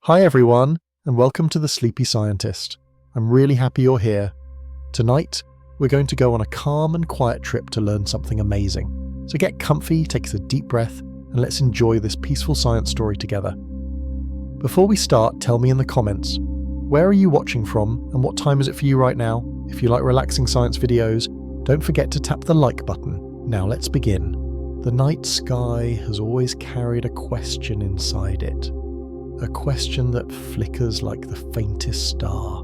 Hi everyone, and welcome to The Sleepy Scientist. I'm really happy you're here. Tonight, we're going to go on a calm and quiet trip to learn something amazing. So get comfy, take a deep breath, and let's enjoy this peaceful science story together. Before we start, tell me in the comments, where are you watching from and what time is it for you right now? If you like relaxing science videos, don't forget to tap the like button. Now let's begin. The night sky has always carried a question inside it. A question that flickers like the faintest star.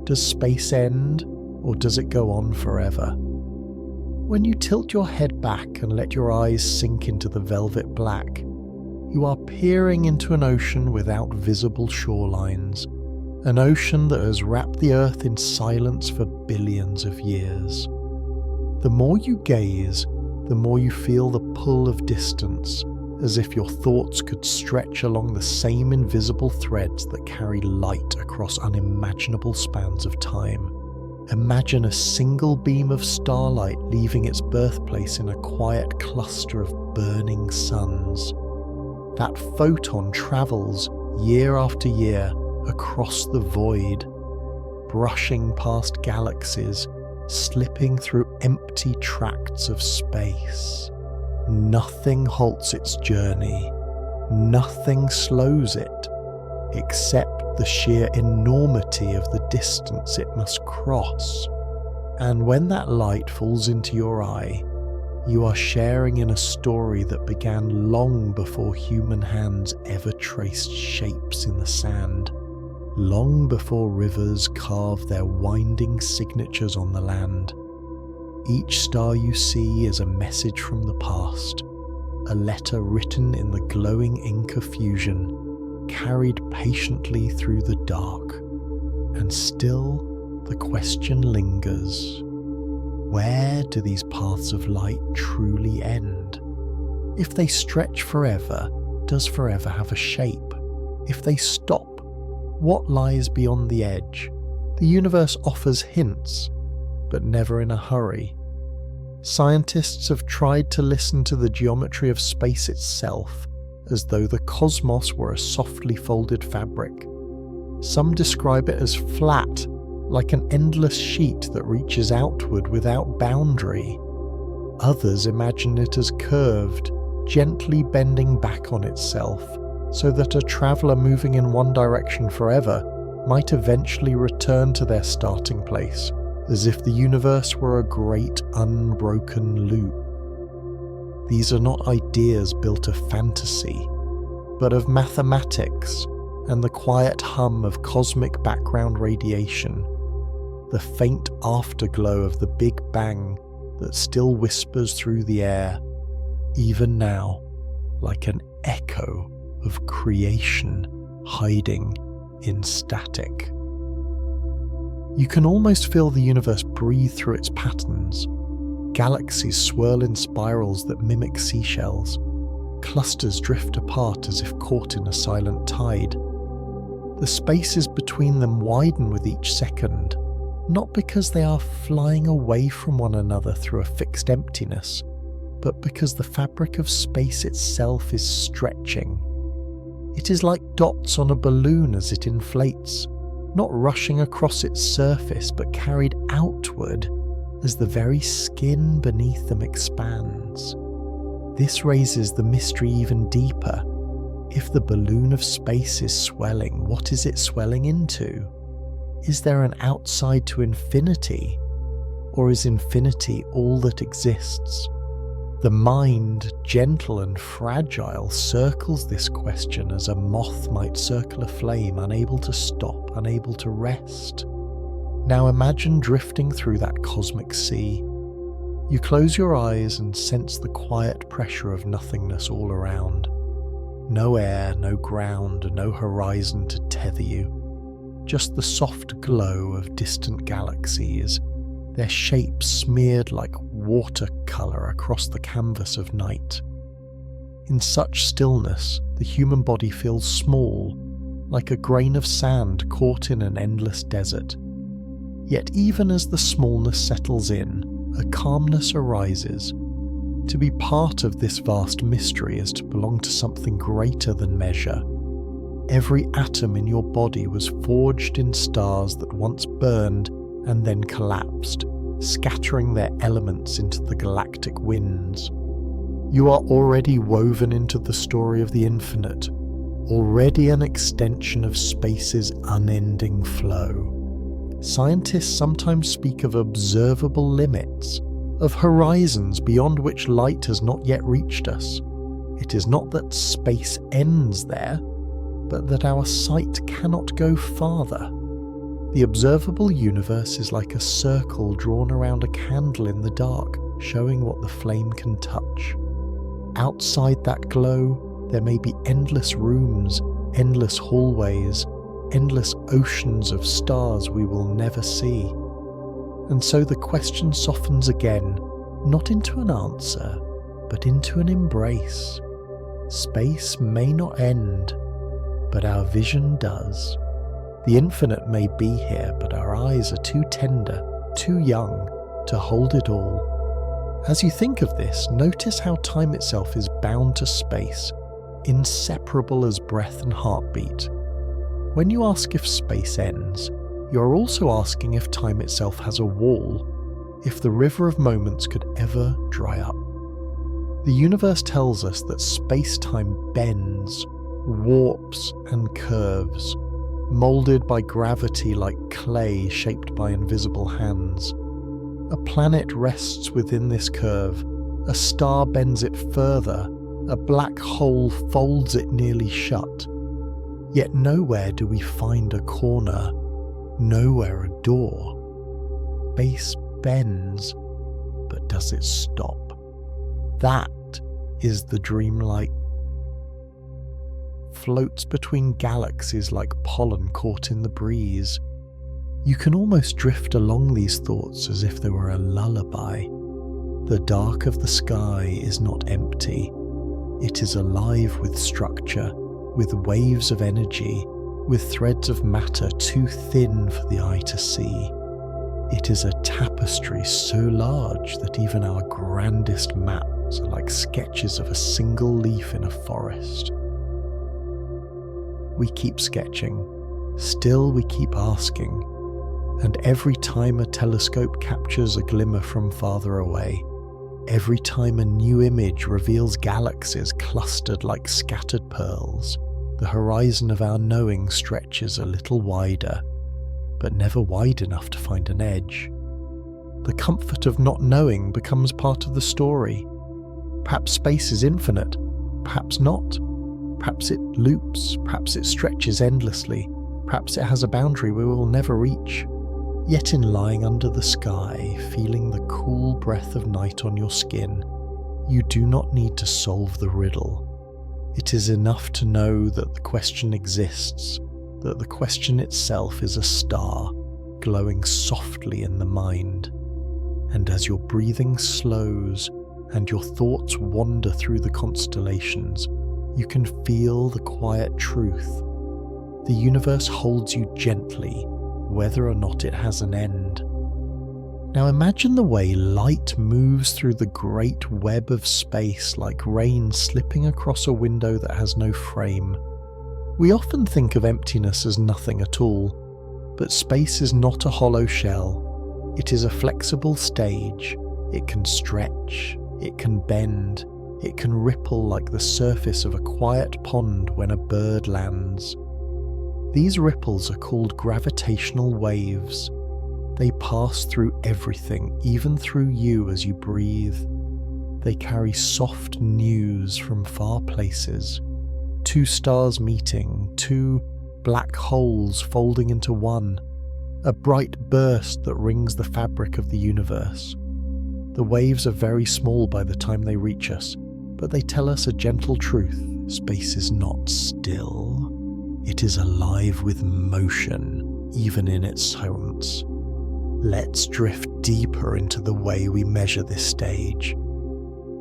Does space end, or does it go on forever? When you tilt your head back and let your eyes sink into the velvet black, you are peering into an ocean without visible shorelines. An ocean that has wrapped the Earth in silence for billions of years. The more you gaze, the more you feel the pull of distance, as if your thoughts could stretch along the same invisible threads that carry light across unimaginable spans of time. Imagine a single beam of starlight leaving its birthplace in a quiet cluster of burning suns. That photon travels year after year across the void, brushing past galaxies, slipping through empty tracts of space. Nothing halts its journey, nothing slows it, except the sheer enormity of the distance it must cross. And when that light falls into your eye, you are sharing in a story that began long before human hands ever traced shapes in the sand, long before rivers carved their winding signatures on the land. Each star you see is a message from the past, a letter written in the glowing ink of fusion, carried patiently through the dark. And still, the question lingers. Where do these paths of light truly end? If they stretch forever, does forever have a shape? If they stop, what lies beyond the edge? The universe offers hints, but never in a hurry. Scientists have tried to listen to the geometry of space itself as though the cosmos were a softly folded fabric. Some describe it as flat, like an endless sheet that reaches outward without boundary. Others imagine it as curved, gently bending back on itself, so that a traveller moving in one direction forever might eventually return to their starting place, as if the universe were a great unbroken loop. These are not ideas built of fantasy, but of mathematics and the quiet hum of cosmic background radiation, the faint afterglow of the Big Bang that still whispers through the air, even now, like an echo of creation hiding in static. You can almost feel the universe breathe through its patterns. Galaxies swirl in spirals that mimic seashells. Clusters drift apart as if caught in a silent tide. The spaces between them widen with each second, not because they are flying away from one another through a fixed emptiness, but because the fabric of space itself is stretching. It is like dots on a balloon as it inflates, not rushing across its surface, but carried outward as the very skin beneath them expands. This raises the mystery even deeper. If the balloon of space is swelling, what is it swelling into? Is there an outside to infinity, or is infinity all that exists? The mind, gentle and fragile, circles this question as a moth might circle a flame, unable to stop, unable to rest. Now imagine drifting through that cosmic sea. You close your eyes and sense the quiet pressure of nothingness all around. No air, no ground, no horizon to tether you. Just the soft glow of distant galaxies, their shapes smeared like watercolour across the canvas of night. In such stillness, the human body feels small, like a grain of sand caught in an endless desert. Yet even as the smallness settles in, a calmness arises. To be part of this vast mystery is to belong to something greater than measure, Every atom in your body was forged in stars that once burned and then collapsed, scattering their elements into the galactic winds. You are already woven into the story of the infinite, already an extension of space's unending flow. Scientists sometimes speak of observable limits, of horizons beyond which light has not yet reached us. It is not that space ends there, but that our sight cannot go farther. The observable universe is like a circle drawn around a candle in the dark, showing what the flame can touch. Outside that glow, there may be endless rooms, endless hallways, endless oceans of stars we will never see. And so the question softens again, not into an answer, but into an embrace. Space may not end, but our vision does. The infinite may be here, but our eyes are too tender, too young, to hold it all. As you think of this, notice how time itself is bound to space, inseparable as breath and heartbeat. When you ask if space ends, you are also asking if time itself has a wall, if the river of moments could ever dry up. The universe tells us that space-time bends, warps and curves, moulded by gravity like clay shaped by invisible hands. A planet rests within this curve, a star bends it further, a black hole folds it nearly shut. Yet nowhere do we find a corner, nowhere a door. Space bends, but does it stop? That is the dreamlike. Floats between galaxies like pollen caught in the breeze. You can almost drift along these thoughts as if they were a lullaby. The dark of the sky is not empty. It is alive with structure, with waves of energy, with threads of matter too thin for the eye to see. It is a tapestry so large that even our grandest maps are like sketches of a single leaf in a forest. We keep sketching, still we keep asking, and every time a telescope captures a glimmer from farther away, every time a new image reveals galaxies clustered like scattered pearls, the horizon of our knowing stretches a little wider, but never wide enough to find an edge. The comfort of not knowing becomes part of the story. Perhaps space is infinite, perhaps not. Perhaps it loops, perhaps it stretches endlessly, perhaps it has a boundary we will never reach. Yet in lying under the sky, feeling the cool breath of night on your skin, you do not need to solve the riddle. It is enough to know that the question exists, that the question itself is a star, glowing softly in the mind. And as your breathing slows and your thoughts wander through the constellations, you can feel the quiet truth. The universe holds you gently, whether or not it has an end. Now imagine the way light moves through the great web of space like rain slipping across a window that has no frame. We often think of emptiness as nothing at all, but space is not a hollow shell. It is a flexible stage. It can stretch, it can bend, it can ripple like the surface of a quiet pond when a bird lands. These ripples are called gravitational waves. They pass through everything, even through you as you breathe. They carry soft news from far places. Two stars meeting, two black holes folding into one, a bright burst that rings the fabric of the universe. The waves are very small by the time they reach us, but they tell us a gentle truth. Space is not still. It is alive with motion, even in its silence. Let's drift deeper into the way we measure this stage.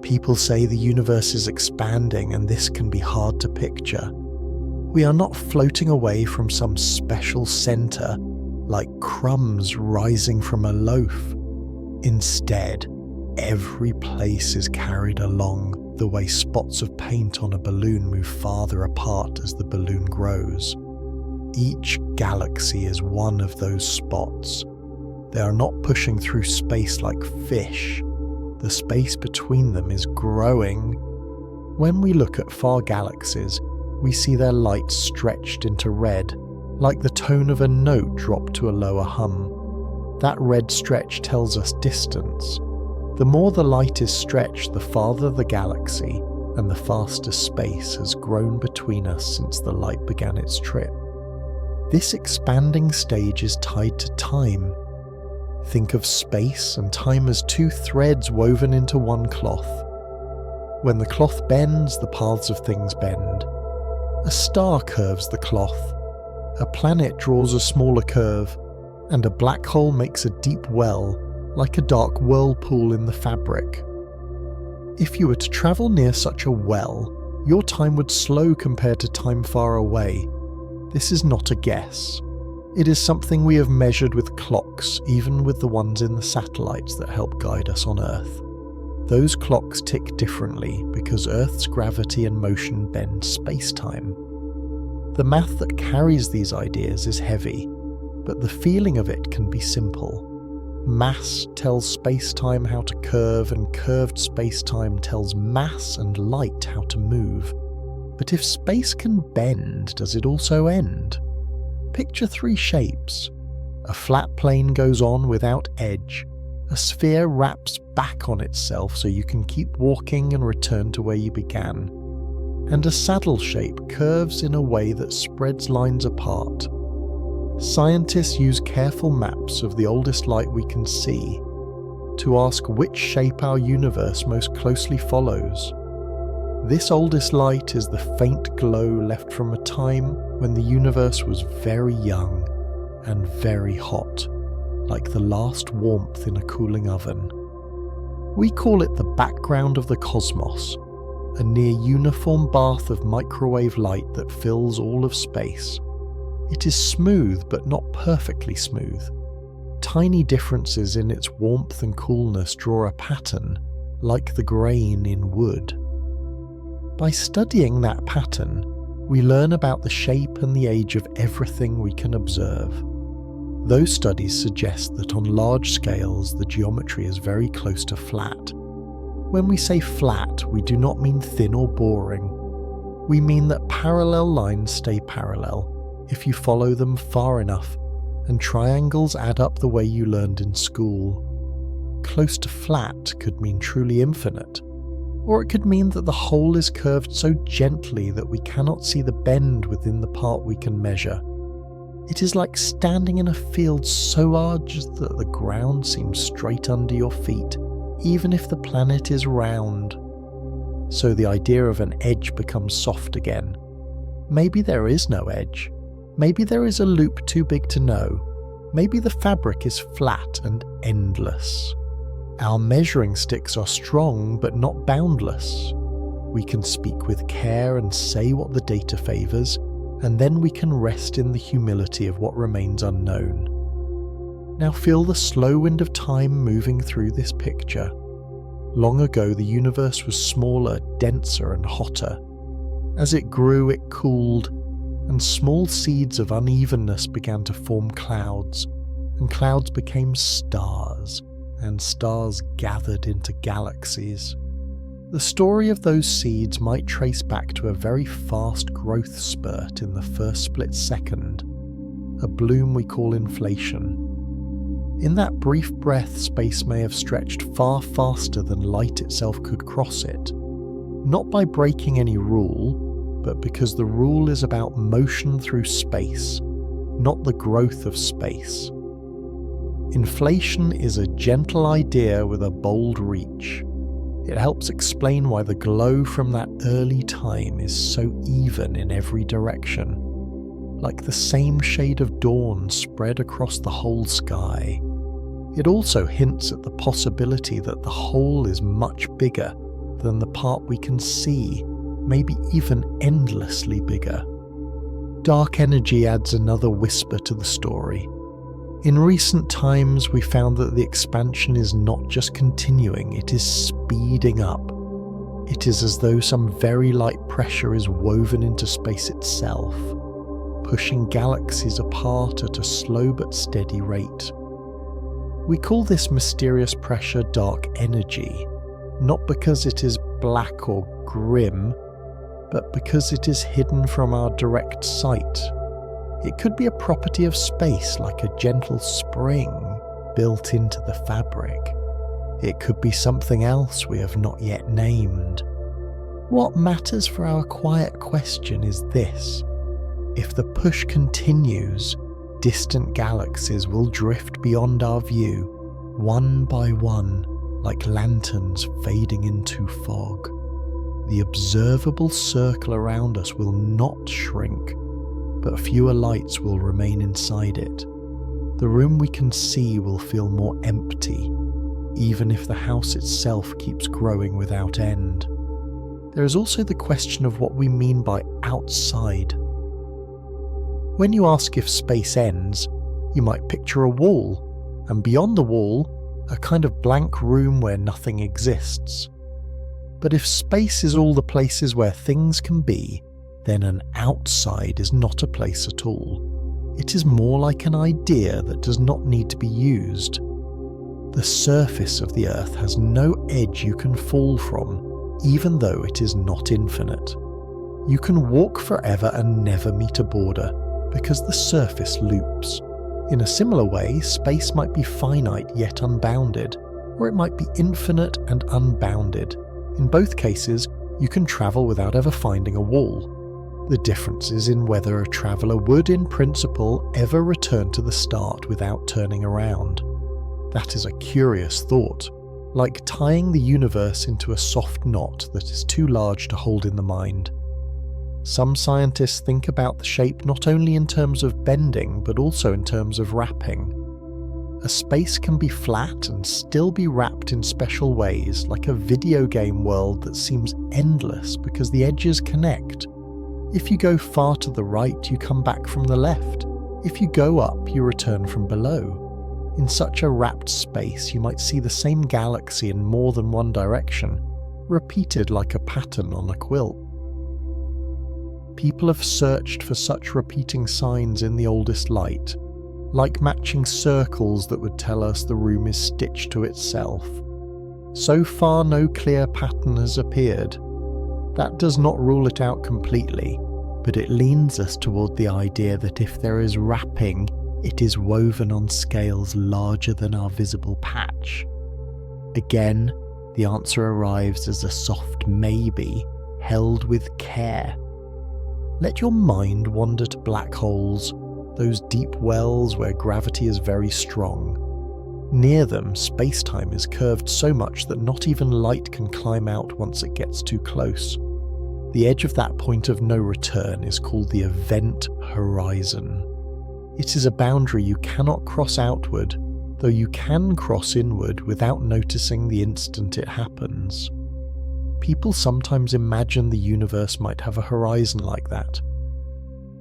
People say the universe is expanding, and this can be hard to picture. We are not floating away from some special center, like crumbs rising from a loaf. Instead, every place is carried along, the way spots of paint on a balloon move farther apart as the balloon grows. Each galaxy is one of those spots. They are not pushing through space like fish. The space between them is growing. When we look at far galaxies, we see their light stretched into red, like the tone of a note dropped to a lower hum. That red stretch tells us distance. The more the light is stretched, the farther the galaxy, and the faster space has grown between us since the light began its trip. This expanding stage is tied to time. Think of space and time as two threads woven into one cloth. When the cloth bends, the paths of things bend. A star curves the cloth, a planet draws a smaller curve, and a black hole makes a deep well, like a dark whirlpool in the fabric. If you were to travel near such a well, your time would slow compared to time far away. This is not a guess. It is something we have measured with clocks, even with the ones in the satellites that help guide us on Earth. Those clocks tick differently because Earth's gravity and motion bend space-time. The math that carries these ideas is heavy, but the feeling of it can be simple. Mass tells space-time how to curve, and curved space-time tells mass and light how to move. But if space can bend, does it also end? Picture three shapes. A flat plane goes on without edge. A sphere wraps back on itself so you can keep walking and return to where you began. And a saddle shape curves in a way that spreads lines apart. Scientists use careful maps of the oldest light we can see to ask which shape our universe most closely follows. This oldest light is the faint glow left from a time when the universe was very young and very hot, like the last warmth in a cooling oven. We call it the background of the cosmos, a near-uniform bath of microwave light that fills all of space. It is smooth but not perfectly smooth. Tiny differences in its warmth and coolness draw a pattern, like the grain in wood. By studying that pattern, we learn about the shape and the age of everything we can observe. Those studies suggest that on large scales the geometry is very close to flat. When we say flat, we do not mean thin or boring. We mean that parallel lines stay parallel if you follow them far enough, and triangles add up the way you learned in school. Close to flat could mean truly infinite, or it could mean that the whole is curved so gently that we cannot see the bend within the part we can measure. It is like standing in a field so large that the ground seems straight under your feet, even if the planet is round. So the idea of an edge becomes soft again. Maybe there is no edge. Maybe there is a loop too big to know. Maybe the fabric is flat and endless. Our measuring sticks are strong but not boundless. We can speak with care and say what the data favours, and then we can rest in the humility of what remains unknown. Now feel the slow wind of time moving through this picture. Long ago the universe was smaller, denser and hotter. As it grew it cooled, and small seeds of unevenness began to form clouds, and clouds became stars, and stars gathered into galaxies. The story of those seeds might trace back to a very fast growth spurt in the first split second, a bloom we call inflation. In that brief breath, space may have stretched far faster than light itself could cross it, not by breaking any rule, but because the rule is about motion through space, not the growth of space. Inflation is a gentle idea with a bold reach. It helps explain why the glow from that early time is so even in every direction, like the same shade of dawn spread across the whole sky. It also hints at the possibility that the whole is much bigger than the part we can see, maybe even endlessly bigger. Dark energy adds another whisper to the story. In recent times, we found that the expansion is not just continuing, it is speeding up. It is as though some very light pressure is woven into space itself, pushing galaxies apart at a slow but steady rate. We call this mysterious pressure dark energy, not because it is black or grim, but because it is hidden from our direct sight. It could be a property of space, like a gentle spring built into the fabric. It could be something else we have not yet named. What matters for our quiet question is this: if the push continues, distant galaxies will drift beyond our view, one by one, like lanterns fading into fog. The observable circle around us will not shrink, but fewer lights will remain inside it. The room we can see will feel more empty, even if the house itself keeps growing without end. There is also the question of what we mean by outside. When you ask if space ends, you might picture a wall, and beyond the wall, a kind of blank room where nothing exists. But if space is all the places where things can be, then an outside is not a place at all. It is more like an idea that does not need to be used. The surface of the Earth has no edge you can fall from, even though it is not infinite. You can walk forever and never meet a border, because the surface loops. In a similar way, space might be finite yet unbounded, or it might be infinite and unbounded. In both cases, you can travel without ever finding a wall. The difference is in whether a traveller would, in principle, ever return to the start without turning around. That is a curious thought, like tying the universe into a soft knot that is too large to hold in the mind. Some scientists think about the shape not only in terms of bending, but also in terms of wrapping. A space can be flat and still be wrapped in special ways, like a video game world that seems endless because the edges connect. If you go far to the right, you come back from the left. If you go up, you return from below. In such a wrapped space, you might see the same galaxy in more than one direction, repeated like a pattern on a quilt. People have searched for such repeating signs in the oldest light, like matching circles that would tell us the room is stitched to itself. So far, no clear pattern has appeared. That does not rule it out completely, but it leans us toward the idea that if there is wrapping, it is woven on scales larger than our visible patch. Again, the answer arrives as a soft maybe, held with care. Let your mind wander to black holes, those deep wells where gravity is very strong. Near them, space-time is curved so much that not even light can climb out once it gets too close. The edge of that point of no return is called the event horizon. It is a boundary you cannot cross outward, though you can cross inward without noticing the instant it happens. People sometimes imagine the universe might have a horizon like that.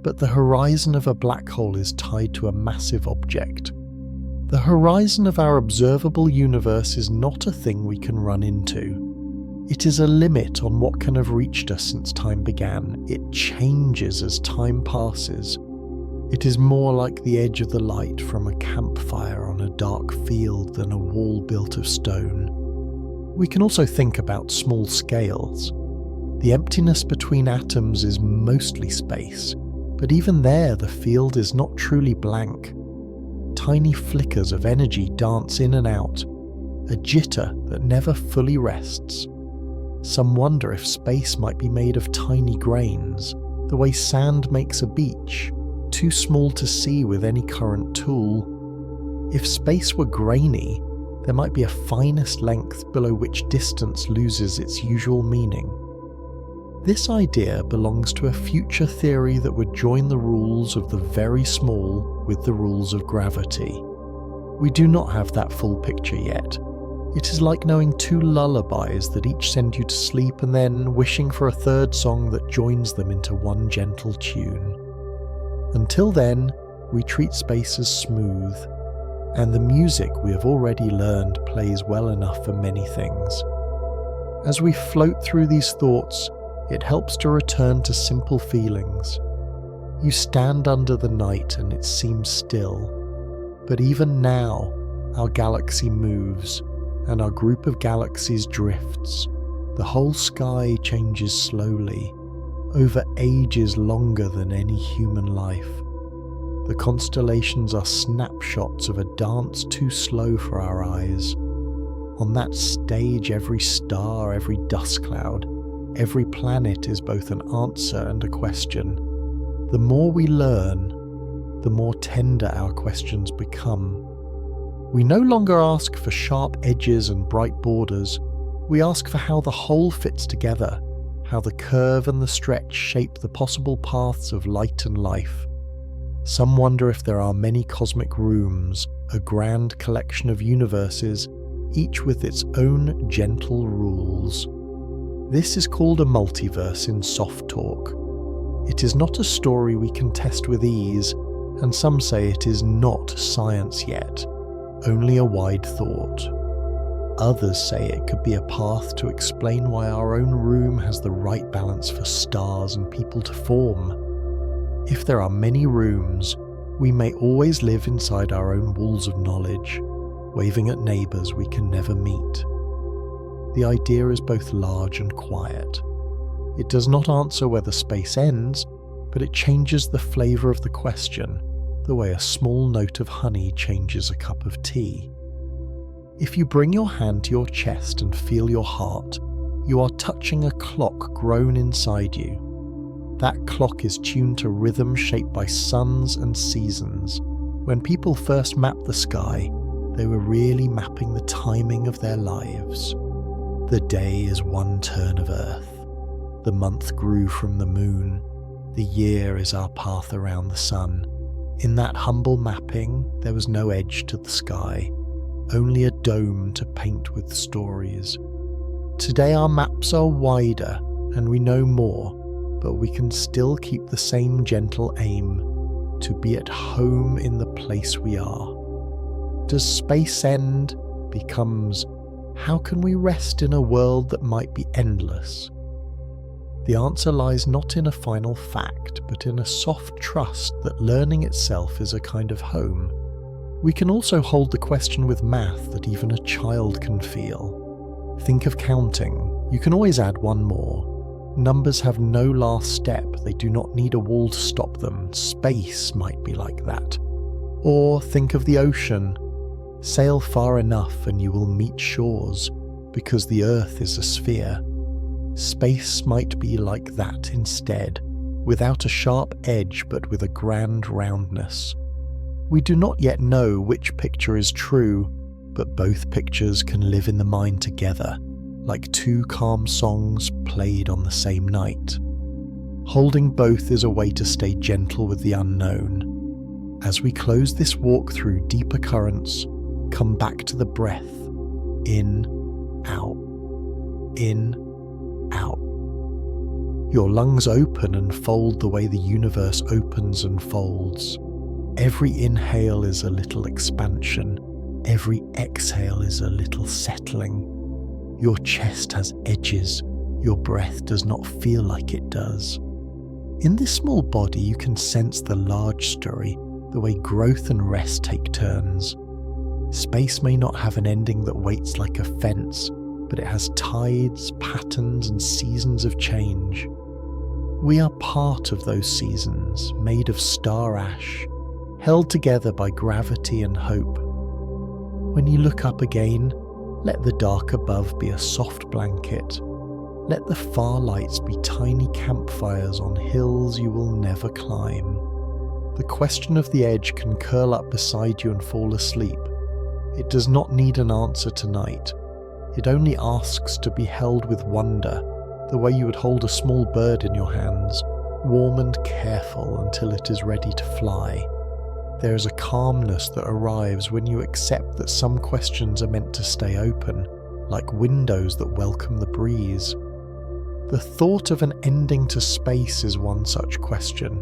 But the horizon of a black hole is tied to a massive object. The horizon of our observable universe is not a thing we can run into. It is a limit on what can have reached us since time began. It changes as time passes. It is more like the edge of the light from a campfire on a dark field than a wall built of stone. We can also think about small scales. The emptiness between atoms is mostly space, but even there the field is not truly blank. Tiny flickers of energy dance in and out, a jitter that never fully rests. Some wonder if space might be made of tiny grains, the way sand makes a beach, too small to see with any current tool. If space were grainy, there might be a finest length below which distance loses its usual meaning. This idea belongs to a future theory that would join the rules of the very small with the rules of gravity. We do not have that full picture yet. It is like knowing two lullabies that each send you to sleep and then wishing for a third song that joins them into one gentle tune. Until then, we treat space as smooth, and the music we have already learned plays well enough for many things. As we float through these thoughts, it helps to return to simple feelings. You stand under the night and it seems still, but even now, our galaxy moves, and our group of galaxies drifts. The whole sky changes slowly, over ages longer than any human life. The constellations are snapshots of a dance too slow for our eyes. On that stage, every star, every dust cloud, every planet is both an answer and a question. The more we learn, the more tender our questions become. We no longer ask for sharp edges and bright borders. We ask for how the whole fits together, how the curve and the stretch shape the possible paths of light and life. Some wonder if there are many cosmic rooms, a grand collection of universes, each with its own gentle rules. This is called a multiverse in soft talk. It is not a story we can test with ease, and some say it is not science yet, only a wide thought. Others say it could be a path to explain why our own room has the right balance for stars and people to form. If there are many rooms, we may always live inside our own walls of knowledge, waving at neighbours we can never meet. The idea is both large and quiet. It does not answer whether space ends, but it changes the flavour of the question, the way a small note of honey changes a cup of tea. If you bring your hand to your chest and feel your heart, you are touching a clock grown inside you. That clock is tuned to rhythm shaped by suns and seasons. When people first mapped the sky, they were really mapping the timing of their lives. The day is one turn of Earth. The month grew from the moon. The year is our path around the sun. In that humble mapping, there was no edge to the sky, only a dome to paint with stories. Today our maps are wider and we know more, but we can still keep the same gentle aim, to be at home in the place we are. Does space end becomes, how can we rest in a world that might be endless? The answer lies not in a final fact, but in a soft trust that learning itself is a kind of home. We can also hold the question with math that even a child can feel. Think of counting. You can always add one more. Numbers have no last step. They do not need a wall to stop them. Space might be like that. Or think of the ocean. Sail far enough and you will meet shores, because the Earth is a sphere. Space might be like that instead, without a sharp edge but with a grand roundness. We do not yet know which picture is true, but both pictures can live in the mind together, like two calm songs played on the same night. Holding both is a way to stay gentle with the unknown. As we close this walk through deeper currents, come back to the breath. In, out. In, out. Your lungs open and fold the way the universe opens and folds. Every inhale is a little expansion. Every exhale is a little settling. Your chest has edges. Your breath does not feel like it does. In this small body, you can sense the large story, the way growth and rest take turns. Space may not have an ending that waits like a fence, but it has tides, patterns, and seasons of change. We are part of those seasons, made of star ash, held together by gravity and hope. When you look up again, let the dark above be a soft blanket. Let the far lights be tiny campfires on hills you will never climb. The question of the edge can curl up beside you and fall asleep. It does not need an answer tonight. It only asks to be held with wonder, the way you would hold a small bird in your hands, warm and careful until it is ready to fly. There is a calmness that arrives when you accept that some questions are meant to stay open, like windows that welcome the breeze. The thought of an ending to space is one such question.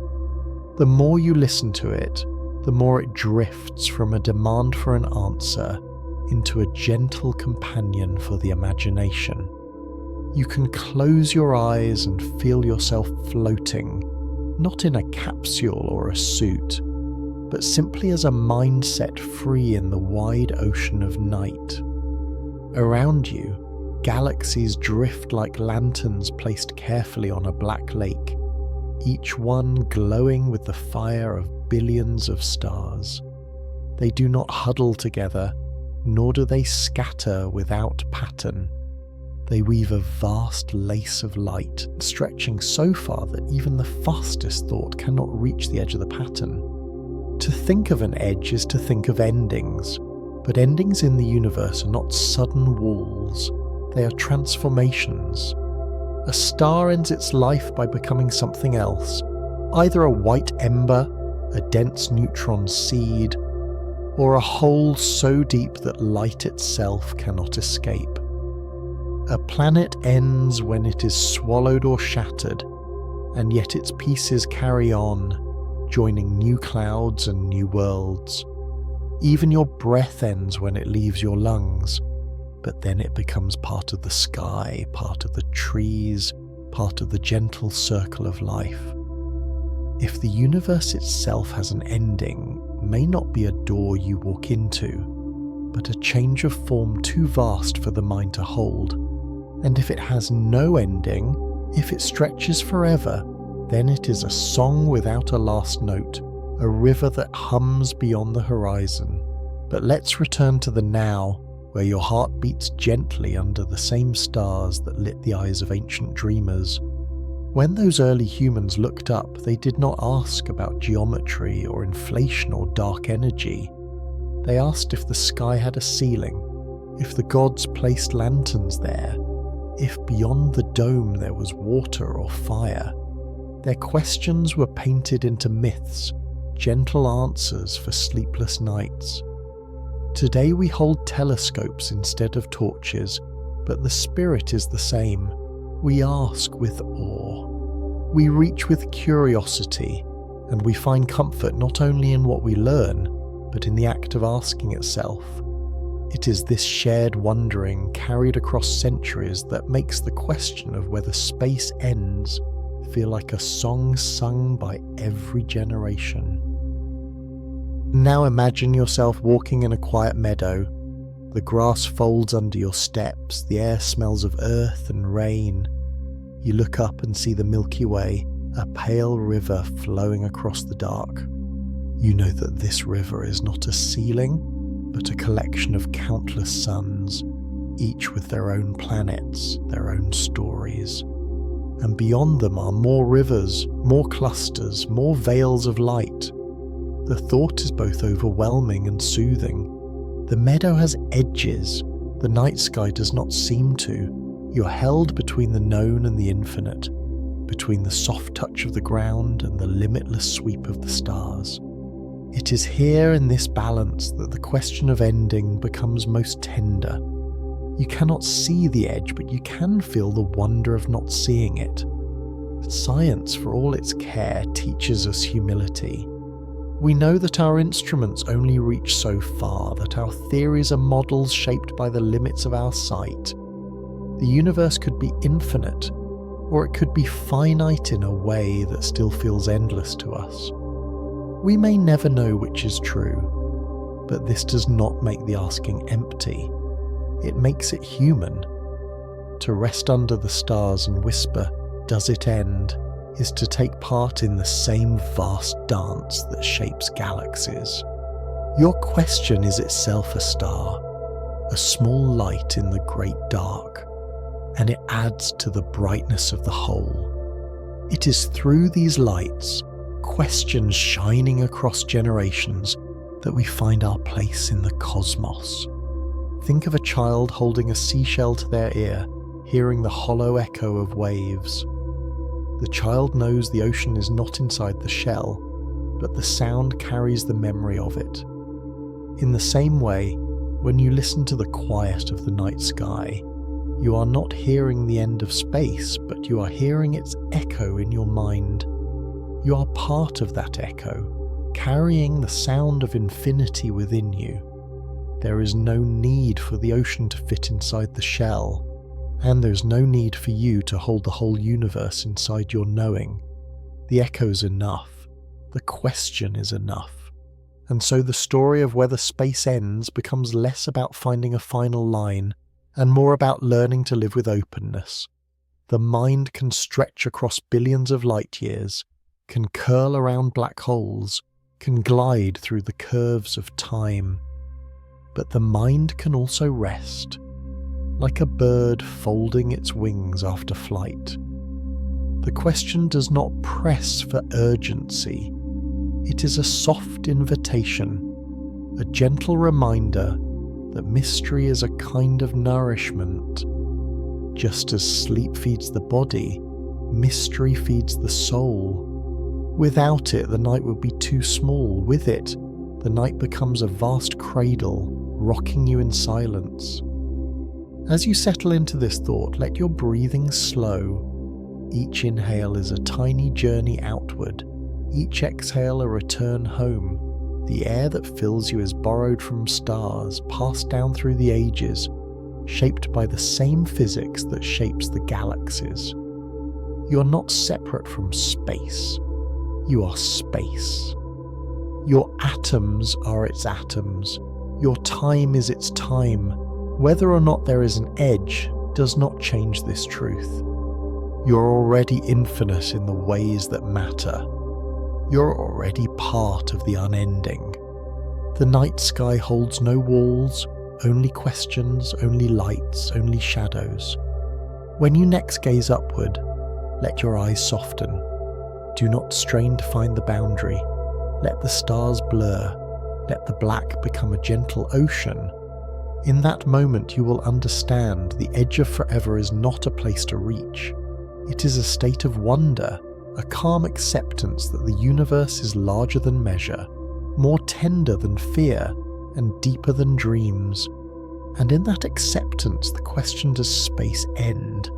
The more you listen to it, the more it drifts from a demand for an answer into a gentle companion for the imagination. You can close your eyes and feel yourself floating, not in a capsule or a suit, but simply as a mind set free in the wide ocean of night. Around you, galaxies drift like lanterns placed carefully on a black lake, each one glowing with the fire of billions of stars. They do not huddle together, nor do they scatter without pattern. They weave a vast lace of light, stretching so far that even the fastest thought cannot reach the edge of the pattern. To think of an edge is to think of endings, but endings in the universe are not sudden walls, they are transformations. A star ends its life by becoming something else, either a white ember, a dense neutron seed, or a hole so deep that light itself cannot escape. A planet ends when it is swallowed or shattered, and yet its pieces carry on, joining new clouds and new worlds. Even your breath ends when it leaves your lungs, but then it becomes part of the sky, part of the trees, part of the gentle circle of life. If the universe itself has an ending, it may not be a door you walk into, but a change of form too vast for the mind to hold. And if it has no ending, if it stretches forever, then it is a song without a last note, a river that hums beyond the horizon. But let's return to the now, where your heart beats gently under the same stars that lit the eyes of ancient dreamers. When those early humans looked up, they did not ask about geometry or inflation or dark energy. They asked if the sky had a ceiling, if the gods placed lanterns there, if beyond the dome there was water or fire. Their questions were painted into myths, gentle answers for sleepless nights. Today we hold telescopes instead of torches, but the spirit is the same. We ask with awe. We reach with curiosity, and we find comfort not only in what we learn, but in the act of asking itself. It is this shared wondering carried across centuries that makes the question of whether space ends feel like a song sung by every generation. Now imagine yourself walking in a quiet meadow. The grass folds under your steps, the air smells of earth and rain. You look up and see the Milky Way, a pale river flowing across the dark. You know that this river is not a ceiling, but a collection of countless suns, each with their own planets, their own stories. And beyond them are more rivers, more clusters, more veils of light. The thought is both overwhelming and soothing. The meadow has edges, the night sky does not seem to. You're held between the known and the infinite, between the soft touch of the ground and the limitless sweep of the stars. It is here in this balance that the question of ending becomes most tender. You cannot see the edge, but you can feel the wonder of not seeing it. Science, for all its care, teaches us humility. We know that our instruments only reach so far, that our theories are models shaped by the limits of our sight. The universe could be infinite, or it could be finite in a way that still feels endless to us. We may never know which is true, but this does not make the asking empty. It makes it human. To rest under the stars and whisper, "Does it end?" is to take part in the same vast dance that shapes galaxies. Your question is itself a star, a small light in the great dark, and it adds to the brightness of the whole. It is through these lights, questions shining across generations, that we find our place in the cosmos. Think of a child holding a seashell to their ear, hearing the hollow echo of waves. The child knows the ocean is not inside the shell, but the sound carries the memory of it. In the same way, when you listen to the quiet of the night sky, you are not hearing the end of space, but you are hearing its echo in your mind. You are part of that echo, carrying the sound of infinity within you. There is no need for the ocean to fit inside the shell, And there's no need for you to hold the whole universe inside your knowing. The echo's enough. The question is enough. And so the story of whether space ends becomes less about finding a final line and more about learning to live with openness. The mind can stretch across billions of light years, can curl around black holes, can glide through the curves of time. But the mind can also rest, like a bird folding its wings after flight. The question does not press for urgency. It is a soft invitation, a gentle reminder that mystery is a kind of nourishment. Just as sleep feeds the body, mystery feeds the soul. Without it, the night would be too small. With it, the night becomes a vast cradle, rocking you in silence. As you settle into this thought, let your breathing slow. Each inhale is a tiny journey outward, each exhale a return home. The air that fills you is borrowed from stars, passed down through the ages, shaped by the same physics that shapes the galaxies. You are not separate from space. You are space. Your atoms are its atoms. Your time is its time. Whether or not there is an edge does not change this truth. You're already infinite in the ways that matter. You're already part of the unending. The night sky holds no walls, only questions, only lights, only shadows. When you next gaze upward, let your eyes soften. Do not strain to find the boundary. Let the stars blur. Let the black become a gentle ocean. In that moment you will understand the edge of forever is not a place to reach. It is a state of wonder, a calm acceptance that the universe is larger than measure, more tender than fear, and deeper than dreams. And in that acceptance, the question, does space end,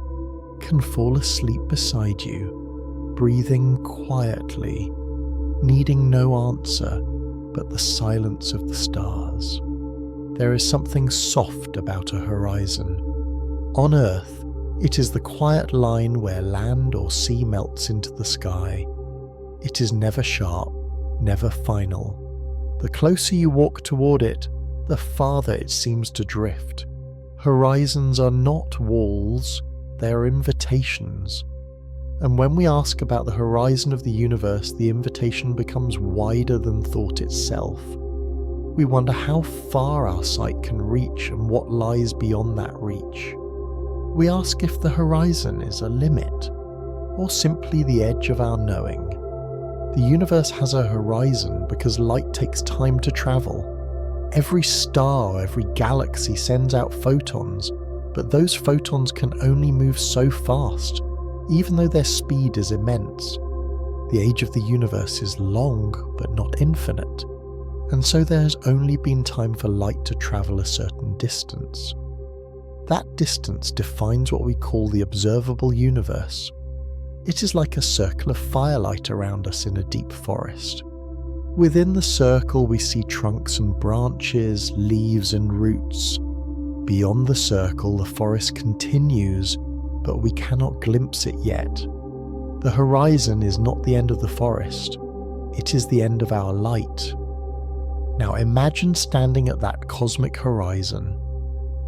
can fall asleep beside you, breathing quietly, needing no answer but the silence of the stars. There is something soft about a horizon. On Earth, it is the quiet line where land or sea melts into the sky. It is never sharp, never final. The closer you walk toward it, the farther it seems to drift. Horizons are not walls, they are invitations. And when we ask about the horizon of the universe, the invitation becomes wider than thought itself. We wonder how far our sight can reach and what lies beyond that reach. We ask if the horizon is a limit, or simply the edge of our knowing. The universe has a horizon because light takes time to travel. Every star, every galaxy sends out photons, but those photons can only move so fast, even though their speed is immense. The age of the universe is long, but not infinite, and so there has only been time for light to travel a certain distance. That distance defines what we call the observable universe. It is like a circle of firelight around us in a deep forest. Within the circle we see trunks and branches, leaves and roots. Beyond the circle the forest continues, but we cannot glimpse it yet. The horizon is not the end of the forest, it is the end of our light. Now imagine standing at that cosmic horizon.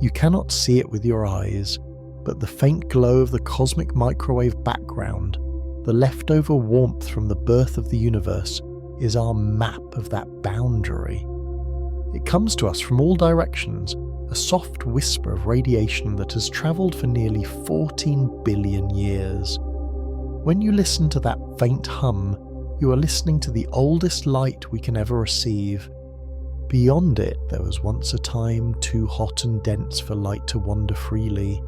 You cannot see it with your eyes, but the faint glow of the cosmic microwave background, the leftover warmth from the birth of the universe, is our map of that boundary. It comes to us from all directions, a soft whisper of radiation that has travelled for nearly 14 billion years. When you listen to that faint hum, you are listening to the oldest light we can ever receive. Beyond it, there was once a time too hot and dense for light to wander freely.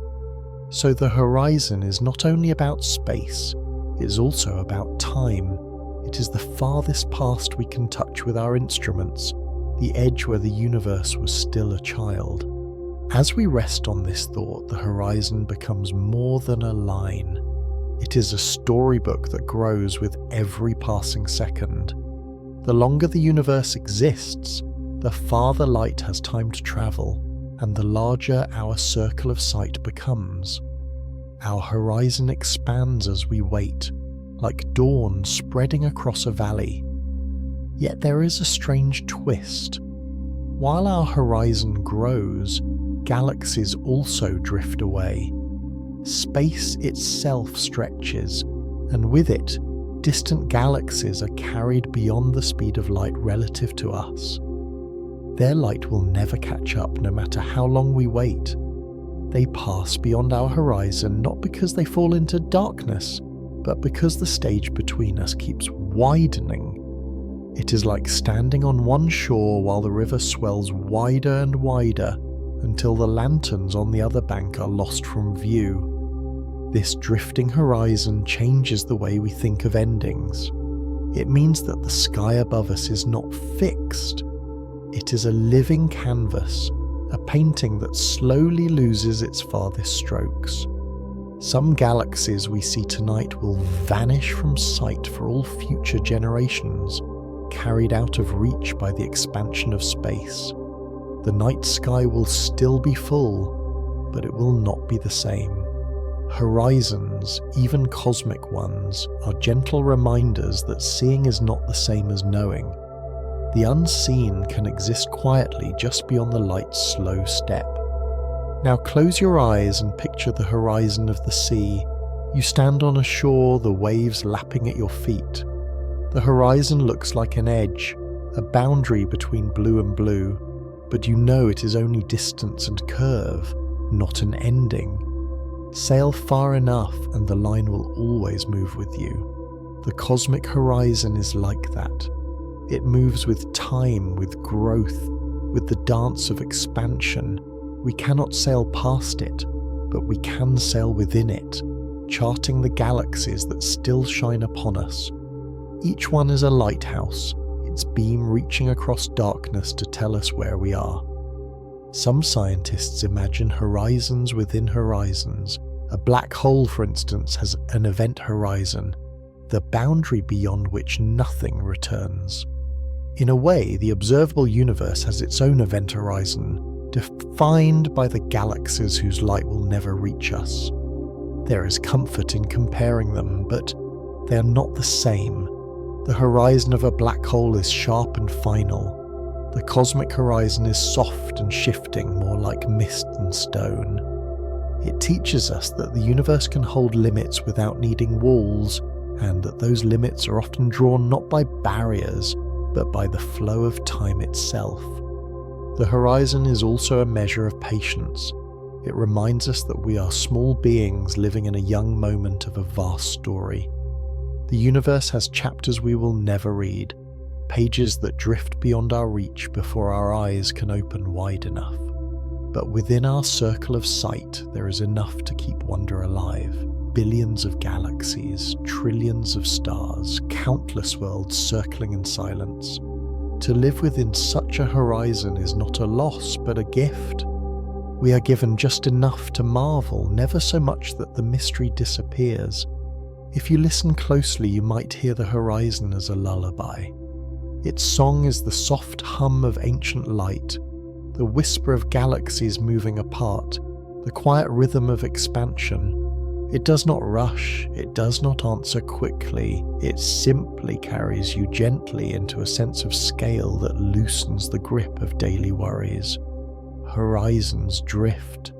So the horizon is not only about space, it is also about time. It is the farthest past we can touch with our instruments, the edge where the universe was still a child. As we rest on this thought, the horizon becomes more than a line. It is a storybook that grows with every passing second. The longer the universe exists, the farther light has time to travel, and the larger our circle of sight becomes. our horizon expands as we wait, like dawn spreading across a valley. Yet there is a strange twist. While our horizon grows, galaxies also drift away. Space itself stretches, and with it, distant galaxies are carried beyond the speed of light relative to us. Their light will never catch up no matter how long we wait. They pass beyond our horizon not because they fall into darkness, but because the stage between us keeps widening. It is like standing on one shore while the river swells wider and wider until the lanterns on the other bank are lost from view. This drifting horizon changes the way we think of endings. It means that the sky above us is not fixed. It is a living canvas, a painting that slowly loses its farthest strokes. Some galaxies we see tonight will vanish from sight for all future generations, carried out of reach by the expansion of space. The night sky will still be full, but it will not be the same. Horizons, even cosmic ones, are gentle reminders that seeing is not the same as knowing. The unseen can exist quietly just beyond the light's slow step. Now close your eyes and picture the horizon of the sea. You stand on a shore, the waves lapping at your feet. The horizon looks like an edge, a boundary between blue and blue, but you know it is only distance and curve, not an ending. Sail far enough and the line will always move with you. The cosmic horizon is like that. It moves with time, with growth, with the dance of expansion. We cannot sail past it, but we can sail within it, charting the galaxies that still shine upon us. Each one is a lighthouse, its beam reaching across darkness to tell us where we are. Some scientists imagine horizons within horizons. A black hole, for instance, has an event horizon, the boundary beyond which nothing returns. In a way, the observable universe has its own event horizon, defined by the galaxies whose light will never reach us. There is comfort in comparing them, but they are not the same. The horizon of a black hole is sharp and final. The cosmic horizon is soft and shifting, more like mist than stone. It teaches us that the universe can hold limits without needing walls, and that those limits are often drawn not by barriers, but by the flow of time itself. The horizon is also a measure of patience. It reminds us that we are small beings living in a young moment of a vast story. The universe has chapters we will never read, pages that drift beyond our reach before our eyes can open wide enough. But within our circle of sight, there is enough to keep wonder alive. Billions of galaxies, trillions of stars, countless worlds circling in silence. To live within such a horizon is not a loss, but a gift. We are given just enough to marvel, never so much that the mystery disappears. If you listen closely, you might hear the horizon as a lullaby. Its song is the soft hum of ancient light, the whisper of galaxies moving apart, the quiet rhythm of expansion. It does not rush, it does not answer quickly, it simply carries you gently into a sense of scale that loosens the grip of daily worries. Horizons drift,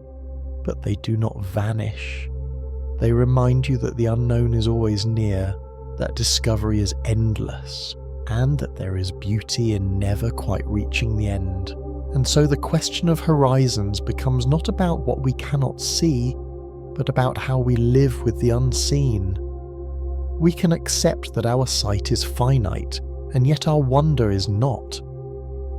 but they do not vanish. They remind you that the unknown is always near, that discovery is endless, and that there is beauty in never quite reaching the end. And so the question of horizons becomes not about what we cannot see, but about how we live with the unseen. We can accept that our sight is finite, and yet our wonder is not.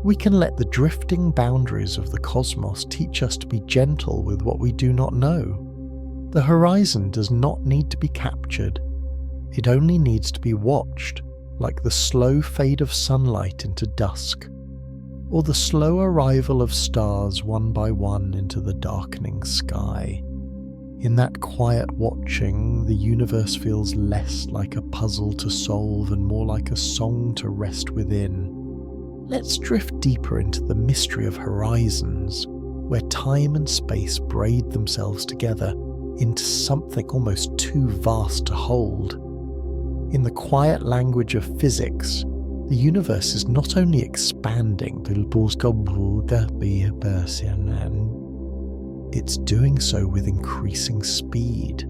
We can let the drifting boundaries of the cosmos teach us to be gentle with what we do not know. The horizon does not need to be captured. It only needs to be watched, like the slow fade of sunlight into dusk, or the slow arrival of stars one by one into the darkening sky. In that quiet watching, the universe feels less like a puzzle to solve and more like a song to rest within. Let's drift deeper into the mystery of horizons, where time and space braid themselves together into something almost too vast to hold. In the quiet language of physics, the universe is not only expanding, it's doing so with increasing speed.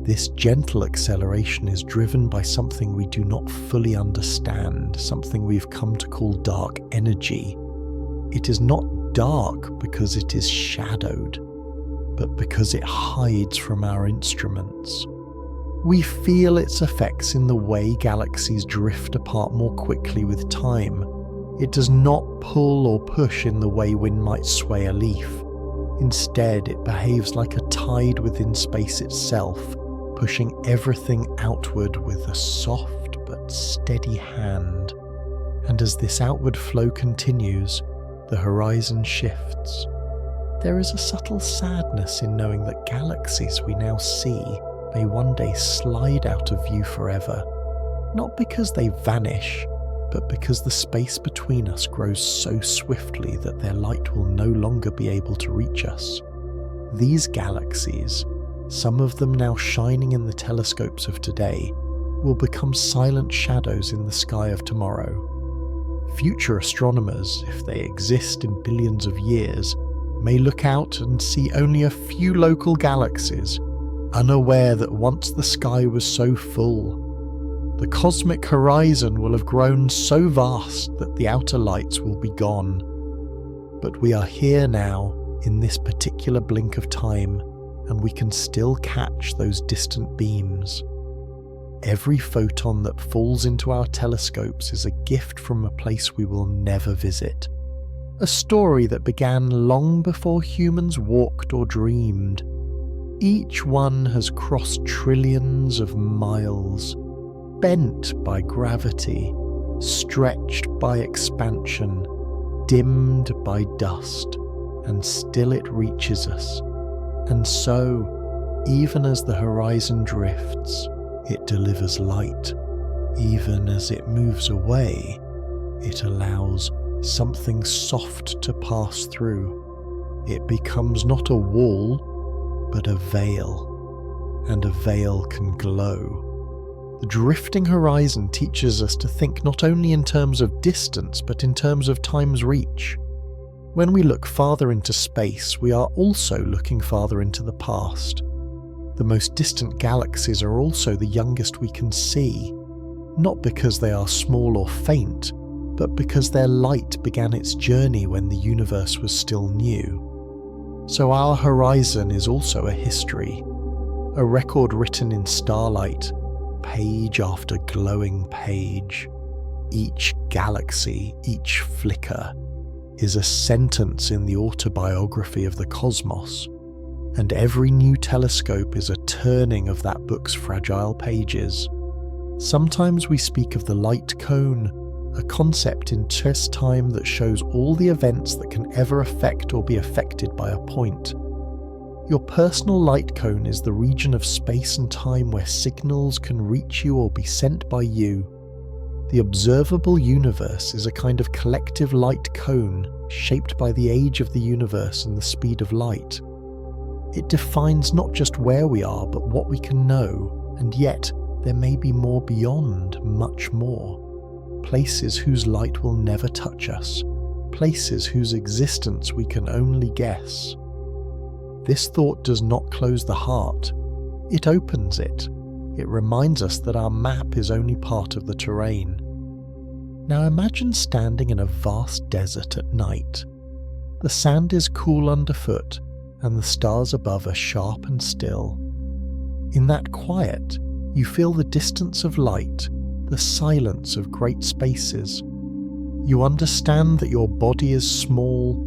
This gentle acceleration is driven by something we do not fully understand, something we've come to call dark energy. It is not dark because it is shadowed, but because it hides from our instruments. We feel its effects in the way galaxies drift apart more quickly with time. It does not pull or push in the way wind might sway a leaf. Instead, it behaves like a tide within space itself, pushing everything outward with a soft but steady hand. And as this outward flow continues, the horizon shifts. There is a subtle sadness in knowing that galaxies we now see may one day slide out of view forever, not because they vanish, but because the space between us grows so swiftly that their light will no longer be able to reach us. These galaxies, some of them now shining in the telescopes of today, will become silent shadows in the sky of tomorrow. Future astronomers, if they exist in billions of years, may look out and see only a few local galaxies, unaware that once the sky was so full. The cosmic horizon will have grown so vast that the outer lights will be gone. But we are here now, in this particular blink of time, and we can still catch those distant beams. Every photon that falls into our telescopes is a gift from a place we will never visit. A story that began long before humans walked or dreamed. Each one has crossed trillions of miles, bent by gravity, stretched by expansion, dimmed by dust, and still it reaches us. And so, even as the horizon drifts, it delivers light. Even as it moves away, it allows something soft to pass through. It becomes not a wall, but a veil, and a veil can glow. The drifting horizon teaches us to think not only in terms of distance, but in terms of time's reach. When we look farther into space, we are also looking farther into the past. The most distant galaxies are also the youngest we can see, not because they are small or faint, but because their light began its journey when the universe was still new. So our horizon is also a history, a record written in starlight, page after glowing page. Each galaxy, each flicker, is a sentence in the autobiography of the cosmos, and every new telescope is a turning of that book's fragile pages. Sometimes we speak of the light cone, a concept in chess-time that shows all the events that can ever affect or be affected by a point. Your personal light cone is the region of space and time where signals can reach you or be sent by you. The observable universe is a kind of collective light cone shaped by the age of the universe and the speed of light. It defines not just where we are, but what we can know, and yet there may be more beyond, much more. Places whose light will never touch us, places whose existence we can only guess. This thought does not close the heart, it opens it. It reminds us that our map is only part of the terrain. Now imagine standing in a vast desert at night. The sand is cool underfoot, and the stars above are sharp and still. In that quiet, you feel the distance of light, the silence of great spaces. You understand that your body is small,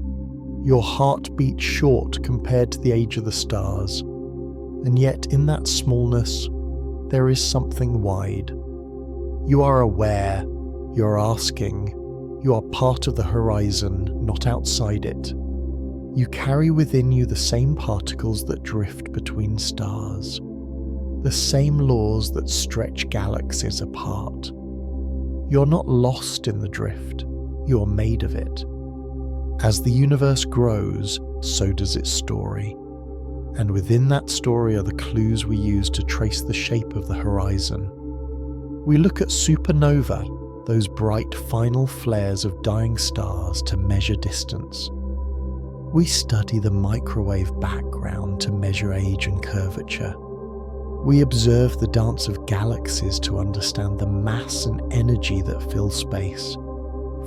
your heart beats short compared to the age of the stars, and yet in that smallness, there is something wide. You are aware, you are asking, you are part of the horizon, not outside it. You carry within you the same particles that drift between stars, the same laws that stretch galaxies apart. You're not lost in the drift, you're made of it. As the universe grows, so does its story. And within that story are the clues we use to trace the shape of the horizon. We look at supernova, those bright final flares of dying stars, to measure distance. We study the microwave background to measure age and curvature. We observe the dance of galaxies to understand the mass and energy that fill space.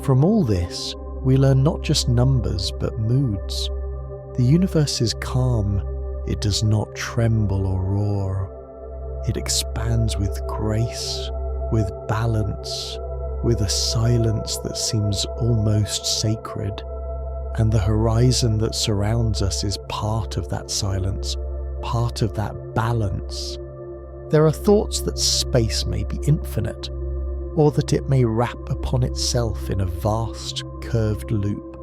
From all this, we learn not just numbers but moods. The universe is calm. It does not tremble or roar. It expands with grace, with balance, with a silence that seems almost sacred. And the horizon that surrounds us is part of that silence, part of that balance. There are thoughts that space may be infinite, or that it may wrap upon itself in a vast, curved loop.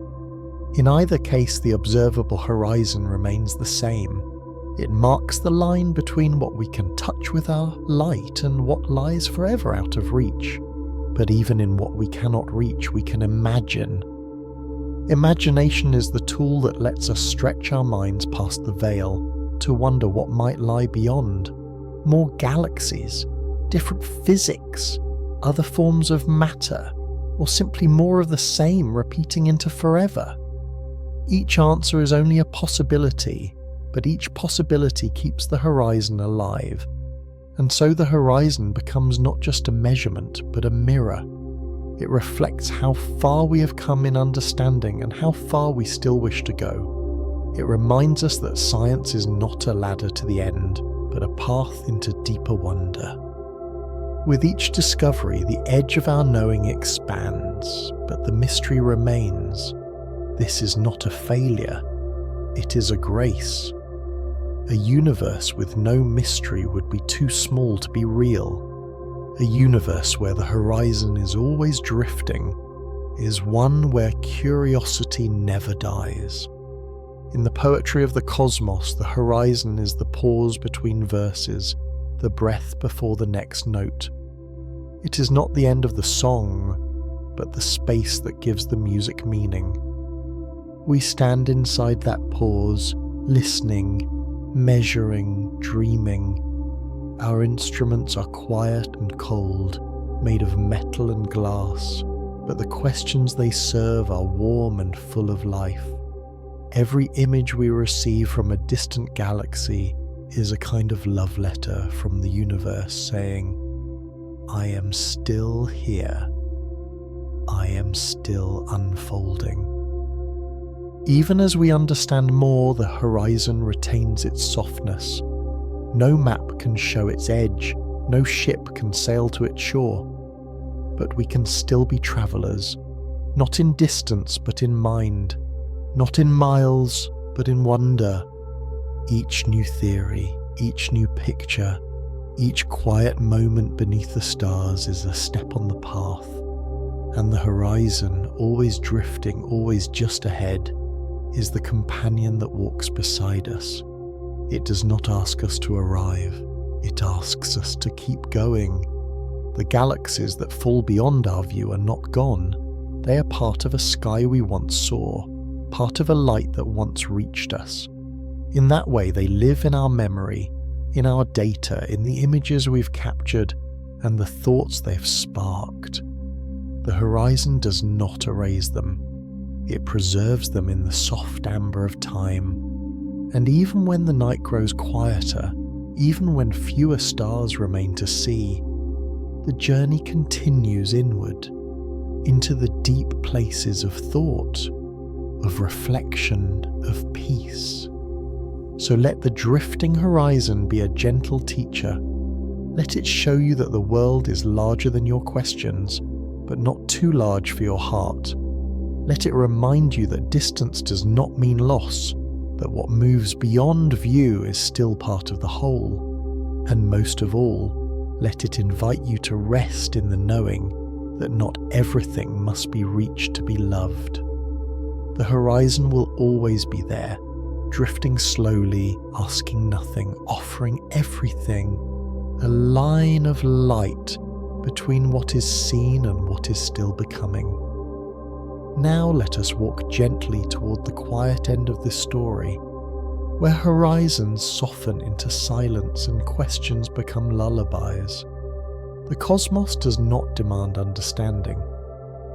In either case, the observable horizon remains the same. It marks the line between what we can touch with our light and what lies forever out of reach. But even in what we cannot reach, we can imagine. Imagination is the tool that lets us stretch our minds past the veil to wonder what might lie beyond. More galaxies, different physics, other forms of matter, or simply more of the same repeating into forever. Each answer is only a possibility, but each possibility keeps the horizon alive. And so the horizon becomes not just a measurement, but a mirror. It reflects how far we have come in understanding and how far we still wish to go. It reminds us that science is not a ladder to the end, but a path into deeper wonder. With each discovery, the edge of our knowing expands, but the mystery remains. This is not a failure, it is a grace. A universe with no mystery would be too small to be real. A universe where the horizon is always drifting is one where curiosity never dies. In the poetry of the cosmos, the horizon is the pause between verses, the breath before the next note. It is not the end of the song, but the space that gives the music meaning. We stand inside that pause, listening, measuring, dreaming. Our instruments are quiet and cold, made of metal and glass, but the questions they serve are warm and full of life. Every image we receive from a distant galaxy is a kind of love letter from the universe saying, I am still here. I am still unfolding. Even as we understand more, the horizon retains its softness. No map can show its edge, no ship can sail to its shore. But we can still be travellers, not in distance but in mind, not in miles but in wonder. Each new theory, each new picture, each quiet moment beneath the stars is a step on the path. And the horizon, always drifting, always just ahead, is the companion that walks beside us. It does not ask us to arrive, it asks us to keep going. The galaxies that fall beyond our view are not gone. They are part of a sky we once saw, part of a light that once reached us. In that way, they live in our memory, in our data, in the images we've captured, and the thoughts they've sparked. The horizon does not erase them. It preserves them in the soft amber of time. And even when the night grows quieter, even when fewer stars remain to see, the journey continues inward, into the deep places of thought, of reflection, of peace. So let the drifting horizon be a gentle teacher. Let it show you that the world is larger than your questions, but not too large for your heart. Let it remind you that distance does not mean loss, that what moves beyond view is still part of the whole. And most of all, let it invite you to rest in the knowing that not everything must be reached to be loved. The horizon will always be there, drifting slowly, asking nothing, offering everything, a line of light between what is seen and what is still becoming. Now let us walk gently toward the quiet end of this story. where horizons soften into silence and questions become lullabies. The cosmos does not demand understanding.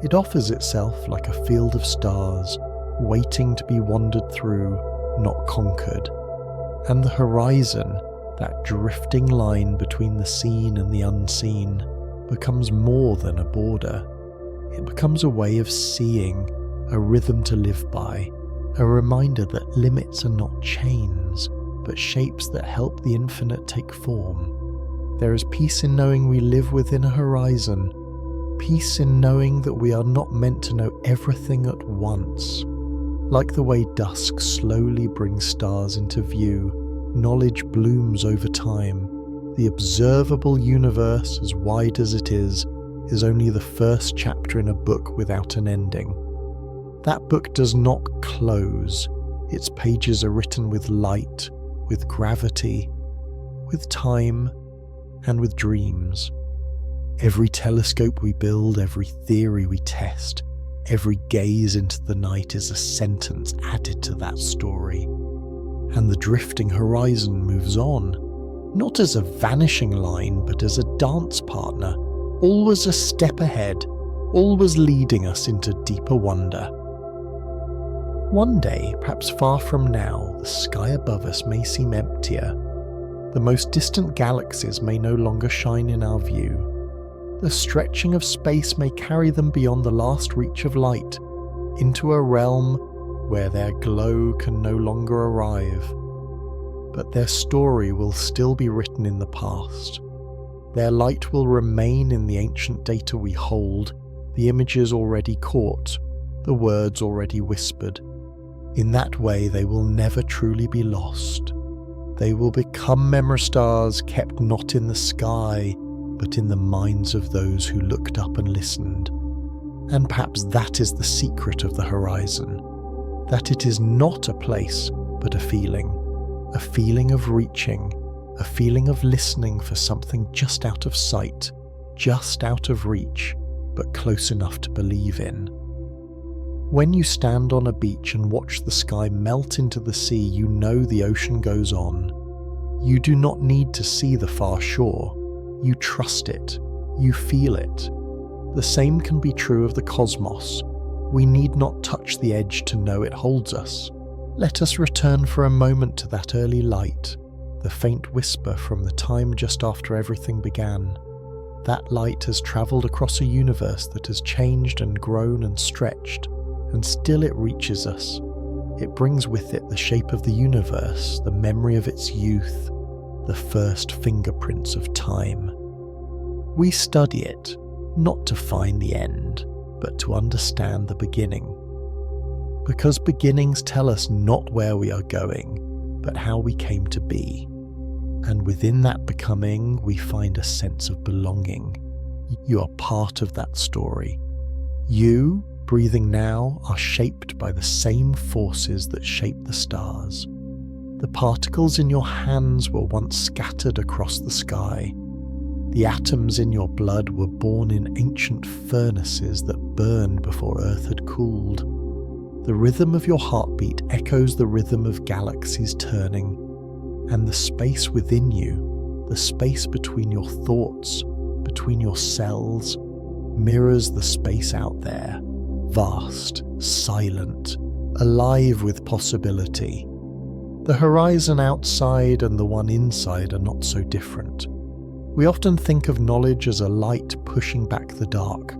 It offers itself like a field of stars, waiting to be wandered through, not conquered. And the horizon, that drifting line between the seen and the unseen, becomes more than a border. It becomes a way of seeing, a rhythm to live by, a reminder that limits are not chains, but shapes that help the infinite take form. There is peace in knowing we live within a horizon, peace in knowing that we are not meant to know everything at once. Like the way dusk slowly brings stars into view, knowledge blooms over time. The observable universe, as wide as it is only the first chapter in a book without an ending. That book does not close. Its pages are written with light, with gravity, with time, and with dreams. Every telescope we build, every theory we test, every gaze into the night is a sentence added to that story. And the drifting horizon moves on, not as a vanishing line, but as a dance partner, always a step ahead, always leading us into deeper wonder. One day, perhaps far from now, the sky above us may seem emptier. The most distant galaxies may no longer shine in our view. The stretching of space may carry them beyond the last reach of light, into a realm where their glow can no longer arrive. But their story will still be written in the past. Their light will remain in the ancient data we hold, the images already caught, the words already whispered. In that way, they will never truly be lost. They will become memory stars kept not in the sky, but in the minds of those who looked up and listened. And perhaps that is the secret of the horizon, that it is not a place, but a feeling of reaching, a feeling of listening for something just out of sight, just out of reach, but close enough to believe in. When you stand on a beach and watch the sky melt into the sea, you know the ocean goes on. You do not need to see the far shore. You trust it. You feel it. The same can be true of the cosmos. We need not touch the edge to know it holds us. Let us return for a moment to that early light, the faint whisper from the time just after everything began. That light has travelled across a universe that has changed and grown and stretched, and still it reaches us. It brings with it the shape of the universe, the memory of its youth, the first fingerprints of time. We study it, not to find the end, but to understand the beginning. Because beginnings tell us not where we are going, but how we came to be. And within that becoming, we find a sense of belonging. You are part of that story. You, breathing now, are shaped by the same forces that shape the stars. The particles in your hands were once scattered across the sky. The atoms in your blood were born in ancient furnaces that burned before Earth had cooled. The rhythm of your heartbeat echoes the rhythm of galaxies turning, and the space within you, the space between your thoughts, between your cells, mirrors the space out there, vast, silent, alive with possibility. The horizon outside and the one inside are not so different. We often think of knowledge as a light pushing back the dark,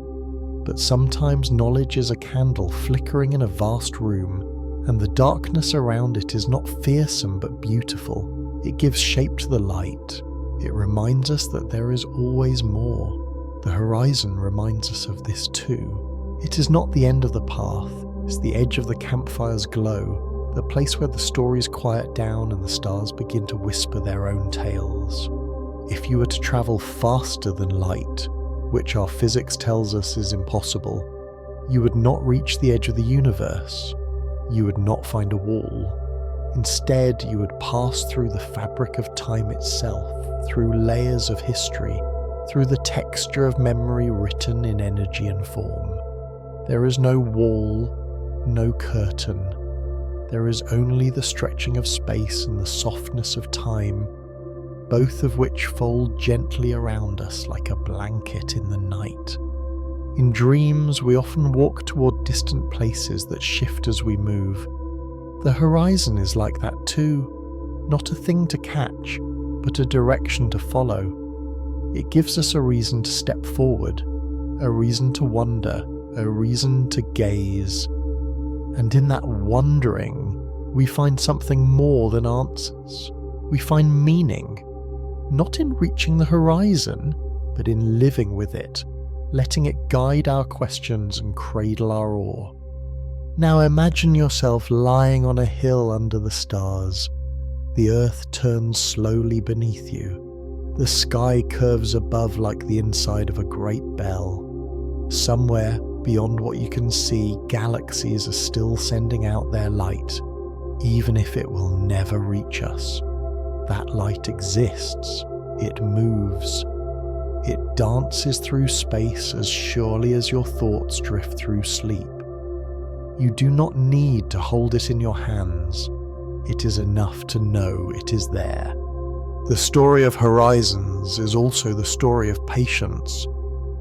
but sometimes knowledge is a candle flickering in a vast room, and the darkness around it is not fearsome but beautiful. It gives shape to the light. It reminds us that there is always more. The horizon reminds us of this too. It is not the end of the path, it's the edge of the campfire's glow, the place where the stories quiet down and the stars begin to whisper their own tales. If you were to travel faster than light, which our physics tells us is impossible, you would not reach the edge of the universe. You would not find a wall. Instead, you would pass through the fabric of time itself, through layers of history, through the texture of memory written in energy and form. There is no wall, no curtain. there is only the stretching of space and the softness of time, both of which fold gently around us like a blanket in the night. In dreams, we often walk toward distant places that shift as we move. The horizon is like that too, not a thing to catch, but a direction to follow. It gives us a reason to step forward, a reason to wonder, a reason to gaze. And in that wondering, we find something more than answers. We find meaning, not in reaching the horizon, but in living with it, letting it guide our questions and cradle our awe. Now imagine yourself lying on a hill under the stars. The earth turns slowly beneath you. The sky curves above like the inside of a great bell. Somewhere beyond what you can see, galaxies are still sending out their light, even if it will never reach us. That light exists. It moves. It dances through space as surely as your thoughts drift through sleep. You do not need to hold it in your hands. It is enough to know it is there. The story of horizons is also the story of patience.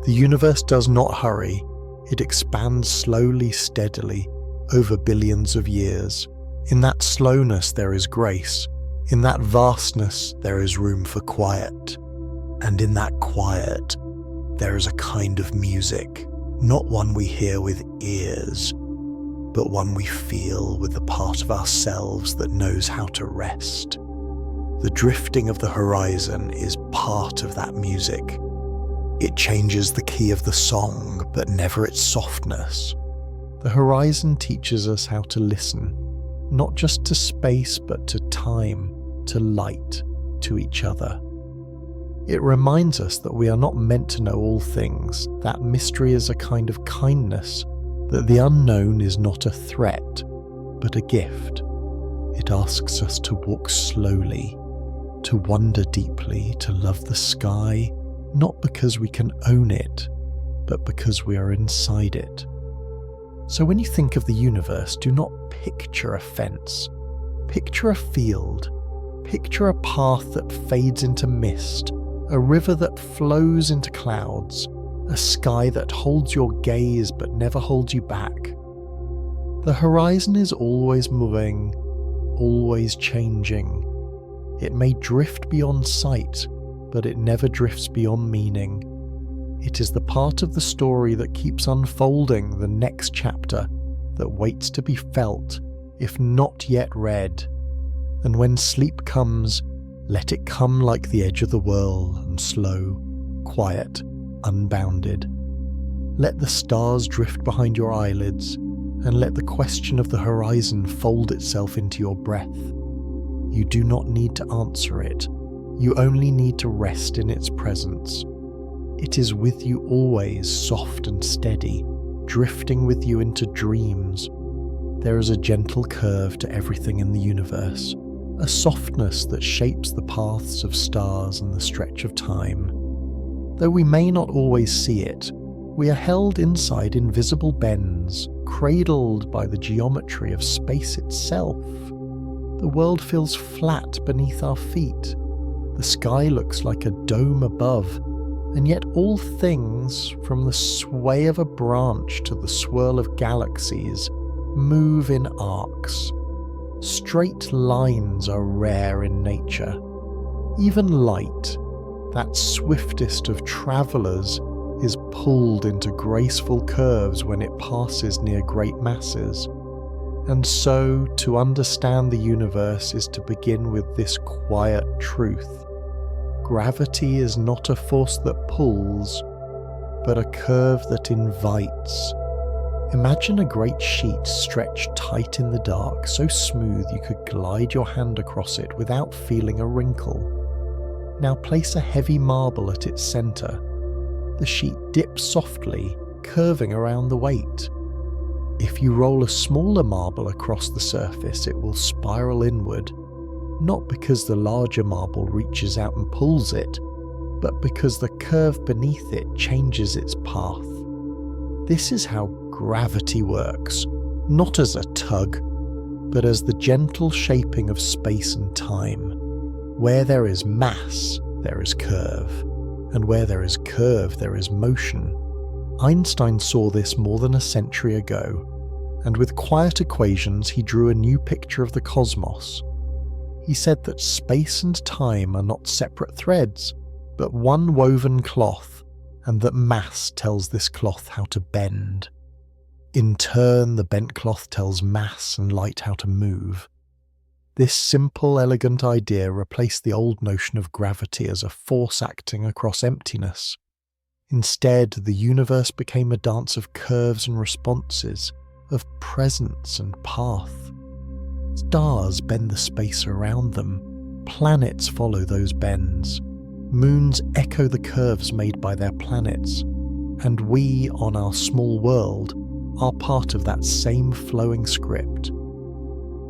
The universe does not hurry. It expands slowly, steadily, over billions of years. In that slowness there is grace. In that vastness there is room for quiet. And in that quiet there is a kind of music, not one we hear with ears, but one we feel with the part of ourselves that knows how to rest. The drifting of the horizon is part of that music. It changes the key of the song, but never its softness. The horizon teaches us how to listen, not just to space, but to time, to light, to each other. It reminds us that we are not meant to know all things, that mystery is a kind of kindness, that the unknown is not a threat, but a gift. It asks us to walk slowly, to wonder deeply, to love the sky, not because we can own it, but because we are inside it. So when you think of the universe, do not picture a fence. Picture a field. Picture a path that fades into mist, a river that flows into clouds, a sky that holds your gaze but never holds you back. The horizon is always moving, always changing. It may drift beyond sight, but it never drifts beyond meaning. It is the part of the story that keeps unfolding the next chapter, that waits to be felt, if not yet read. And when sleep comes, let it come like the edge of the world, and slow, quiet, unbounded. Let the stars drift behind your eyelids, and let the question of the horizon fold itself into your breath. You do not need to answer it. You only need to rest in its presence. It is with you always, soft and steady, drifting with you into dreams. There is a gentle curve to everything in the universe, a softness that shapes the paths of stars and the stretch of time. Though we may not always see it, we are held inside invisible bends, cradled by the geometry of space itself. The world feels flat beneath our feet. The sky looks like a dome above, and yet all things, from the sway of a branch to the swirl of galaxies, move in arcs. Straight lines are rare in nature. Even light, that swiftest of travellers, is pulled into graceful curves when it passes near great masses. And so, to understand the universe is to begin with this quiet truth. Gravity is not a force that pulls, but a curve that invites. Imagine a great sheet stretched tight in the dark, so smooth you could glide your hand across it without feeling a wrinkle. Now place a heavy marble at its centre. The sheet dips softly, curving around the weight. If you roll a smaller marble across the surface, it will spiral inward, not because the larger marble reaches out and pulls it, but because the curve beneath it changes its path. This is how gravity works, not as a tug, but as the gentle shaping of space and time. Where there is mass, there is curve, and where there is curve, there is motion. Einstein saw this more than a century ago, and with quiet equations he drew a new picture of the cosmos. He said that space and time are not separate threads, but one woven cloth, and that mass tells this cloth how to bend. In turn, the bent cloth tells mass and light how to move. This simple, elegant idea replaced the old notion of gravity as a force acting across emptiness. Instead, the universe became a dance of curves and responses, of presence and path. Stars bend the space around them, planets follow those bends, moons echo the curves made by their planets, and we, on our small world, are part of that same flowing script.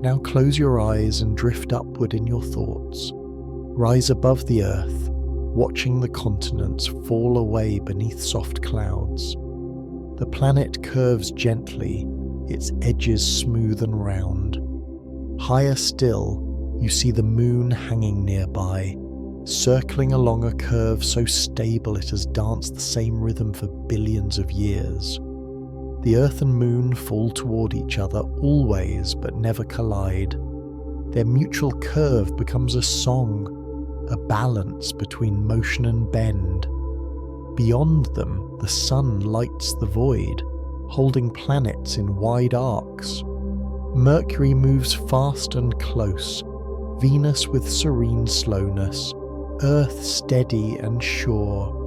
Now close your eyes and drift upward in your thoughts. Rise above the earth, watching the continents fall away beneath soft clouds. The planet curves gently, its edges smooth and round. Higher still, you see the moon hanging nearby, circling along a curve so stable it has danced the same rhythm for billions of years. The Earth and Moon fall toward each other always but never collide. Their mutual curve becomes a song, a balance between motion and bend. Beyond them, the sun lights the void, holding planets in wide arcs. Mercury moves fast and close, Venus with serene slowness, Earth steady and sure.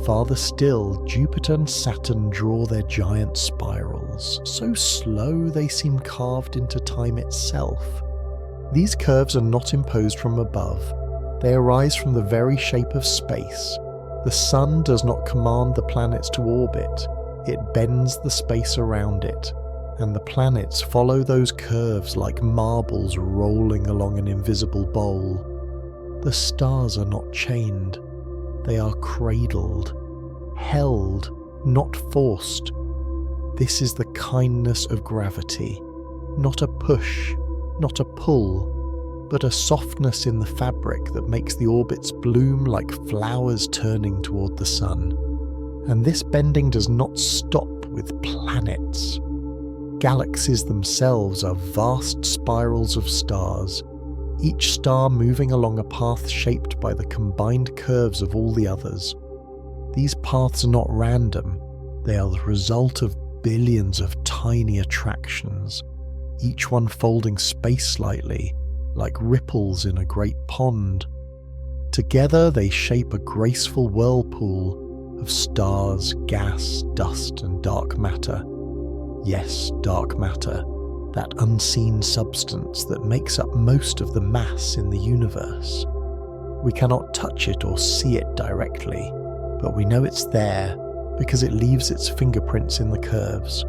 Farther still, Jupiter and Saturn draw their giant spirals, so slow they seem carved into time itself. These curves are not imposed from above, they arise from the very shape of space. The sun does not command the planets to orbit, it bends the space around it, and the planets follow those curves like marbles rolling along an invisible bowl. The stars are not chained, they are cradled, held, not forced. This is the kindness of gravity, not a push, not a pull, but a softness in the fabric that makes the orbits bloom like flowers turning toward the sun. And this bending does not stop with planets. Galaxies themselves are vast spirals of stars, each star moving along a path shaped by the combined curves of all the others. These paths are not random, they are the result of billions of tiny attractions, each one folding space slightly, like ripples in a great pond. Together they shape a graceful whirlpool of stars, gas, dust, and dark matter. Yes, dark matter. That unseen substance that makes up most of the mass in the universe. We cannot touch it or see it directly, but we know it's there because it leaves its fingerprints in the curves.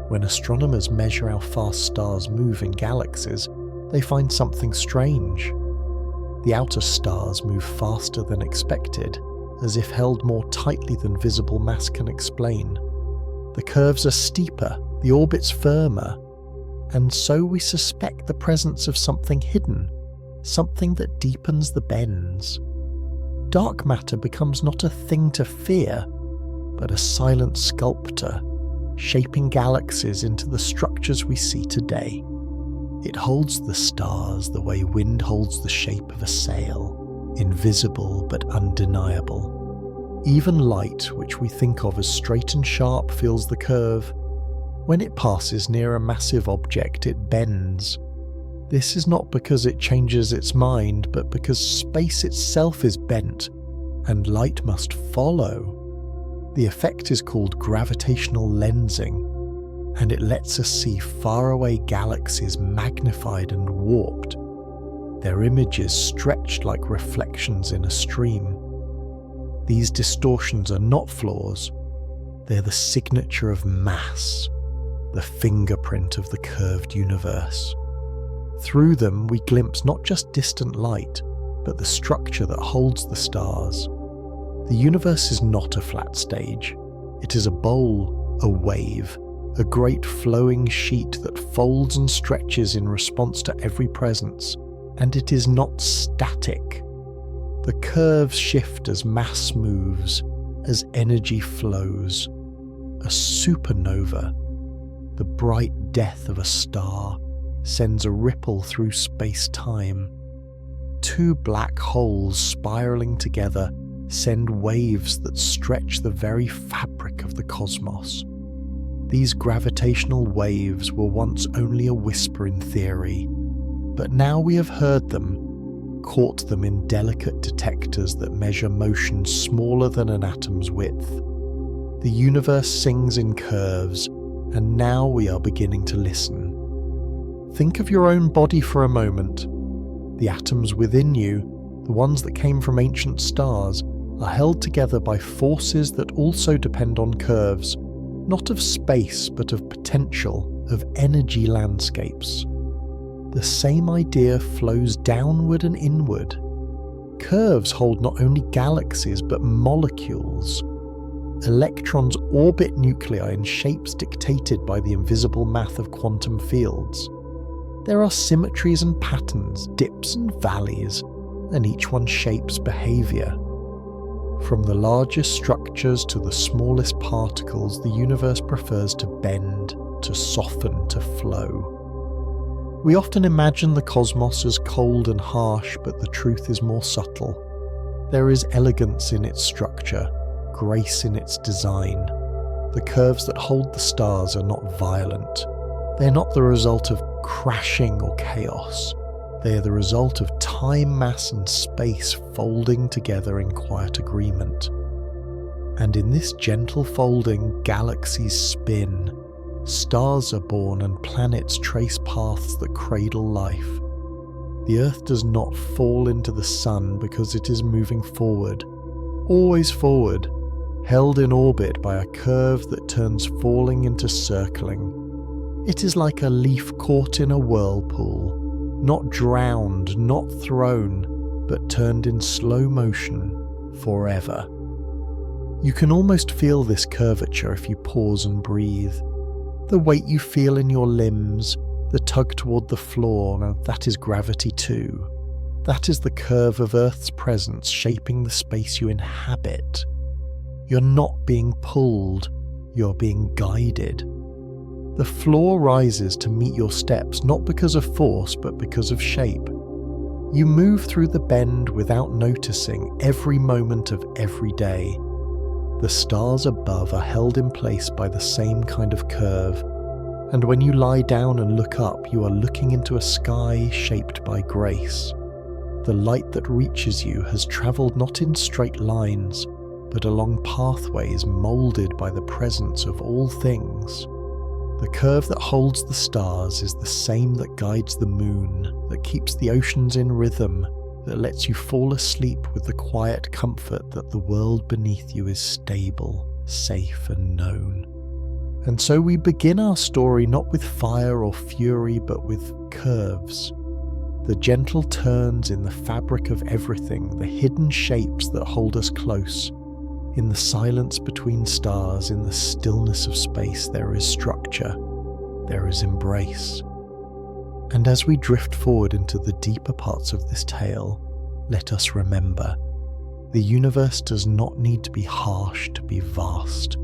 When astronomers measure how fast stars move in galaxies, they find something strange. The outer stars move faster than expected, as if held more tightly than visible mass can explain. The curves are steeper, the orbits firmer, and so we suspect the presence of something hidden, something that deepens the bends. Dark matter becomes not a thing to fear, but a silent sculptor, shaping galaxies into the structures we see today. It holds the stars the way wind holds the shape of a sail, invisible but undeniable. Even light, which we think of as straight and sharp, feels the curve. When it passes near a massive object, it bends. This is not because it changes its mind, but because space itself is bent, and light must follow. The effect is called gravitational lensing, and it lets us see faraway galaxies magnified and warped, their images stretched like reflections in a stream. These distortions are not flaws, they're the signature of mass, the fingerprint of the curved universe. Through them we glimpse not just distant light, but the structure that holds the stars. The universe is not a flat stage. It is a bowl, a wave, a great flowing sheet that folds and stretches in response to every presence, and it is not static. The curves shift as mass moves, as energy flows. A supernova, the bright death of a star, sends a ripple through space-time. Two black holes spiraling together send waves that stretch the very fabric of the cosmos. These gravitational waves were once only a whisper in theory, but now we have heard them, caught them in delicate detectors that measure motion smaller than an atom's width. The universe sings in curves, and now we are beginning to listen. Think of your own body for a moment. The atoms within you, the ones that came from ancient stars, are held together by forces that also depend on curves, not of space but of potential, of energy landscapes. The same idea flows downward and inward. Curves hold not only galaxies but molecules. Electrons orbit nuclei in shapes dictated by the invisible math of quantum fields. There are symmetries and patterns, dips and valleys, and each one shapes behaviour. From the largest structures to the smallest particles, the universe prefers to bend, to soften, to flow. We often imagine the cosmos as cold and harsh, but the truth is more subtle. There is elegance in its structure, grace in its design. The curves that hold the stars are not violent. They're not the result of crashing or chaos. They are the result of time, mass and space folding together in quiet agreement. And in this gentle folding, galaxies spin, stars are born and planets trace paths that cradle life. The Earth does not fall into the sun because it is moving forward, always forward, held in orbit by a curve that turns falling into circling. It is like a leaf caught in a whirlpool, not drowned, not thrown, but turned in slow motion forever. You can almost feel this curvature if you pause and breathe. The weight you feel in your limbs, the tug toward the floor, now that is gravity too. That is the curve of Earth's presence shaping the space you inhabit. You're not being pulled, you're being guided. The floor rises to meet your steps, not because of force, but because of shape. You move through the bend without noticing every moment of every day. The stars above are held in place by the same kind of curve, and when you lie down and look up, you are looking into a sky shaped by grace. The light that reaches you has travelled not in straight lines, but along pathways moulded by the presence of all things. The curve that holds the stars is the same that guides the moon, that keeps the oceans in rhythm, that lets you fall asleep with the quiet comfort that the world beneath you is stable, safe and known. And so we begin our story not with fire or fury, but with curves. The gentle turns in the fabric of everything, the hidden shapes that hold us close. In the silence between stars, in the stillness of space, there is structure, there is embrace. And as we drift forward into the deeper parts of this tale, let us remember, the universe does not need to be harsh to be vast.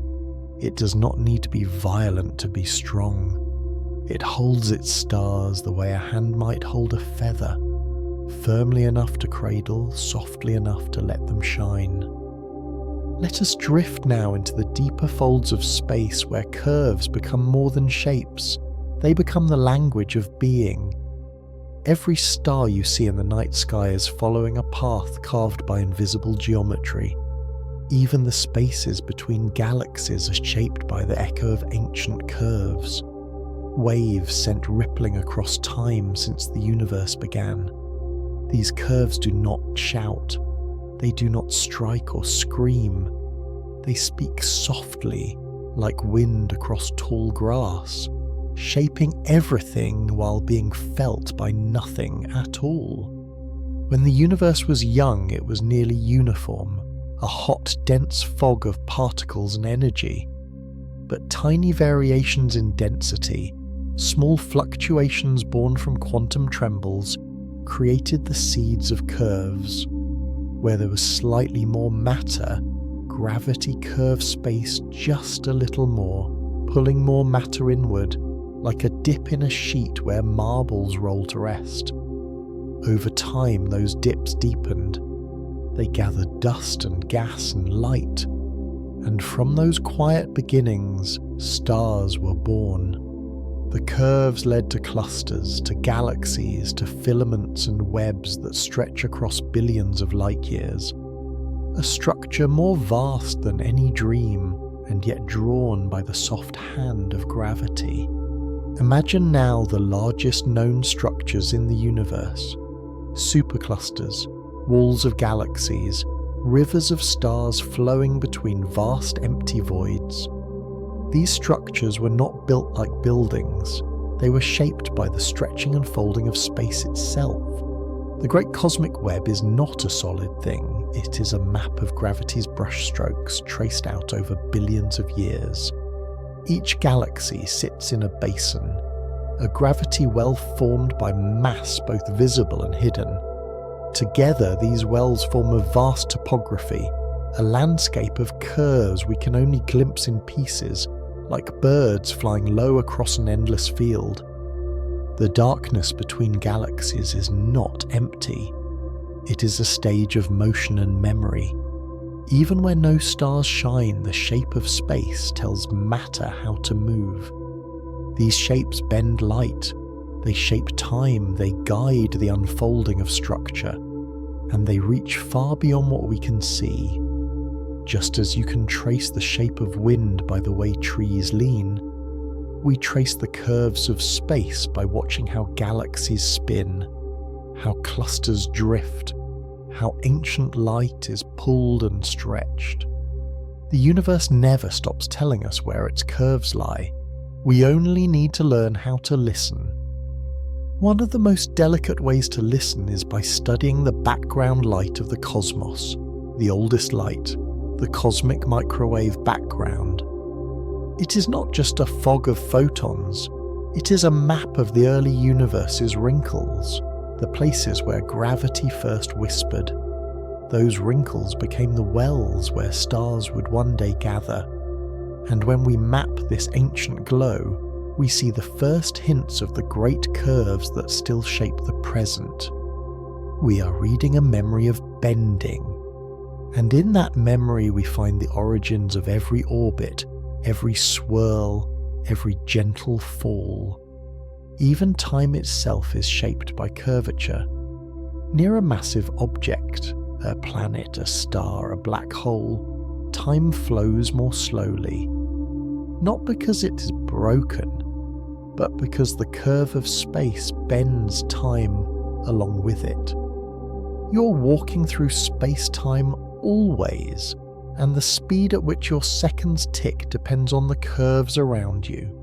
It does not need to be violent to be strong. It holds its stars the way a hand might hold a feather, firmly enough to cradle, softly enough to let them shine. Let us drift now into the deeper folds of space where curves become more than shapes. They become the language of being. Every star you see in the night sky is following a path carved by invisible geometry. Even the spaces between galaxies are shaped by the echo of ancient curves. Waves sent rippling across time since the universe began. These curves do not shout. They do not strike or scream. They speak softly, like wind across tall grass, shaping everything while being felt by nothing at all. When the universe was young, it was nearly uniform, a hot, dense fog of particles and energy. but tiny variations in density, small fluctuations born from quantum trembles, created the seeds of curves. Where there was slightly more matter, gravity curved space just a little more, pulling more matter inward, like a dip in a sheet where marbles roll to rest. Over time, those dips deepened. They gathered dust and gas and light, and from those quiet beginnings, stars were born. The curves led to clusters, to galaxies, to filaments and webs that stretch across billions of light years. A structure more vast than any dream, and yet drawn by the soft hand of gravity. Imagine now the largest known structures in the universe. Superclusters, walls of galaxies, rivers of stars flowing between vast empty voids. These structures were not built like buildings. They were shaped by the stretching and folding of space itself. The great cosmic web is not a solid thing. It is a map of gravity's brushstrokes traced out over billions of years. Each galaxy sits in a basin, a gravity well formed by mass both visible and hidden. Together, these wells form a vast topography, a landscape of curves we can only glimpse in pieces, like birds flying low across an endless field. The darkness between galaxies is not empty. It is a stage of motion and memory. Even where no stars shine, the shape of space tells matter how to move. These shapes bend light, they shape time, they guide the unfolding of structure, and they reach far beyond what we can see. Just as you can trace the shape of wind by the way trees lean, we trace the curves of space by watching how galaxies spin, how clusters drift, how ancient light is pulled and stretched. The universe never stops telling us where its curves lie. We only need to learn how to listen. One of the most delicate ways to listen is by studying the background light of the cosmos, the oldest light, the cosmic microwave background. It is not just a fog of photons, it is a map of the early universe's wrinkles, the places where gravity first whispered. Those wrinkles became the wells where stars would one day gather. And when we map this ancient glow, we see the first hints of the great curves that still shape the present. We are reading a memory of bending. And in that memory we find the origins of every orbit, every swirl, every gentle fall. Even time itself is shaped by curvature. Near a massive object, a planet, a star, a black hole, time flows more slowly. Not because it is broken, but because the curve of space bends time along with it. You're walking through space-time always, and the speed at which your seconds tick depends on the curves around you.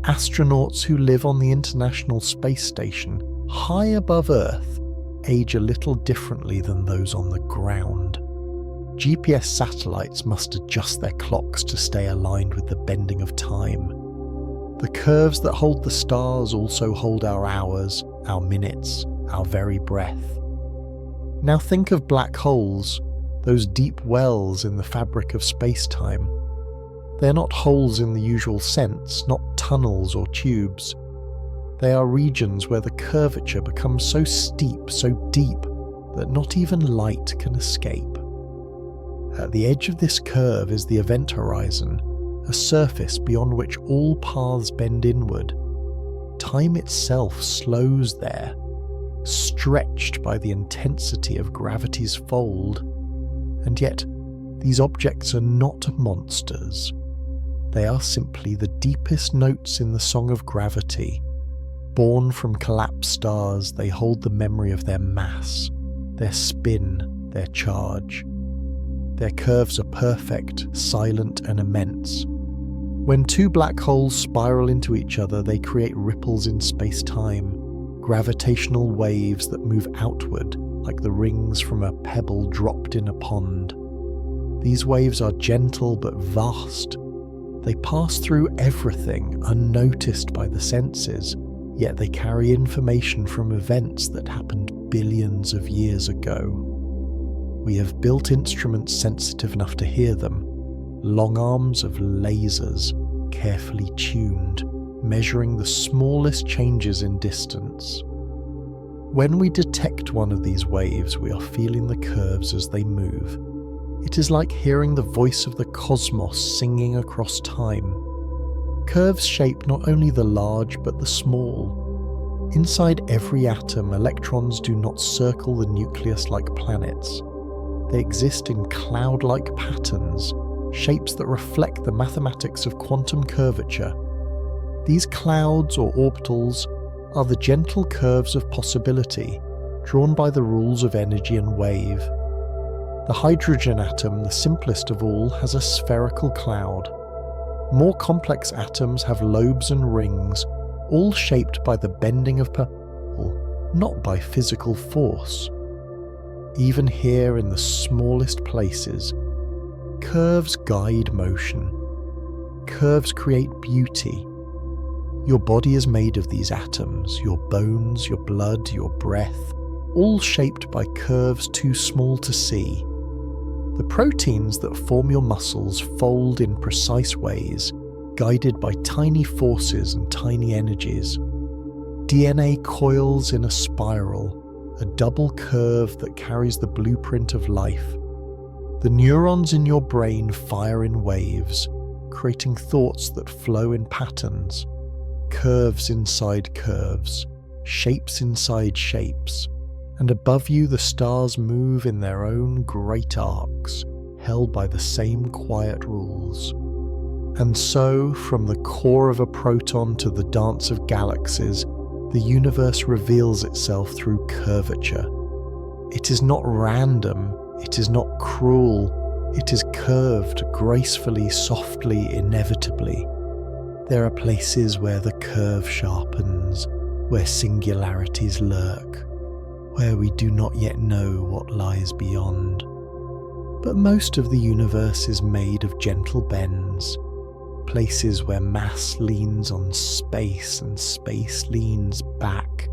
Astronauts who live on the International Space Station, high above Earth, age a little differently than those on the ground. GPS satellites must adjust their clocks to stay aligned with the bending of time. The curves that hold the stars also hold our hours, our minutes, our very breath. Now think of black holes, those deep wells in the fabric of space-time. They're not holes in the usual sense, not tunnels or tubes. They are regions where the curvature becomes so steep, so deep, that not even light can escape. At the edge of this curve is the event horizon, a surface beyond which all paths bend inward. Time itself slows there, stretched by the intensity of gravity's fold. And yet, these objects are not monsters. They are simply the deepest notes in the song of gravity. Born from collapsed stars, they hold the memory of their mass, their spin, their charge. Their curves are perfect, silent, and immense. When two black holes spiral into each other, they create ripples in space-time, gravitational waves that move outward like the rings from a pebble dropped in a pond. These waves are gentle but vast. They pass through everything unnoticed by the senses, yet they carry information from events that happened billions of years ago. We have built instruments sensitive enough to hear them, long arms of lasers, carefully tuned, measuring the smallest changes in distance. When we detect one of these waves, we are feeling the curves as they move. It is like hearing the voice of the cosmos singing across time. Curves shape not only the large but the small. Inside every atom, electrons do not circle the nucleus like planets. They exist in cloud-like patterns, shapes that reflect the mathematics of quantum curvature. These clouds or orbitals are the gentle curves of possibility, drawn by the rules of energy and wave. The hydrogen atom, the simplest of all, has a spherical cloud. More complex atoms have lobes and rings, all shaped by the bending of not by physical force. Even here in the smallest places, curves guide motion. Curves create beauty. Your body is made of these atoms, your bones, your blood, your breath, all shaped by curves too small to see. The proteins that form your muscles fold in precise ways, guided by tiny forces and tiny energies. DNA coils in a spiral, a double curve that carries the blueprint of life. The neurons in your brain fire in waves, creating thoughts that flow in patterns. Curves inside curves, shapes inside shapes, and above you the stars move in their own great arcs, held by the same quiet rules. And so, from the core of a proton to the dance of galaxies, the universe reveals itself through curvature. It is not random, it is not cruel, it is curved gracefully, softly, inevitably. There are places where the curve sharpens, where singularities lurk, where we do not yet know what lies beyond. But most of the universe is made of gentle bends, places where mass leans on space and space leans back,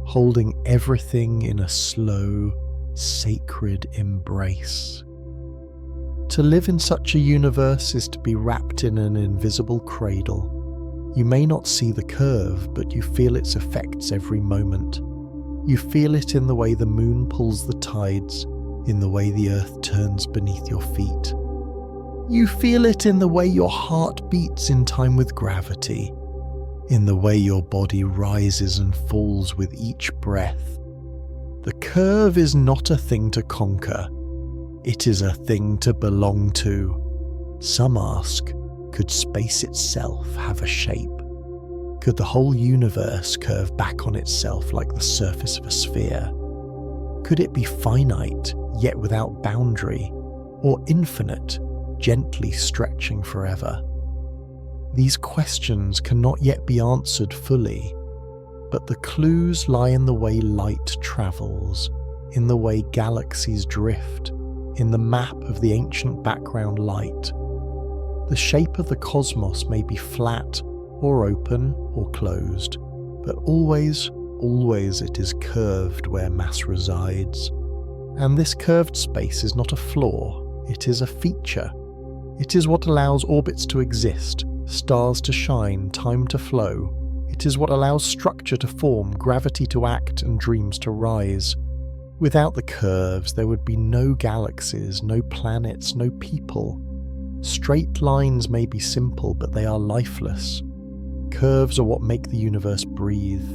holding everything in a slow, sacred embrace. To live in such a universe is to be wrapped in an invisible cradle. You may not see the curve, but you feel its effects every moment. You feel it in the way the moon pulls the tides, in the way the earth turns beneath your feet. You feel it in the way your heart beats in time with gravity, in the way your body rises and falls with each breath. The curve is not a thing to conquer. It is a thing to belong to. Some ask, could space itself have a shape? Could the whole universe curve back on itself like the surface of a sphere? Could it be finite, yet without boundary, or infinite, gently stretching forever? These questions cannot yet be answered fully, but the clues lie in the way light travels, in the way galaxies drift, in the map of the ancient background light. The shape of the cosmos may be flat, or open, or closed, but always it is curved where mass resides. And this curved space is not a flaw, it is a feature. It is what allows orbits to exist, stars to shine, time to flow. It is what allows structure to form, gravity to act, and dreams to rise. Without the curves, there would be no galaxies, no planets, no people. Straight lines may be simple, but they are lifeless. Curves are what make the universe breathe.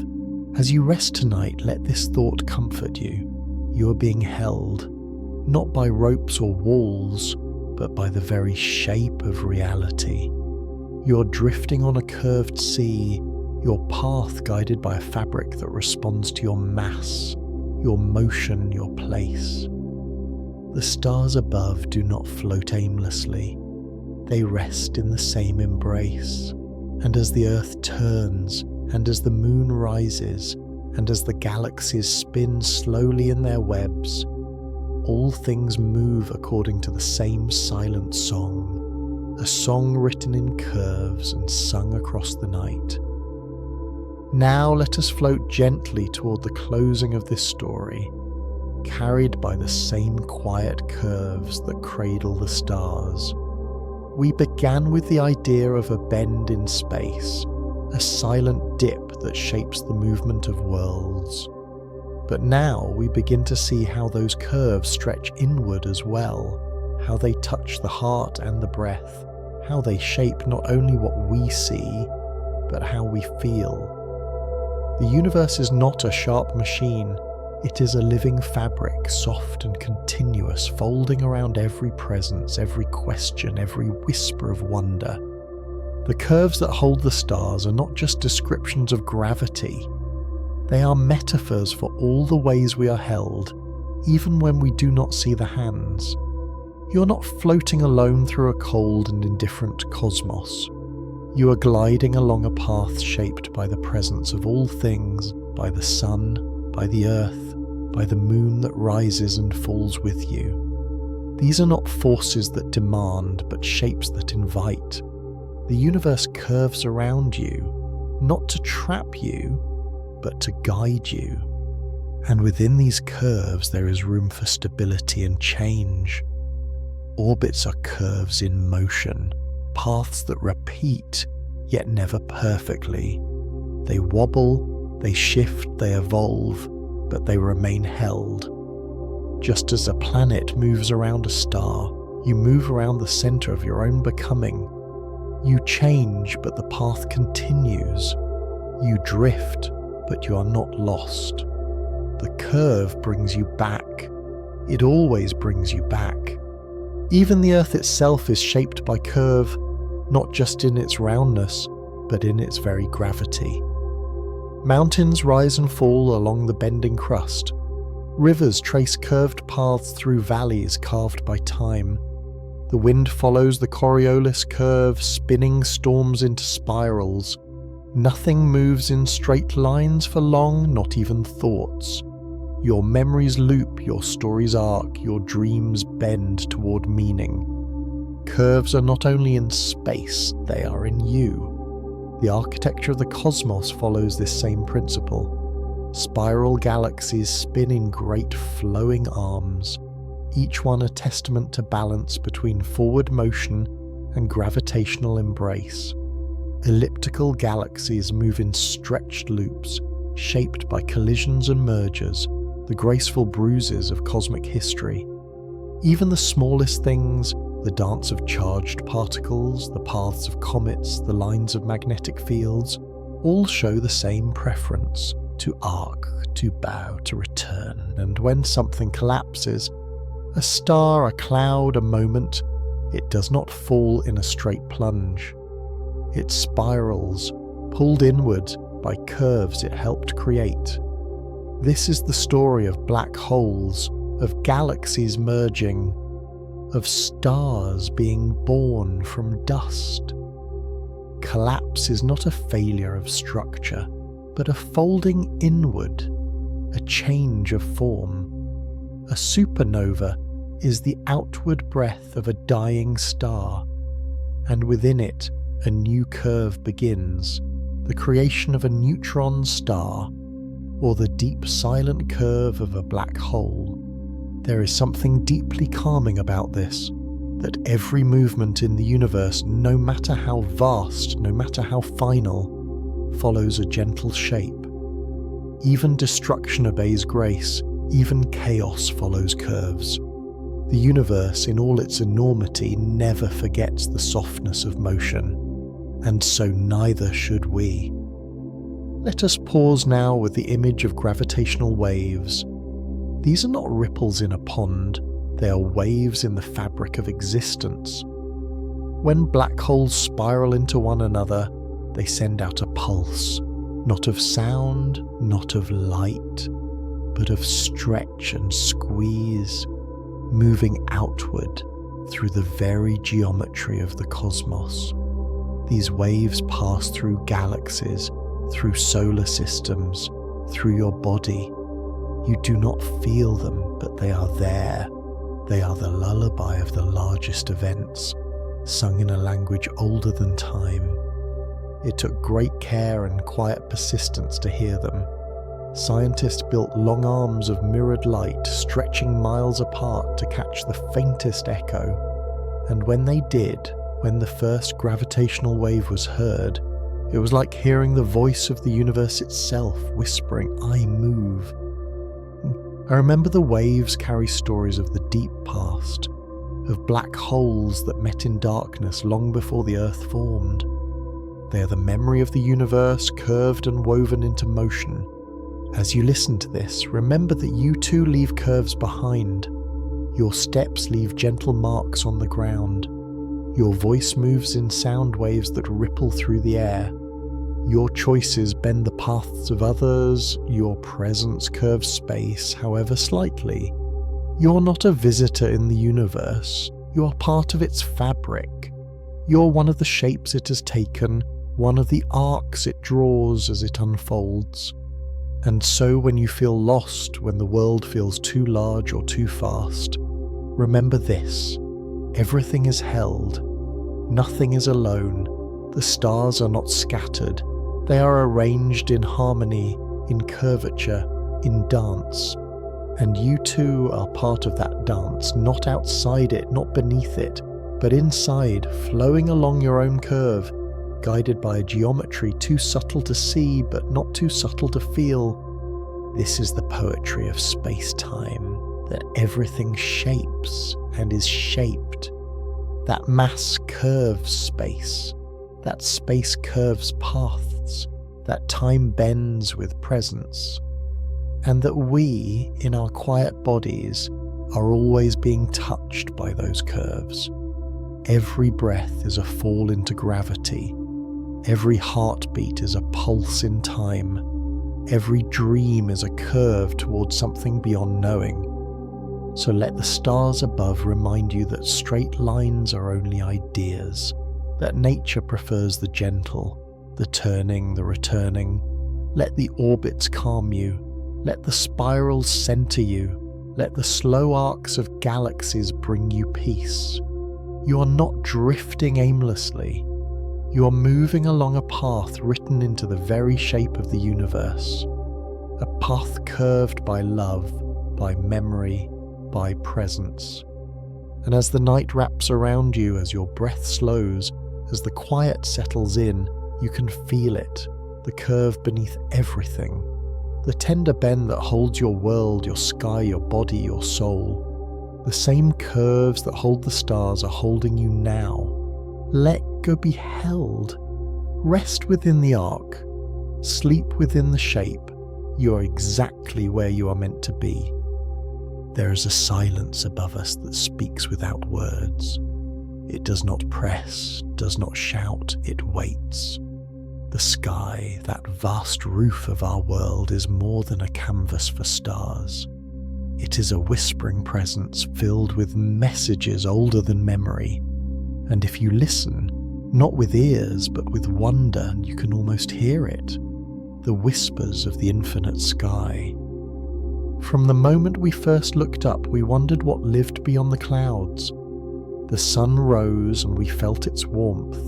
As you rest tonight, let this thought comfort you. You are being held, not by ropes or walls, but by the very shape of reality. You're drifting on a curved sea, your path guided by a fabric that responds to your mass, your motion, your place. The stars above do not float aimlessly. They rest in the same embrace. And as the earth turns, and as the moon rises, and as the galaxies spin slowly in their webs, all things move according to the same silent song. a song written in curves and sung across the night. Now let us float gently toward the closing of this story, carried by the same quiet curves that cradle the stars. We began with the idea of a bend in space, a silent dip that shapes the movement of worlds. But now we begin to see how those curves stretch inward as well, how they touch the heart and the breath, how they shape not only what we see, but how we feel. The universe is not a sharp machine. It is a living fabric, soft and continuous, folding around every presence, every question, every whisper of wonder. The curves that hold the stars are not just descriptions of gravity. They are metaphors for all the ways we are held, even when we do not see the hands. You're not floating alone through a cold and indifferent cosmos. You are gliding along a path shaped by the presence of all things, by the sun, by the earth, by the moon that rises and falls with you. These are not forces that demand, but shapes that invite. The universe curves around you, not to trap you, but to guide you. And within these curves there is room for stability and change. Orbits are curves in motion, paths that repeat, yet never perfectly. They wobble, they shift, they evolve, but they remain held. Just as a planet moves around a star, you move around the center of your own becoming. You change, but the path continues. You drift, but you are not lost. The curve brings you back. It always brings you back. Even the Earth itself is shaped by curve, not just in its roundness, but in its very gravity. Mountains rise and fall along the bending crust. Rivers trace curved paths through valleys carved by time. The wind follows the Coriolis curve, spinning storms into spirals. Nothing moves in straight lines for long, not even thoughts. Your memories loop, your stories arc, your dreams bend toward meaning. Curves are not only in space, they are in you. The architecture of the cosmos follows this same principle. Spiral galaxies spin in great flowing arms, each one a testament to balance between forward motion and gravitational embrace. Elliptical galaxies move in stretched loops, shaped by collisions and mergers, the graceful bruises of cosmic history. Even the smallest things, the dance of charged particles, the paths of comets, the lines of magnetic fields, all show the same preference: to arc, to bow, to return. And when something collapses, a star, a cloud, a moment, it does not fall in a straight plunge. It spirals, pulled inward by curves it helped create. This is the story of black holes, of galaxies merging, of stars being born from dust. Collapse is not a failure of structure, but a folding inward, a change of form. A supernova is the outward breath of a dying star, and within it a new curve begins, the creation of a neutron star, or the deep silent curve of a black hole. There is something deeply calming about this, that every movement in the universe, no matter how vast, no matter how final, follows a gentle shape. Even destruction obeys grace, even chaos follows curves. The universe, in all its enormity, never forgets the softness of motion, and so neither should we. Let us pause now with the image of gravitational waves. These are not ripples in a pond, they are waves in the fabric of existence. When black holes spiral into one another, they send out a pulse, not of sound, not of light, but of stretch and squeeze, moving outward through the very geometry of the cosmos. These waves pass through galaxies, through solar systems, through your body. You do not feel them, but they are there. They are the lullaby of the largest events, sung in a language older than time. It took great care and quiet persistence to hear them. Scientists built long arms of mirrored light stretching miles apart to catch the faintest echo. And when they did, when the first gravitational wave was heard, it was like hearing the voice of the universe itself whispering, "I move." I remember the waves carry stories of the deep past, of black holes that met in darkness long before the Earth formed. They are the memory of the universe curved and woven into motion. As you listen to this, remember that you too leave curves behind. Your steps leave gentle marks on the ground. Your voice moves in sound waves that ripple through the air. Your choices bend the paths of others. Your presence curves space, however slightly. You're not a visitor in the universe. You are part of its fabric. You're one of the shapes it has taken, one of the arcs it draws as it unfolds. And so when you feel lost, when the world feels too large or too fast, remember this: everything is held. Nothing is alone. The stars are not scattered. They are arranged in harmony, in curvature, in dance. And you too are part of that dance, not outside it, not beneath it, but inside, flowing along your own curve, guided by a geometry too subtle to see, but not too subtle to feel. This is the poetry of space-time, that everything shapes and is shaped. That mass curves space, that space curves paths, that time bends with presence, and that we, in our quiet bodies, are always being touched by those curves. Every breath is a fall into gravity. Every heartbeat is a pulse in time. Every dream is a curve towards something beyond knowing. So let the stars above remind you that straight lines are only ideas, that nature prefers the gentle, the turning, the returning. Let the orbits calm you. Let the spirals center you. Let the slow arcs of galaxies bring you peace. You are not drifting aimlessly. You are moving along a path written into the very shape of the universe. A path curved by love, by memory, by presence. And as the night wraps around you, as your breath slows, as the quiet settles in, you can feel it, the curve beneath everything. The tender bend that holds your world, your sky, your body, your soul. The same curves that hold the stars are holding you now. Let go be held. Rest within the arc. Sleep within the shape. You are exactly where you are meant to be. There is a silence above us that speaks without words. It does not press, does not shout, it waits. The sky, that vast roof of our world, is more than a canvas for stars. It is a whispering presence filled with messages older than memory. And if you listen, not with ears but with wonder, you can almost hear it. The whispers of the infinite sky. From the moment we first looked up, we wondered what lived beyond the clouds. The sun rose and we felt its warmth.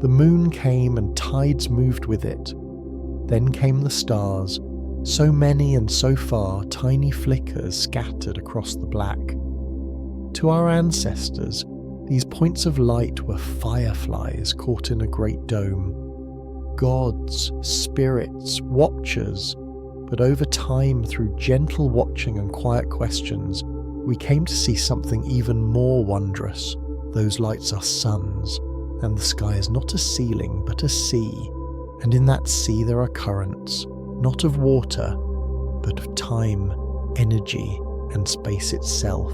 The moon came and tides moved with it. Then came the stars, so many and so far, tiny flickers scattered across the black. To our ancestors, these points of light were fireflies caught in a great dome. Gods, spirits, watchers. But over time, through gentle watching and quiet questions, we came to see something even more wondrous. Those lights are suns, and the sky is not a ceiling but a sea, and in that sea there are currents, not of water, but of time, energy, and space itself.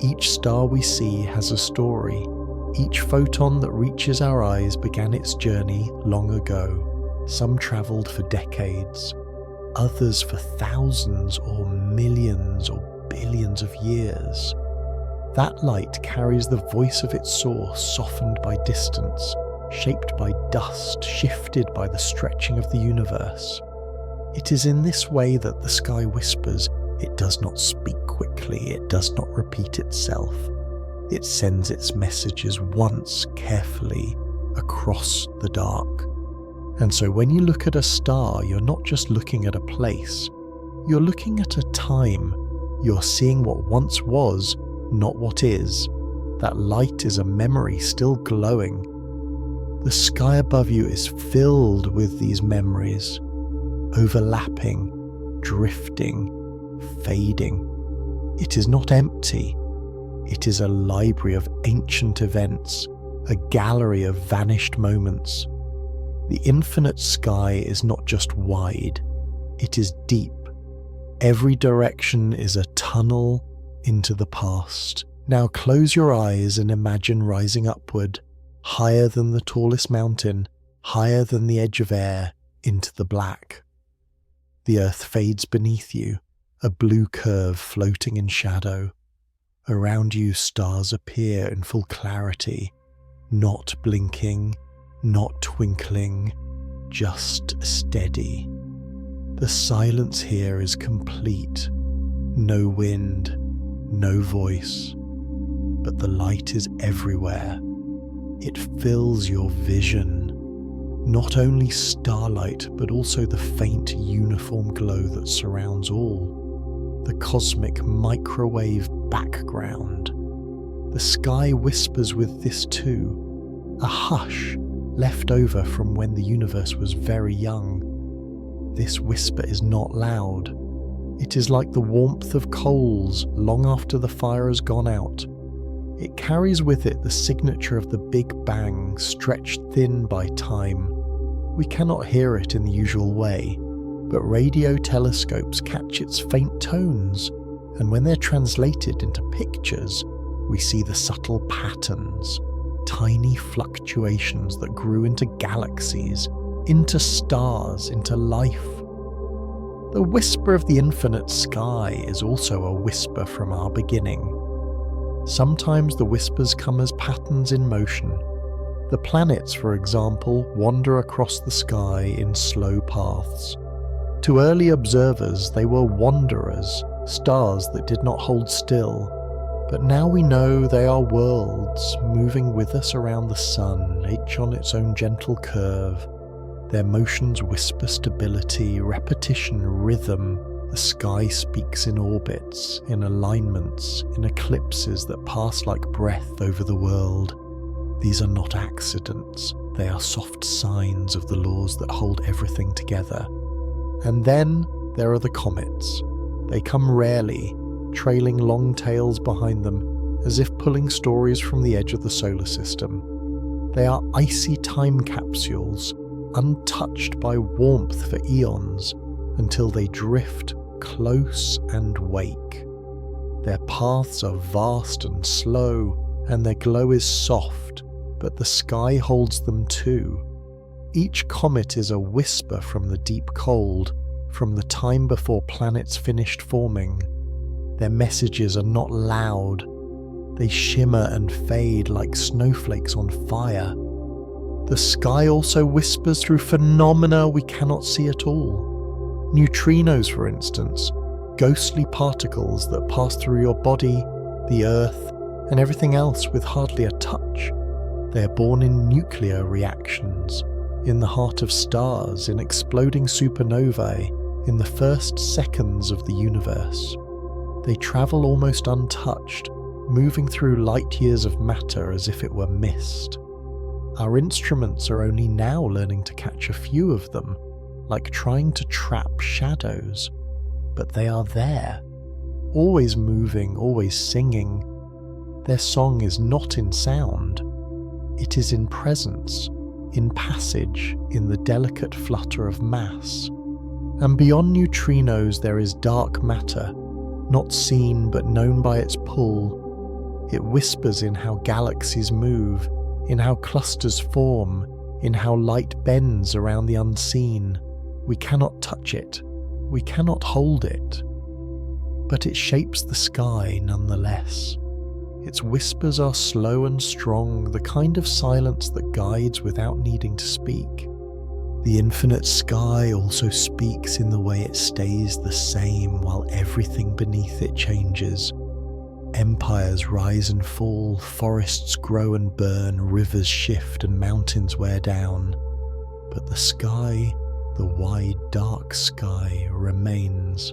Each star we see has a story. Each photon that reaches our eyes began its journey long ago. Some travelled for decades, others for thousands or millions or billions of years. That light carries the voice of its source, softened by distance, shaped by dust, shifted by the stretching of the universe. It is in this way that the sky whispers. It does not speak quickly, it does not repeat itself. It sends its messages once carefully across the dark. And so when you look at a star, you're not just looking at a place, you're looking at a time. You're seeing what once was, not what is. That light is a memory still glowing. The sky above you is filled with these memories, overlapping, drifting, fading. It is not empty. It is a library of ancient events, a gallery of vanished moments. The infinite sky is not just wide, it is deep. Every direction is a tunnel into the past. Now close your eyes and imagine rising upward, higher than the tallest mountain, higher than the edge of air, into the black. The earth fades beneath you, a blue curve floating in shadow. Around you stars appear in full clarity, not blinking, not twinkling, just steady. The silence here is complete. No wind, no voice, but the light is everywhere. It fills your vision. Not only starlight, but also the faint uniform glow that surrounds all. The cosmic microwave background. The sky whispers with this too, a hush left over from when the universe was very young. This whisper is not loud. It is like the warmth of coals long after the fire has gone out. It carries with it the signature of the Big Bang, stretched thin by time. We cannot hear it in the usual way, but radio telescopes catch its faint tones, and when they're translated into pictures, we see the subtle patterns, tiny fluctuations that grew into galaxies, into stars, into life. The whisper of the infinite sky is also a whisper from our beginning. Sometimes the whispers come as patterns in motion. The planets, for example, wander across the sky in slow paths. To early observers, they were wanderers, stars that did not hold still. But now we know they are worlds, moving with us around the sun, each on its own gentle curve. Their motions whisper stability, repetition, rhythm. The sky speaks in orbits, in alignments, in eclipses that pass like breath over the world. These are not accidents, they are soft signs of the laws that hold everything together. And then there are the comets. They come rarely, trailing long tails behind them, as if pulling stories from the edge of the solar system. They are icy time capsules, untouched by warmth for eons, until they drift close and wake. Their paths are vast and slow, and their glow is soft, but the sky holds them too. Each comet is a whisper from the deep cold, from the time before planets finished forming. Their messages are not loud. They shimmer and fade like snowflakes on fire. The sky also whispers through phenomena we cannot see at all. Neutrinos, for instance, ghostly particles that pass through your body, the earth, and everything else with hardly a touch. They are born in nuclear reactions, in the heart of stars, in exploding supernovae, in the first seconds of the universe. They travel almost untouched, moving through light years of matter as if it were mist. Our instruments are only now learning to catch a few of them, like trying to trap shadows. But they are there, always moving, always singing. Their song is not in sound. It is in presence, in passage, in the delicate flutter of mass. And beyond neutrinos there is dark matter, not seen but known by its pull. It whispers in how galaxies move, in how clusters form, in how light bends around the unseen. We cannot touch it, we cannot hold it, but it shapes the sky nonetheless. Its whispers are slow and strong, the kind of silence that guides without needing to speak. The infinite sky also speaks in the way it stays the same while everything beneath it changes. Empires rise and fall, forests grow and burn, rivers shift and mountains wear down. But the sky, the wide dark sky, remains.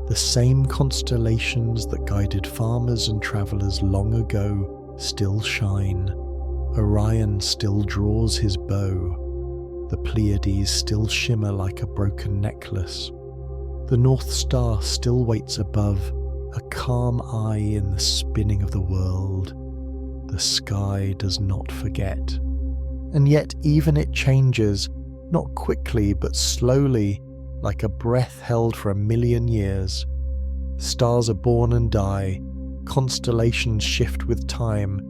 The same constellations that guided farmers and travellers long ago still shine. Orion still draws his bow. The Pleiades still shimmer like a broken necklace. The North Star still waits above, a calm eye in the spinning of the world. The sky does not forget. And yet even it changes, not quickly but slowly, like a breath held for 1,000,000 years. Stars are born and die, constellations shift with time,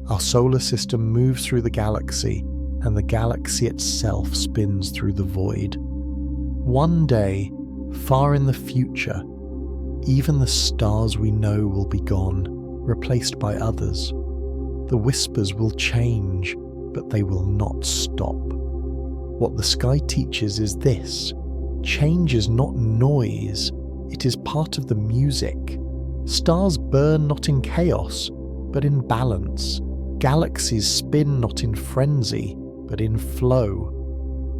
our solar system moves through the galaxy, and the galaxy itself spins through the void. One day, far in the future, even the stars we know will be gone, replaced by others. The whispers will change, but they will not stop. What the sky teaches is this: change is not noise, it is part of the music. Stars burn not in chaos, but in balance. Galaxies spin not in frenzy, but in flow.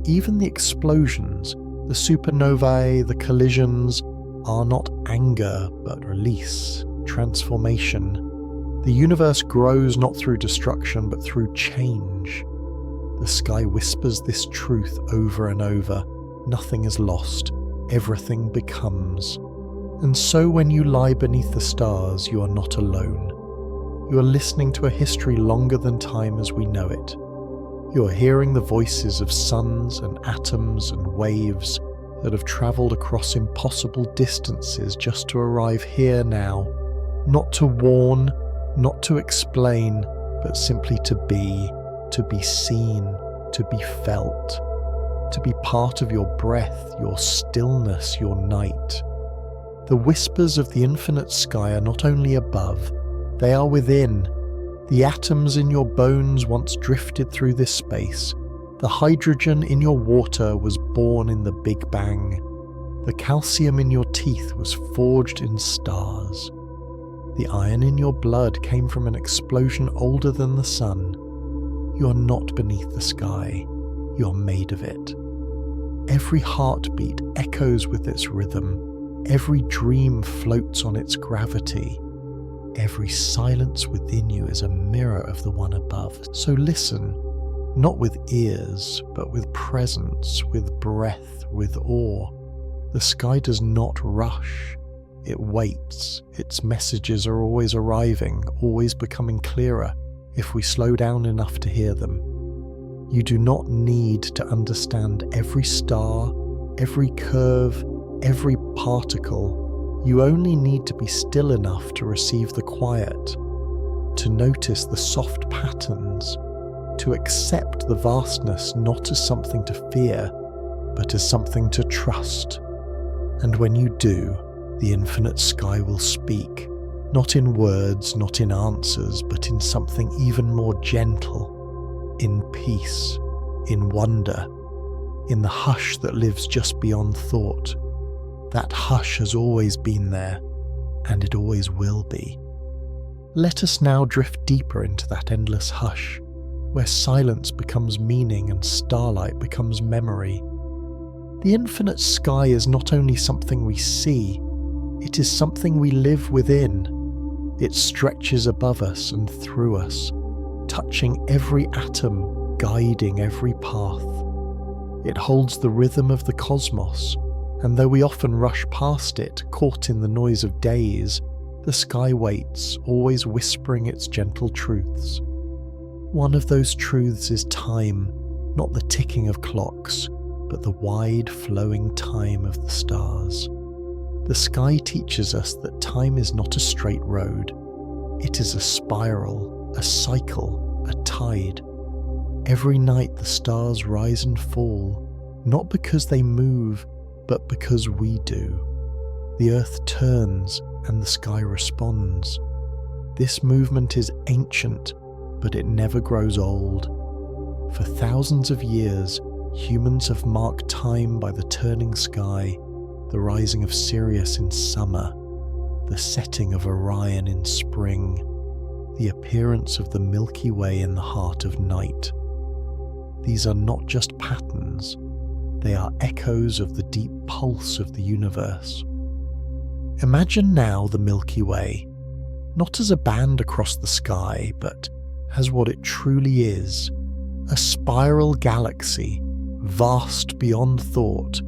Even the explosions, the supernovae, the collisions, are not anger, but release, transformation. The universe grows not through destruction, but through change. The sky whispers this truth over and over. Nothing is lost, everything becomes. And so when you lie beneath the stars, you are not alone. You are listening to a history longer than time as we know it. You are hearing the voices of suns and atoms and waves that have travelled across impossible distances just to arrive here now, not to warn, not to explain, but simply to be seen, to be felt, to be part of your breath, your stillness, your night. The whispers of the infinite sky are not only above, they are within. The atoms in your bones once drifted through this space. The hydrogen in your water was born in the Big Bang. The calcium in your teeth was forged in stars. The iron in your blood came from an explosion older than the sun. You are not beneath the sky, you are made of it. Every heartbeat echoes with its rhythm. Every dream floats on its gravity. Every silence within you is a mirror of the one above. So listen, not with ears, but with presence, with breath, with awe. The sky does not rush. It waits. Its messages are always arriving, always becoming clearer, if we slow down enough to hear them. You do not need to understand every star, every curve, every particle. You only need to be still enough to receive the quiet, to notice the soft patterns, to accept the vastness not as something to fear, but as something to trust. And when you do, the infinite sky will speak, not in words, not in answers, but in something even more gentle, in peace, in wonder, in the hush that lives just beyond thought. That hush has always been there, and it always will be. Let us now drift deeper into that endless hush, where silence becomes meaning and starlight becomes memory. The infinite sky is not only something we see, it is something we live within. It stretches above us and through us, touching every atom, guiding every path. It holds the rhythm of the cosmos, and though we often rush past it, caught in the noise of days, the sky waits, always whispering its gentle truths. One of those truths is time, not the ticking of clocks, but the wide flowing time of the stars. The sky teaches us that time is not a straight road. It is a spiral, a cycle, a tide. Every night the stars rise and fall, not because they move, but because we do. The earth turns and the sky responds. This movement is ancient, but it never grows old. For thousands of years, humans have marked time by the turning sky, the rising of Sirius in summer, the setting of Orion in spring, the appearance of the Milky Way in the heart of night. These are not just patterns, they are echoes of the deep pulse of the universe. Imagine now the Milky Way, not as a band across the sky, but as what it truly is, a spiral galaxy, vast beyond thought,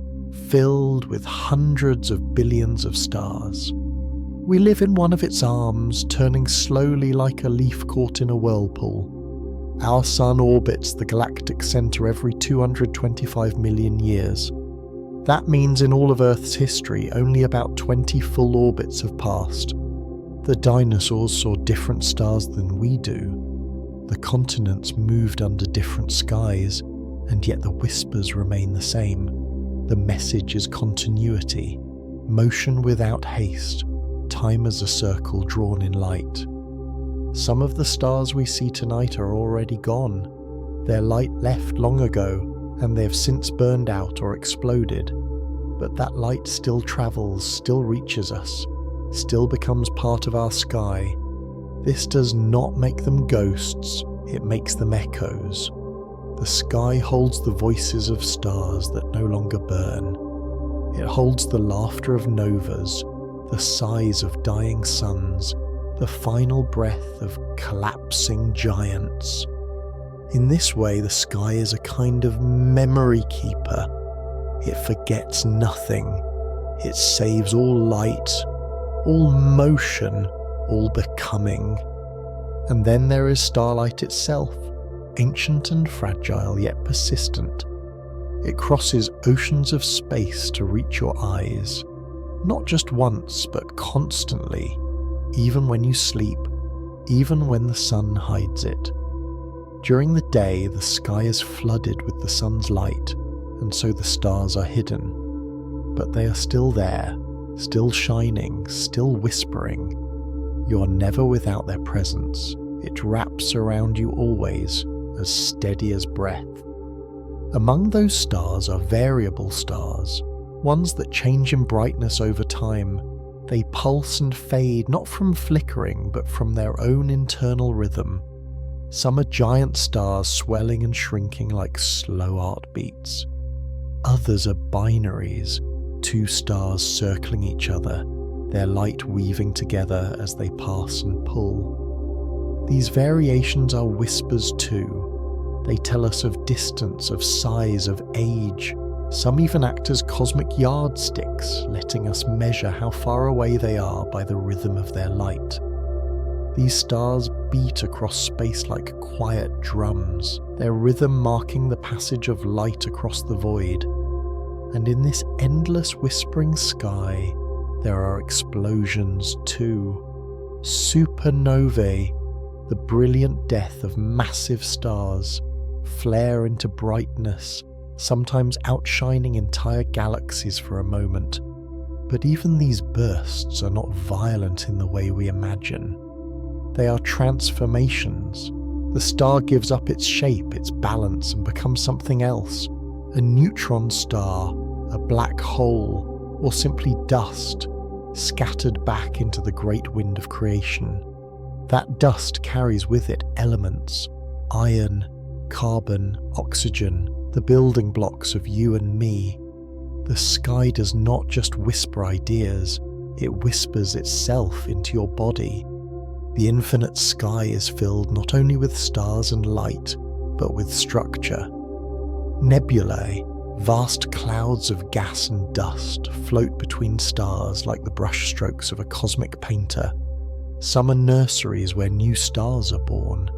filled with hundreds of billions of stars. We live in one of its arms, turning slowly like a leaf caught in a whirlpool. Our sun orbits the galactic centre every 225 million years. That means in all of Earth's history, only about 20 full orbits have passed. The dinosaurs saw different stars than we do. The continents moved under different skies, and yet the whispers remain the same. The message is continuity, motion without haste, time as a circle drawn in light. Some of the stars we see tonight are already gone. Their light left long ago, and they have since burned out or exploded. But that light still travels, still reaches us, still becomes part of our sky. This does not make them ghosts, it makes them echoes. The sky holds the voices of stars that no longer burn. It holds the laughter of novas, the sighs of dying suns, the final breath of collapsing giants. In this way, the sky is a kind of memory keeper. It forgets nothing. It saves all light, all motion, all becoming. And then there is starlight itself, ancient and fragile yet persistent. It crosses oceans of space to reach your eyes, not just once but constantly, even when you sleep, even when the sun hides it. During the day, the sky is flooded with the sun's light, and so the stars are hidden. But they are still there, still shining, still whispering. You are never without their presence. It wraps around you always, as steady as breath. Among those stars are variable stars, ones that change in brightness over time. They pulse and fade not from flickering, but from their own internal rhythm. Some are giant stars swelling and shrinking like slow heartbeats. Others are binaries, two stars circling each other, their light weaving together as they pass and pull. These variations are whispers too. They tell us of distance, of size, of age. Some even act as cosmic yardsticks, letting us measure how far away they are by the rhythm of their light. These stars beat across space like quiet drums, their rhythm marking the passage of light across the void. And in this endless whispering sky, there are explosions too. Supernovae, the brilliant death of massive stars, flare into brightness, sometimes outshining entire galaxies for a moment. But even these bursts are not violent in the way we imagine. They are transformations. The star gives up its shape, its balance, and becomes something else. A neutron star, a black hole, or simply dust, scattered back into the great wind of creation. That dust carries with it elements: iron, carbon, oxygen, the building blocks of you and me. The sky does not just whisper ideas, it whispers itself into your body. The infinite sky is filled not only with stars and light, but with structure. Nebulae, vast clouds of gas and dust, float between stars like the brushstrokes of a cosmic painter. Some are nurseries where new stars are born.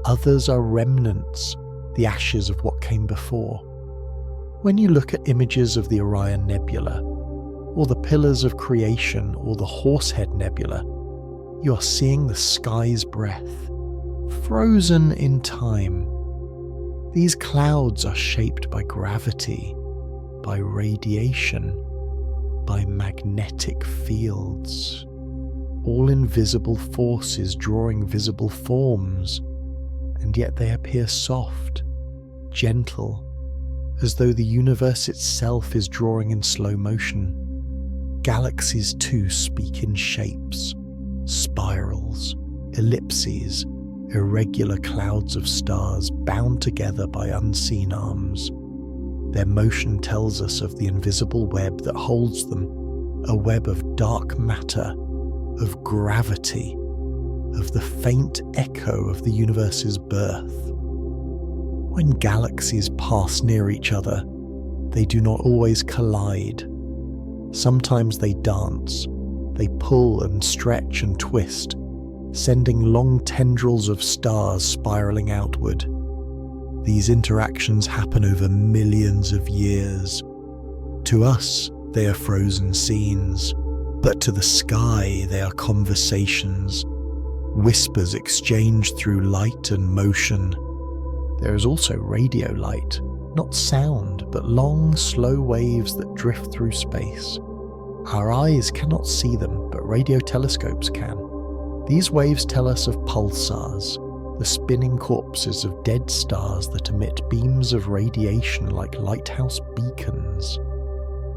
Others are remnants, the ashes of what came before. When you look at images of the Orion Nebula, or the Pillars of Creation, or the Horsehead Nebula, you are seeing the sky's breath, frozen in time. These clouds are shaped by gravity, by radiation, by magnetic fields, all invisible forces drawing visible forms, and yet they appear soft, gentle, as though the universe itself is drawing in slow motion. Galaxies too speak in shapes, spirals, ellipses, irregular clouds of stars bound together by unseen arms. Their motion tells us of the invisible web that holds them, a web of dark matter, of gravity, of the faint echo of the universe's birth. When galaxies pass near each other, they do not always collide. Sometimes they dance, they pull and stretch and twist, sending long tendrils of stars spiraling outward. These interactions happen over millions of years. To us, they are frozen scenes, but to the sky they are conversations, whispers exchanged through light and motion. There is also radio light, not sound, but long, slow waves that drift through space. Our eyes cannot see them, but radio telescopes can. These waves tell us of pulsars, the spinning corpses of dead stars that emit beams of radiation like lighthouse beacons.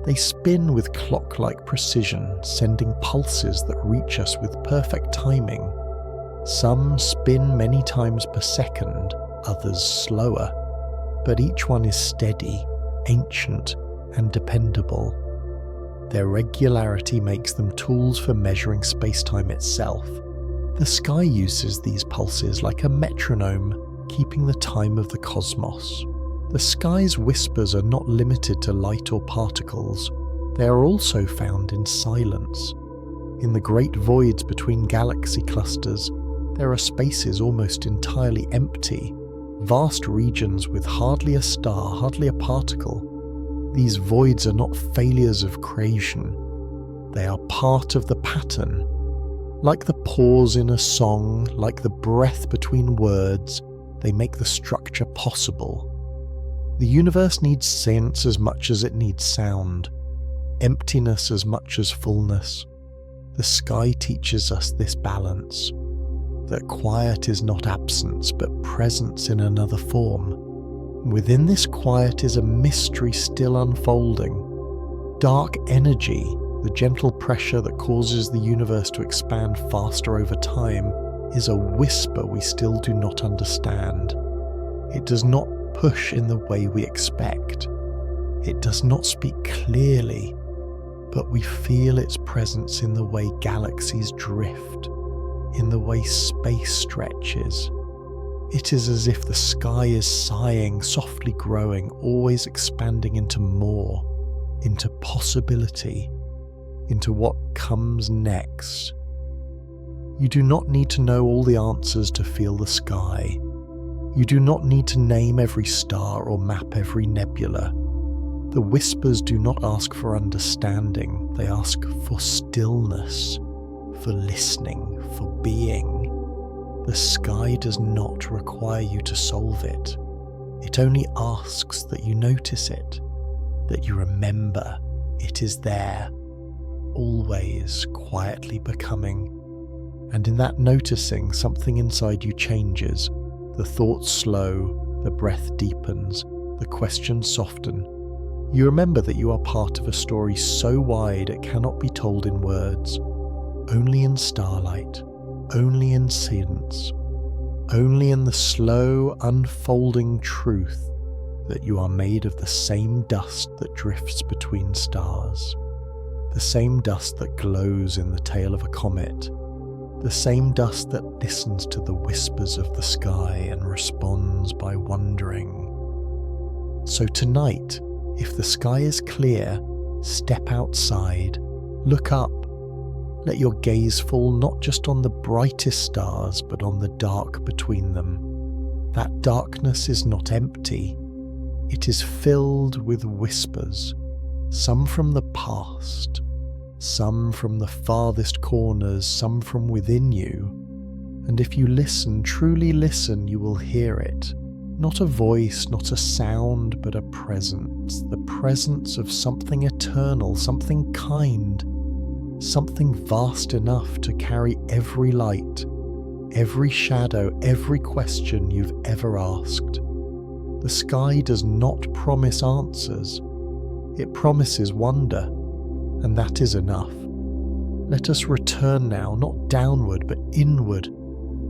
They spin with clock-like precision, sending pulses that reach us with perfect timing. Some spin many times per second, others slower, but each one is steady, ancient, and dependable. Their regularity makes them tools for measuring space-time itself. The sky uses these pulses like a metronome, keeping the time of the cosmos. The sky's whispers are not limited to light or particles. They are also found in silence. In the great voids between galaxy clusters, there are spaces almost entirely empty, vast regions with hardly a star, hardly a particle. These voids are not failures of creation. They are part of the pattern. Like the pause in a song, like the breath between words, they make the structure possible. The universe needs sense as much as it needs sound, emptiness as much as fullness. The sky teaches us this balance, that quiet is not absence, but presence in another form. Within this quiet is a mystery still unfolding. Dark energy, the gentle pressure that causes the universe to expand faster over time, is a whisper we still do not understand. It does not push in the way we expect. It does not speak clearly, but we feel its presence in the way galaxies drift, in the way space stretches. It is as if the sky is sighing, softly growing, always expanding into more, into possibility, into what comes next. You do not need to know all the answers to feel the sky. You do not need to name every star or map every nebula. The whispers do not ask for understanding, they ask for stillness, for listening, for being. The sky does not require you to solve it. It only asks that you notice it, that you remember it is there, always quietly becoming. And in that noticing, something inside you changes. The thoughts slow, the breath deepens, the questions soften. You remember that you are part of a story so wide it cannot be told in words, only in starlight, only in silence, only in the slow unfolding truth that you are made of the same dust that drifts between stars, the same dust that glows in the tail of a comet, the same dust that listens to the whispers of the sky and responds by wondering. So tonight, if the sky is clear, step outside, look up. Let your gaze fall not just on the brightest stars, but on the dark between them. That darkness is not empty. It is filled with whispers, some from the past, some from the farthest corners, some from within you. And if you listen, truly listen, you will hear it. Not a voice, not a sound, but a presence. The presence of something eternal, something kind, something vast enough to carry every light, every shadow, every question you've ever asked. The sky does not promise answers. It promises wonder. and that is enough. Let us return now, not downward, but inward,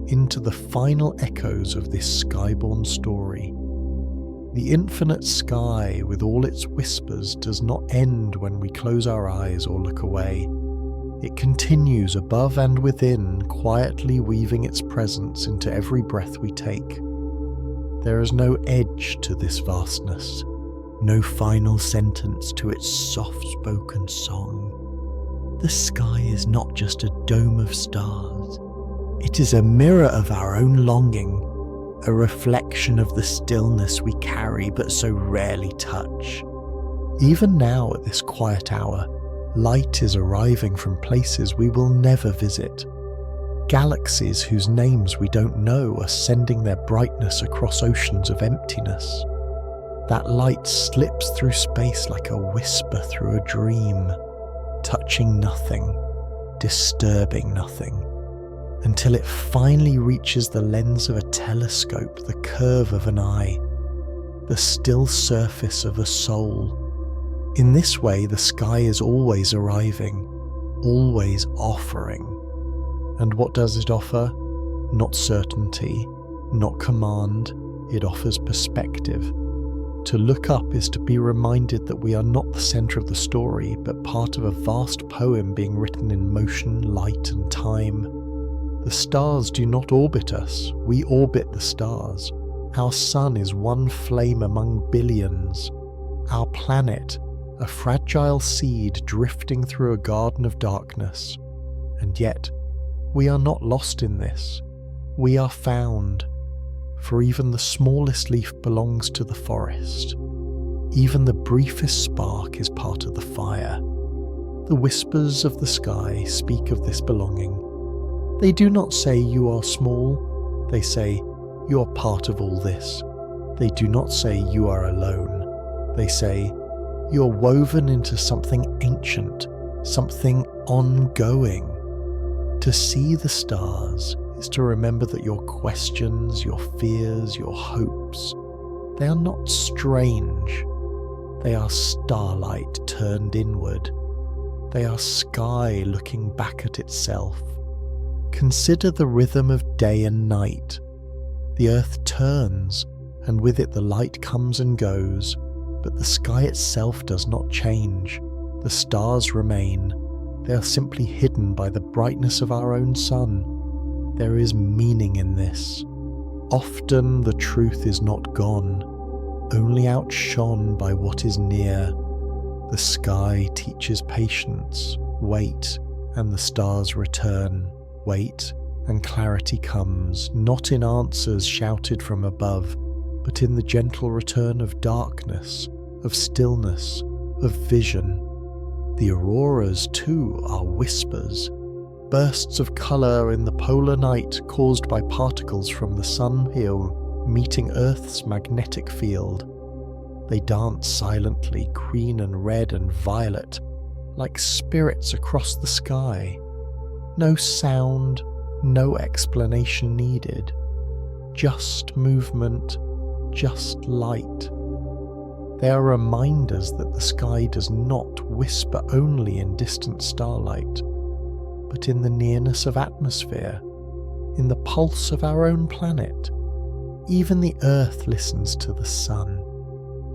into the final echoes of this skyborn story. The infinite sky, with all its whispers, does not end when we close our eyes or look away. It continues above and within, quietly weaving its presence into every breath we take. There is no edge to this vastness, no final sentence to its soft-spoken song. The sky is not just a dome of stars. It is a mirror of our own longing, a reflection of the stillness we carry but so rarely touch. Even now at this quiet hour, light is arriving from places we will never visit. Galaxies whose names we don't know are sending their brightness across oceans of emptiness. That light slips through space like a whisper through a dream, touching nothing, disturbing nothing, until it finally reaches the lens of a telescope, the curve of an eye, the still surface of a soul. In this way, the sky is always arriving, always offering. And what does it offer? Not certainty, not command, it offers perspective. To look up is to be reminded that we are not the centre of the story, but part of a vast poem being written in motion, light and time. The stars do not orbit us, we orbit the stars. Our sun is one flame among billions. Our planet, a fragile seed drifting through a garden of darkness. And yet, we are not lost in this. We are found. For even the smallest leaf belongs to the forest. Even the briefest spark is part of the fire. The whispers of the sky speak of this belonging. They do not say you are small. They say you are part of all this. They do not say you are alone. They say you are woven into something ancient, something ongoing. To see the stars is to remember that your questions, your fears, your hopes, they are not strange. They are starlight turned inward. They are sky looking back at itself. Consider the rhythm of day and night. The earth turns, and with it the light comes and goes, but the sky itself does not change. The stars remain. They are simply hidden by the brightness of our own sun. There is meaning in this. Often the truth is not gone, only outshone by what is near. The sky teaches patience, wait, and the stars return. Wait, and clarity comes, not in answers shouted from above, but in the gentle return of darkness, of stillness, of vision. The auroras, too, are whispers, bursts of colour in the polar night caused by particles from the sun here meeting Earth's magnetic field. They dance silently, green and red and violet, like spirits across the sky. No sound, no explanation needed. Just movement, just light. They are reminders that the sky does not whisper only in distant starlight, but in the nearness of atmosphere, in the pulse of our own planet. Even the earth listens to the sun.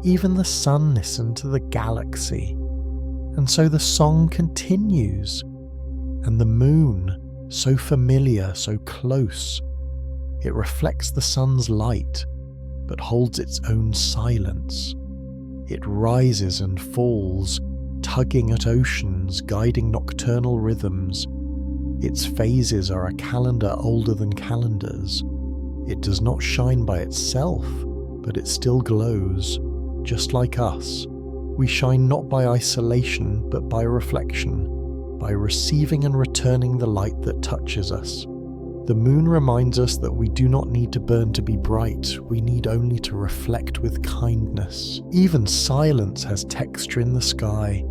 Even the sun listens to the galaxy. And so the song continues. And the moon, so familiar, so close, it reflects the sun's light, but holds its own silence. It rises and falls, tugging at oceans, guiding nocturnal rhythms. Its phases are a calendar older than calendars. It does not shine by itself, but it still glows, just like us. We shine not by isolation, but by reflection, by receiving and returning the light that touches us. The moon reminds us that we do not need to burn to be bright, we need only to reflect with kindness. Even silence has texture in the sky.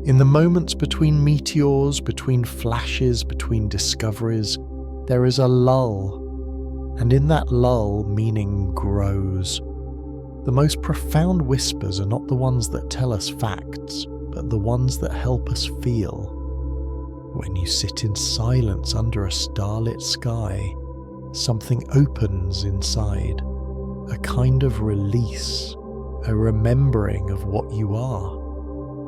In the moments between meteors, between flashes, between discoveries, there is a lull, and in that lull, meaning grows. The most profound whispers are not the ones that tell us facts, but the ones that help us feel. When you sit in silence under a starlit sky, something opens inside, a kind of release, a remembering of what you are.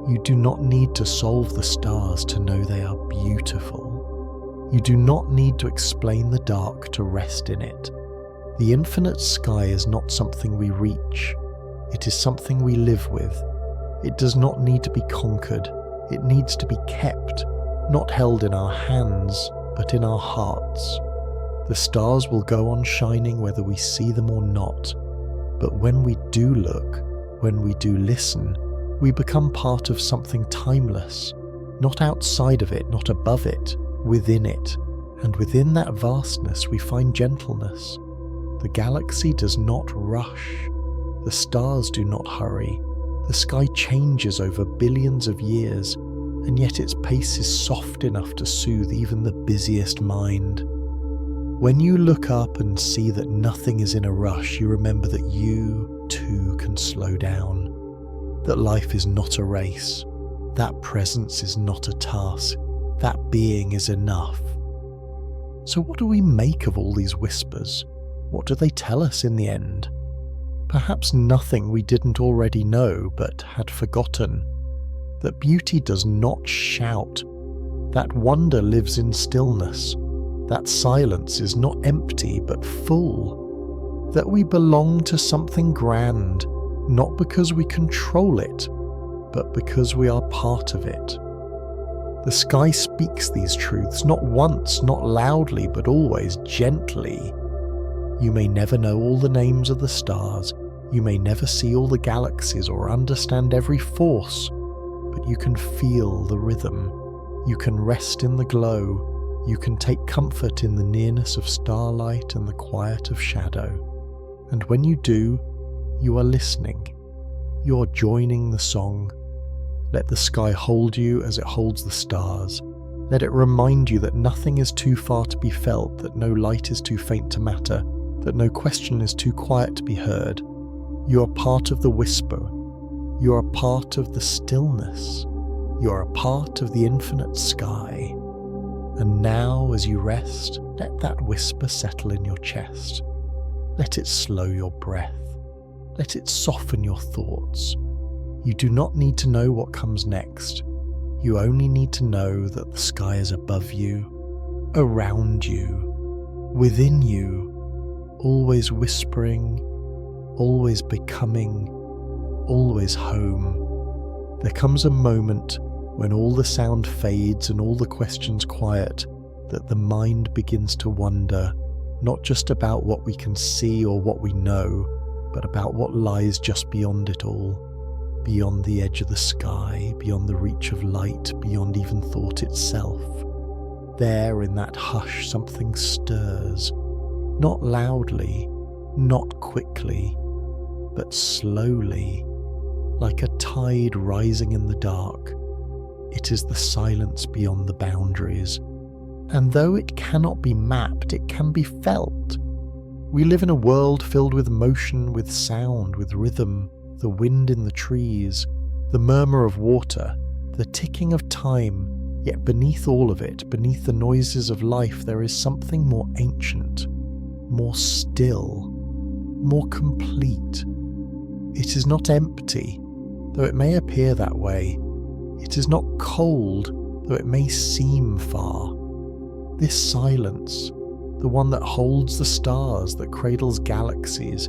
You do not need to solve the stars to know they are beautiful. You do not need to explain the dark to rest in it. The infinite sky is not something we reach. It is something we live with. It does not need to be conquered. It needs to be kept, not held in our hands, but in our hearts. The stars will go on shining whether we see them or not. But when we do look, when we do listen, we become part of something timeless, not outside of it, not above it, within it. And within that vastness we find gentleness. The galaxy does not rush. The stars do not hurry. The sky changes over billions of years, and yet its pace is soft enough to soothe even the busiest mind. When you look up and see that nothing is in a rush, you remember that you, too, can slow down. That life is not a race. That presence is not a task. That being is enough. So what do we make of all these whispers? What do they tell us in the end? Perhaps nothing we didn't already know but had forgotten. That beauty does not shout. That wonder lives in stillness. That silence is not empty but full. That we belong to something grand, not because we control it, but because we are part of it. The sky speaks these truths, not once, not loudly, but always gently. You may never know all the names of the stars, you may never see all the galaxies or understand every force, but you can feel the rhythm, you can rest in the glow, you can take comfort in the nearness of starlight and the quiet of shadow. And when you do, you are listening. You are joining the song. Let the sky hold you as it holds the stars. Let it remind you that nothing is too far to be felt, that no light is too faint to matter, that no question is too quiet to be heard. You are part of the whisper. You are part of the stillness. You are a part of the infinite sky. And now, as you rest, let that whisper settle in your chest. Let it slow your breath. Let it soften your thoughts. You do not need to know what comes next. You only need to know that the sky is above you, around you, within you, always whispering, always becoming, always home. There comes a moment when all the sound fades and all the questions quiet, that the mind begins to wonder, not just about what we can see or what we know, but about what lies just beyond it all, beyond the edge of the sky, beyond the reach of light, beyond even thought itself. There in that hush something stirs, not loudly, not quickly, but slowly, like a tide rising in the dark. It is the silence beyond the boundaries, and though it cannot be mapped, it can be felt. We live in a world filled with motion, with sound, with rhythm, the wind in the trees, the murmur of water, the ticking of time, yet beneath all of it, beneath the noises of life, there is something more ancient, more still, more complete. It is not empty, though it may appear that way. It is not cold, though it may seem far. This silence, the one that holds the stars, that cradles galaxies,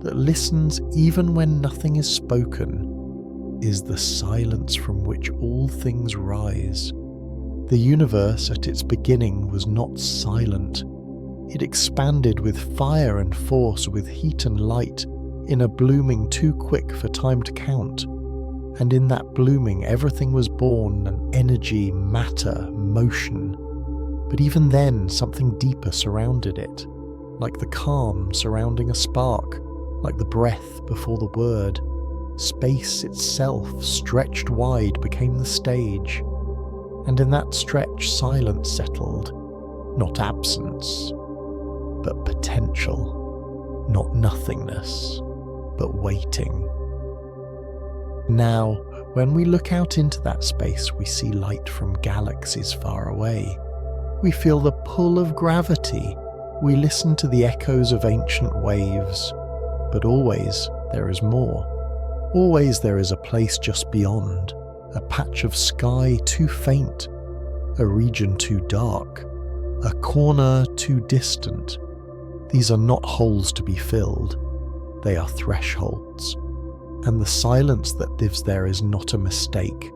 that listens even when nothing is spoken, is the silence from which all things rise. The universe at its beginning was not silent. It expanded with fire and force, with heat and light, in a blooming too quick for time to count. And in that blooming everything was born, an energy, matter, motion. But even then something deeper surrounded it, like the calm surrounding a spark, like the breath before the word. Space itself, stretched wide, became the stage. And in that stretch silence settled, not absence, but potential, not nothingness, but waiting. Now, When we look out into that space, we see light from galaxies far away. We feel the pull of gravity. We listen to the echoes of ancient waves. But always there is more. Always there is a place just beyond, a patch of sky too faint, a region too dark, a corner too distant. These are not holes to be filled, they are thresholds. And the silence that lives there is not a mistake.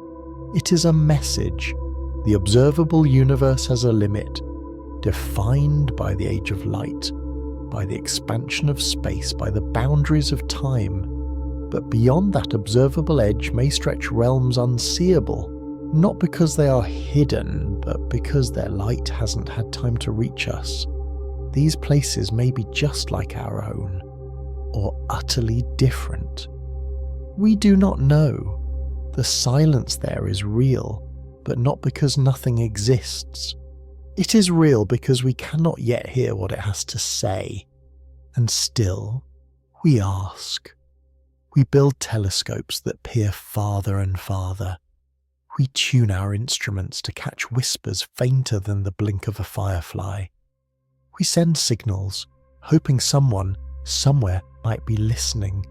It is a message. The observable universe has a limit, defined by the age of light, by the expansion of space, by the boundaries of time. But beyond that observable edge may stretch realms unseeable, not because they are hidden, but because their light hasn't had time to reach us. These places may be just like our own, or utterly different. We do not know. The silence there is real, but not because nothing exists. It is real because we cannot yet hear what it has to say. And still, we ask. We build telescopes that peer farther and farther. We tune our instruments to catch whispers fainter than the blink of a firefly. We send signals, hoping someone, somewhere, might be listening.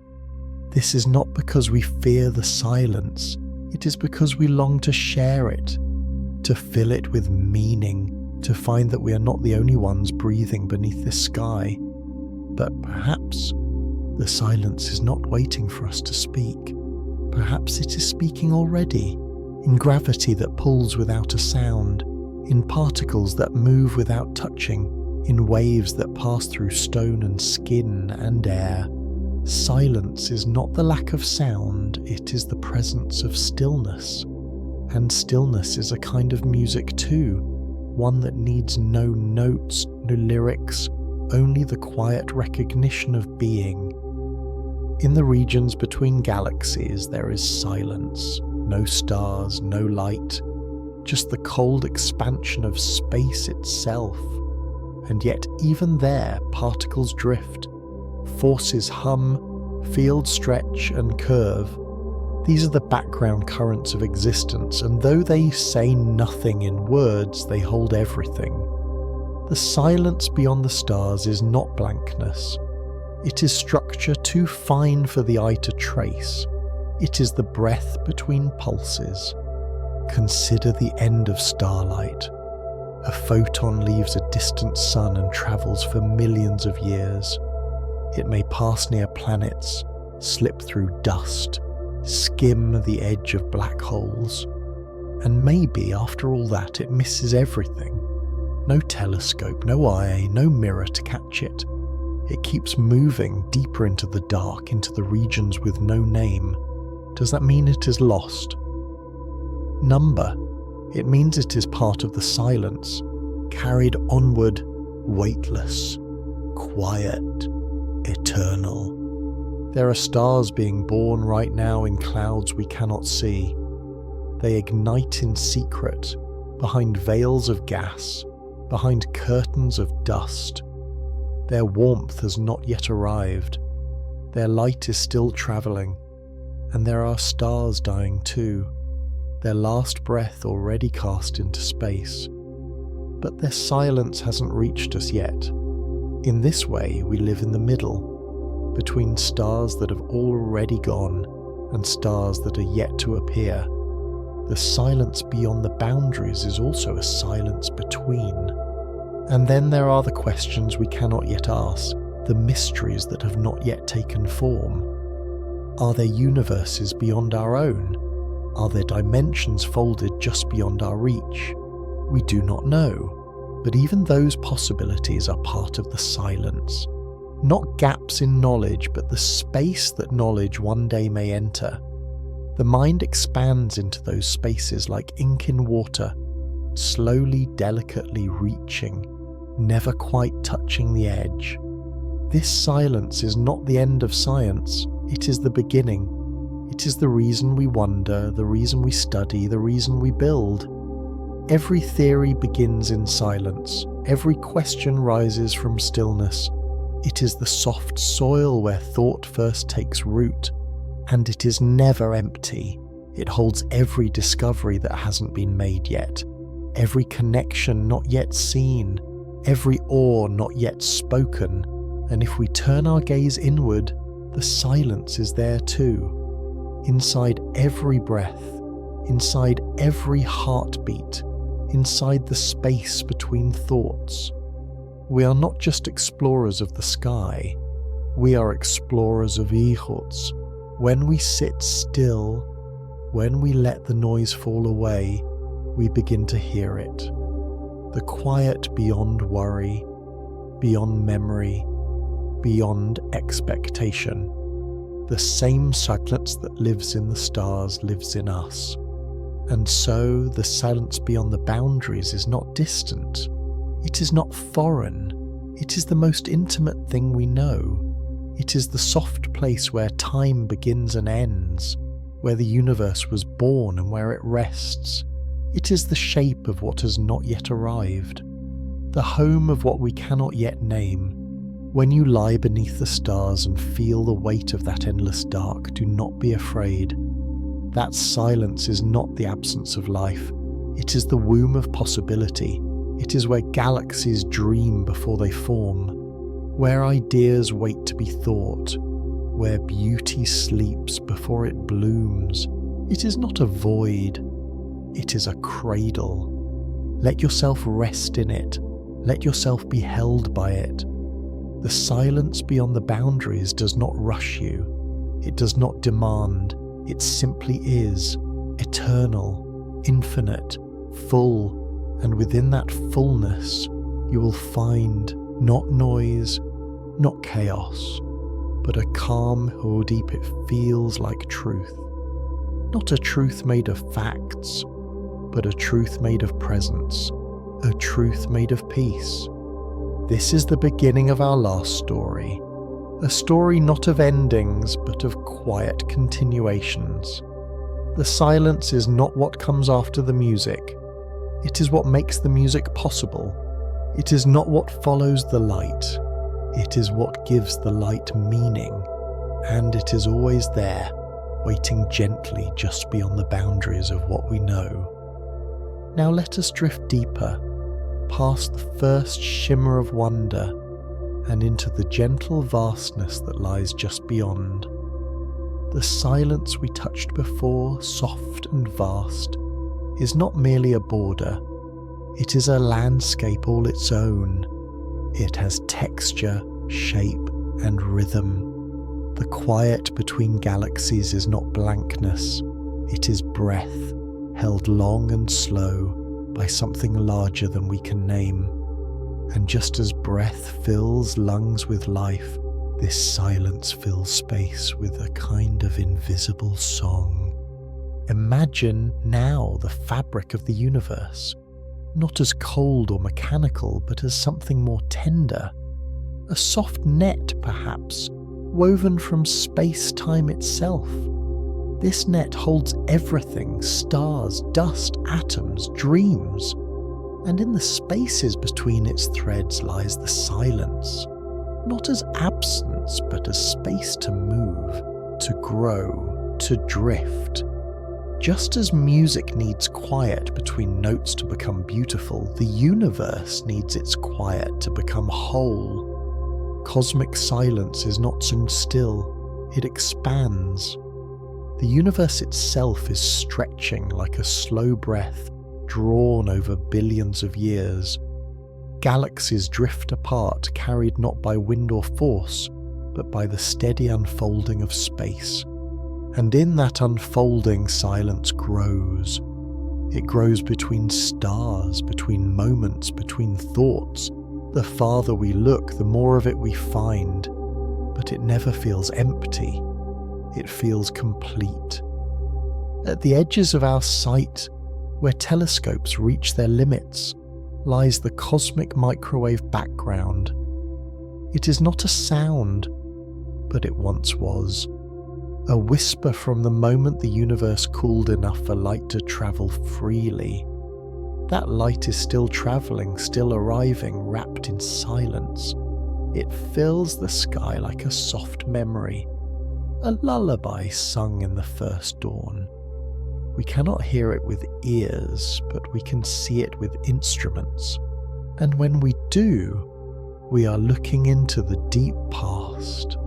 This is not because we fear the silence. It is because we long to share it, to fill it with meaning, to find that we are not the only ones breathing beneath this sky. But perhaps the silence is not waiting for us to speak. Perhaps it is speaking already, in gravity that pulls without a sound, in particles that move without touching, in waves that pass through stone and skin and air. Silence is not the lack of sound, it is the presence of stillness. And stillness is a kind of music too, one that needs no notes, no lyrics, only the quiet recognition of being. In the regions between galaxies there is silence, no stars, no light, just the cold expansion of space itself. And yet even there particles drift, forces hum, fields stretch and curve. These are the background currents of existence, and though they say nothing in words, they hold everything. The silence beyond the stars is not blankness. It is structure too fine for the eye to trace. It is the breath between pulses. Consider the end of starlight. A photon leaves a distant sun and travels for millions of years. It may pass near planets, slip through dust, skim the edge of black holes. And maybe after all that it misses everything. No telescope, no eye, no mirror to catch it. It keeps moving deeper into the dark, into the regions with no name. Does that mean it is lost? Number. It means it is part of the silence, carried onward, weightless, quiet, eternal. There are stars being born right now in clouds we cannot see. They ignite in secret, behind veils of gas, behind curtains of dust. Their warmth has not yet arrived. Their light is still travelling, and there are stars dying too, their last breath already cast into space. But their silence hasn't reached us yet. In this way, we live in the middle, between stars that have already gone and stars that are yet to appear. The silence beyond the boundaries is also a silence between. And then there are the questions we cannot yet ask, the mysteries that have not yet taken form. Are there universes beyond our own? Are there dimensions folded just beyond our reach? We do not know, but even those possibilities are part of the silence. Not gaps in knowledge, but the space that knowledge one day may enter. The mind expands into those spaces like ink in water, slowly, delicately reaching, never quite touching the edge. This silence is not the end of science, it is the beginning. It is the reason we wonder, the reason we study, the reason we build. Every theory begins in silence. Every question rises from stillness. It is the soft soil where thought first takes root. And it is never empty. It holds every discovery that hasn't been made yet, every connection not yet seen, every awe not yet spoken, and if we turn our gaze inward, the silence is there too. Inside every breath, inside every heartbeat, inside the space between thoughts. We are not just explorers of the sky, we are explorers of Ihots. When we sit still, when we let the noise fall away, we begin to hear it. The quiet beyond worry, beyond memory, beyond expectation. The same silence that lives in the stars lives in us. And so the silence beyond the boundaries is not distant. It is not foreign. It is the most intimate thing we know. It is the soft place where time begins and ends, where the universe was born and where it rests. It is the shape of what has not yet arrived, the home of what we cannot yet name. When you lie beneath the stars and feel the weight of that endless dark, do not be afraid. That silence is not the absence of life. It is the womb of possibility. It is where galaxies dream before they form, where ideas wait to be thought, where beauty sleeps before it blooms. It is not a void. It is a cradle. Let yourself rest in it. Let yourself be held by it. The silence beyond the boundaries does not rush you. It does not demand. It simply is, eternal, infinite, full, and within that fullness you will find not noise, not chaos, but a calm how deep it feels like truth. Not a truth made of facts, but a truth made of presence, a truth made of peace. This is the beginning of our last story. A story not of endings, but of quiet continuations. The silence is not what comes after the music. It is what makes the music possible. It is not what follows the light. It is what gives the light meaning. And it is always there, waiting gently just beyond the boundaries of what we know. Now let us drift deeper, past the first shimmer of wonder, and into the gentle vastness that lies just beyond. The silence we touched before, soft and vast, is not merely a border. It is a landscape all its own. It has texture, shape, and rhythm. The quiet between galaxies is not blankness. It is breath, held long and slow by something larger than we can name. And just as breath fills lungs with life, this silence fills space with a kind of invisible song. Imagine now the fabric of the universe, not as cold or mechanical, but as something more tender. A soft net, perhaps, woven from space-time itself. This net holds everything: stars, dust, atoms, dreams. And in the spaces between its threads lies the silence, not as absence, but as space to move, to grow, to drift. Just as music needs quiet between notes to become beautiful, the universe needs its quiet to become whole. Cosmic silence is not so still, it expands. The universe itself is stretching like a slow breath drawn over billions of years. Galaxies drift apart, carried not by wind or force, but by the steady unfolding of space. And in that unfolding, silence grows. It grows between stars, between moments, between thoughts. The farther we look, the more of it we find. But it never feels empty. It feels complete. At the edges of our sight, where telescopes reach their limits, lies the cosmic microwave background. It is not a sound, but it once was. A whisper from the moment the universe cooled enough for light to travel freely. That light is still travelling, still arriving, wrapped in silence. It fills the sky like a soft memory, a lullaby sung in the first dawn. We cannot hear it with ears, but we can see it with instruments. And when we do, we are looking into the deep past,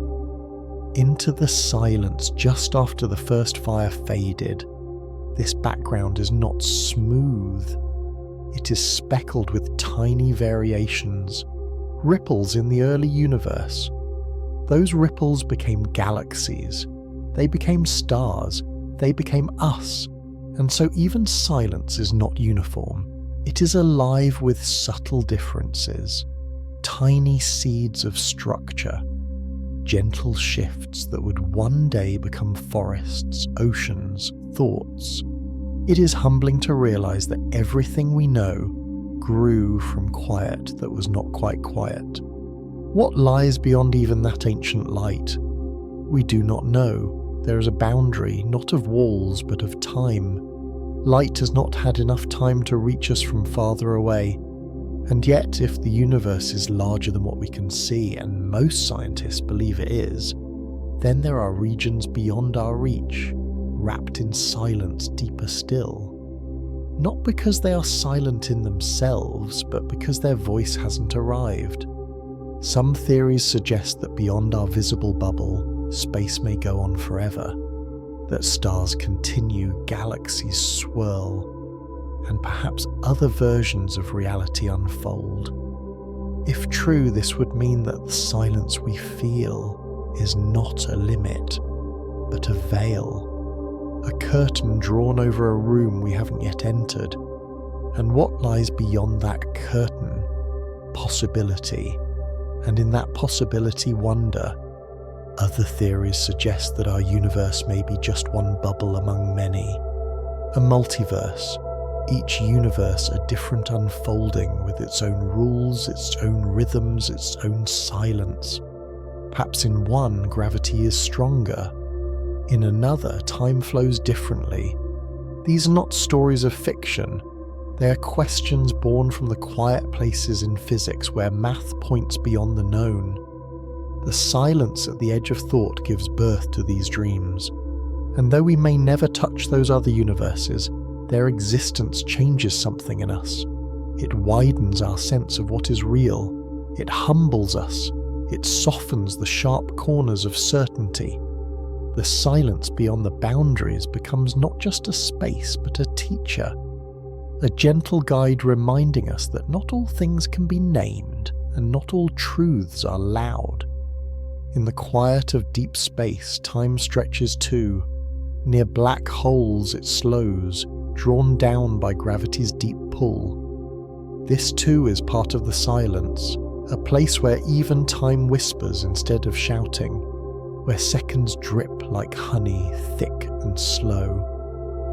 into the silence just after the first fire faded. This background is not smooth. It is speckled with tiny variations, ripples in the early universe. Those ripples became galaxies. They became stars. They became us. And so even silence is not uniform. It is alive with subtle differences, tiny seeds of structure, gentle shifts that would one day become forests, oceans, thoughts. It is humbling to realize that everything we know grew from quiet that was not quite quiet. What lies beyond even that ancient light? We do not know. There is a boundary, not of walls, but of time. Light has not had enough time to reach us from farther away. And yet, if the universe is larger than what we can see, and most scientists believe it is, then there are regions beyond our reach, wrapped in silence deeper still. Not because they are silent in themselves, but because their voice hasn't arrived. Some theories suggest that beyond our visible bubble, space may go on forever, that stars continue, galaxies swirl, and perhaps other versions of reality unfold. If true, this would mean that the silence we feel is not a limit, but a veil, a curtain drawn over a room we haven't yet entered. And what lies beyond that curtain? Possibility. And in that possibility, wonder. Other theories suggest that our universe may be just one bubble among many. A multiverse, each universe a different unfolding with its own rules, its own rhythms, its own silence. Perhaps in one, gravity is stronger. In another, time flows differently. These are not stories of fiction. They are questions born from the quiet places in physics where math points beyond the known. The silence at the edge of thought gives birth to these dreams. And though we may never touch those other universes, their existence changes something in us. It widens our sense of what is real. It humbles us. It softens the sharp corners of certainty. The silence beyond the boundaries becomes not just a space, but a teacher. A gentle guide reminding us that not all things can be named, and not all truths are loud. In the quiet of deep space, time stretches too. Near black holes it slows, drawn down by gravity's deep pull. This too is part of the silence, a place where even time whispers instead of shouting, where seconds drip like honey, thick and slow.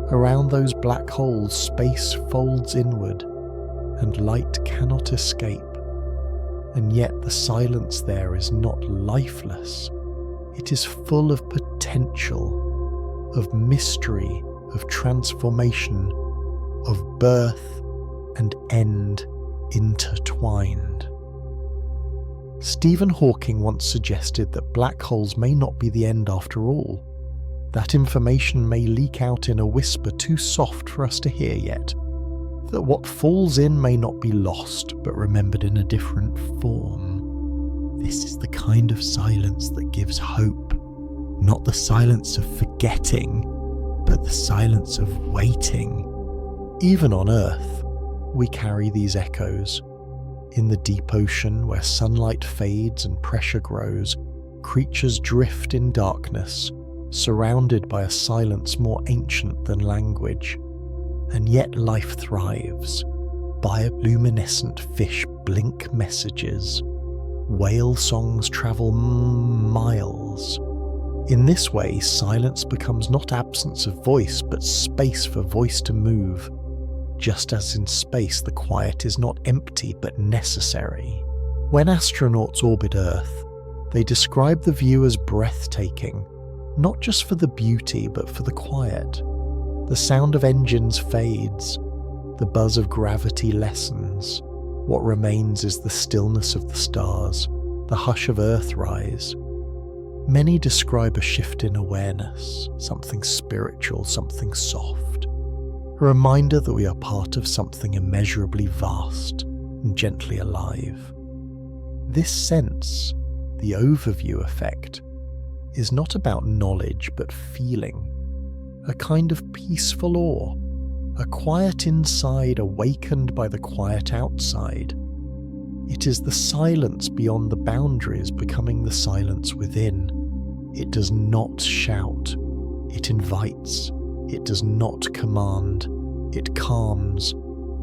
Around those black holes, space folds inward, and light cannot escape. And yet the silence there is not lifeless. It is full of potential, of mystery, of transformation, of birth and end intertwined. Stephen Hawking once suggested that black holes may not be the end after all. That information may leak out in a whisper too soft for us to hear yet. That what falls in may not be lost, but remembered in a different form. This is the kind of silence that gives hope. Not the silence of forgetting, but the silence of waiting. Even on Earth, we carry these echoes. In the deep ocean, where sunlight fades and pressure grows, creatures drift in darkness, surrounded by a silence more ancient than language. And yet life thrives. Bioluminescent fish blink messages. Whale songs travel miles. In this way, silence becomes not absence of voice, but space for voice to move. Just as in space, the quiet is not empty, but necessary. When astronauts orbit Earth, they describe the view as breathtaking, not just for the beauty, but for the quiet. The sound of engines fades. The buzz of gravity lessens. What remains is the stillness of the stars, the hush of Earthrise. Many describe a shift in awareness, something spiritual, something soft. a reminder that we are part of something immeasurably vast and gently alive. This sense, the overview effect, is not about knowledge but feeling, a kind of peaceful awe, a quiet inside awakened by the quiet outside. It is the silence beyond the boundaries becoming the silence within. It does not shout, it invites, it does not command, it calms,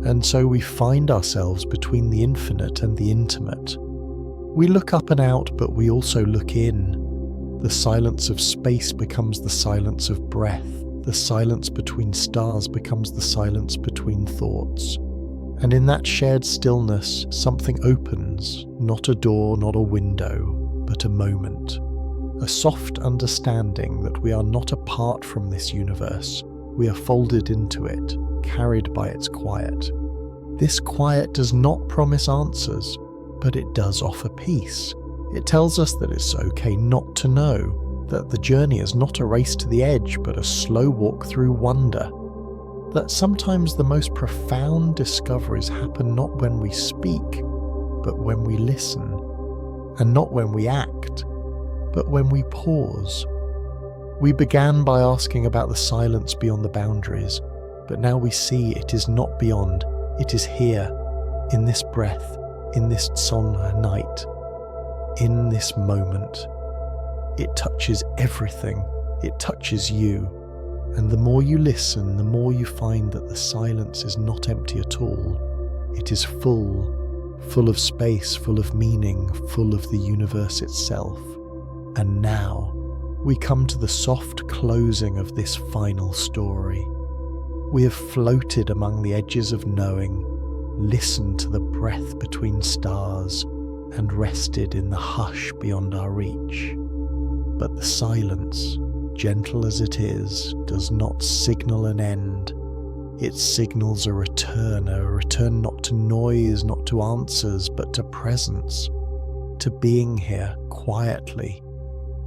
and so we find ourselves between the infinite and the intimate. We look up and out, but we also look in. The silence of space becomes the silence of breath. The silence between stars becomes the silence between thoughts. And in that shared stillness, something opens, not a door, not a window, but a moment. A soft understanding that we are not apart from this universe. We are folded into it, carried by its quiet. This quiet does not promise answers, but it does offer peace. It tells us that it's okay not to know, that the journey is not a race to the edge, but a slow walk through wonder. That sometimes the most profound discoveries happen not when we speak, but when we listen, and not when we act, but when we pause. We began by asking about the silence beyond the boundaries, but now we see it is not beyond, it is here, in this breath, in this somber night, in this moment. It touches everything, it touches you, and the more you listen, the more you find that the silence is not empty at all. It is full, full of space, full of meaning, full of the universe itself. And now, we come to the soft closing of this final story. We have floated among the edges of knowing, listened to the breath between stars, and rested in the hush beyond our reach. But the silence, gentle as it is, does not signal an end. It signals a return not to noise, not to answers, but to presence, to being here quietly,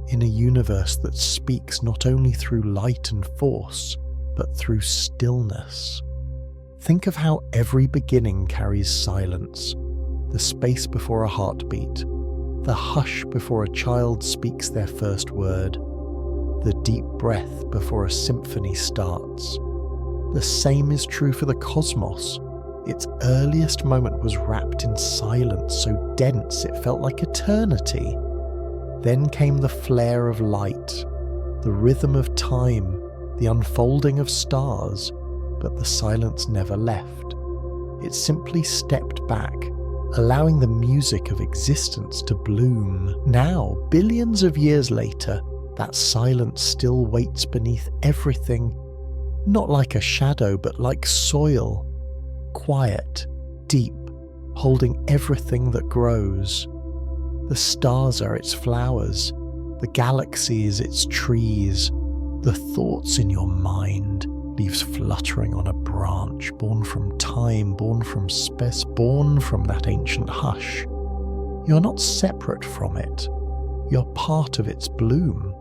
in a universe that speaks not only through light and force, but through stillness. Think of how every beginning carries silence, the space before a heartbeat, the hush before a child speaks their first word, the deep breath before a symphony starts. The same is true for the cosmos. Its earliest moment was wrapped in silence so dense it felt like eternity. Then came the flare of light, the rhythm of time, the unfolding of stars, but the silence never left. It simply stepped back, allowing the music of existence to bloom. Now, billions of years later, that silence still waits beneath everything, not like a shadow, but like soil, quiet, deep, holding everything that grows. The stars are its flowers, the galaxy is its trees, the thoughts in your mind, leaves fluttering on a branch, born from time, born from space, born from that ancient hush. You're not separate from it, you're part of its bloom.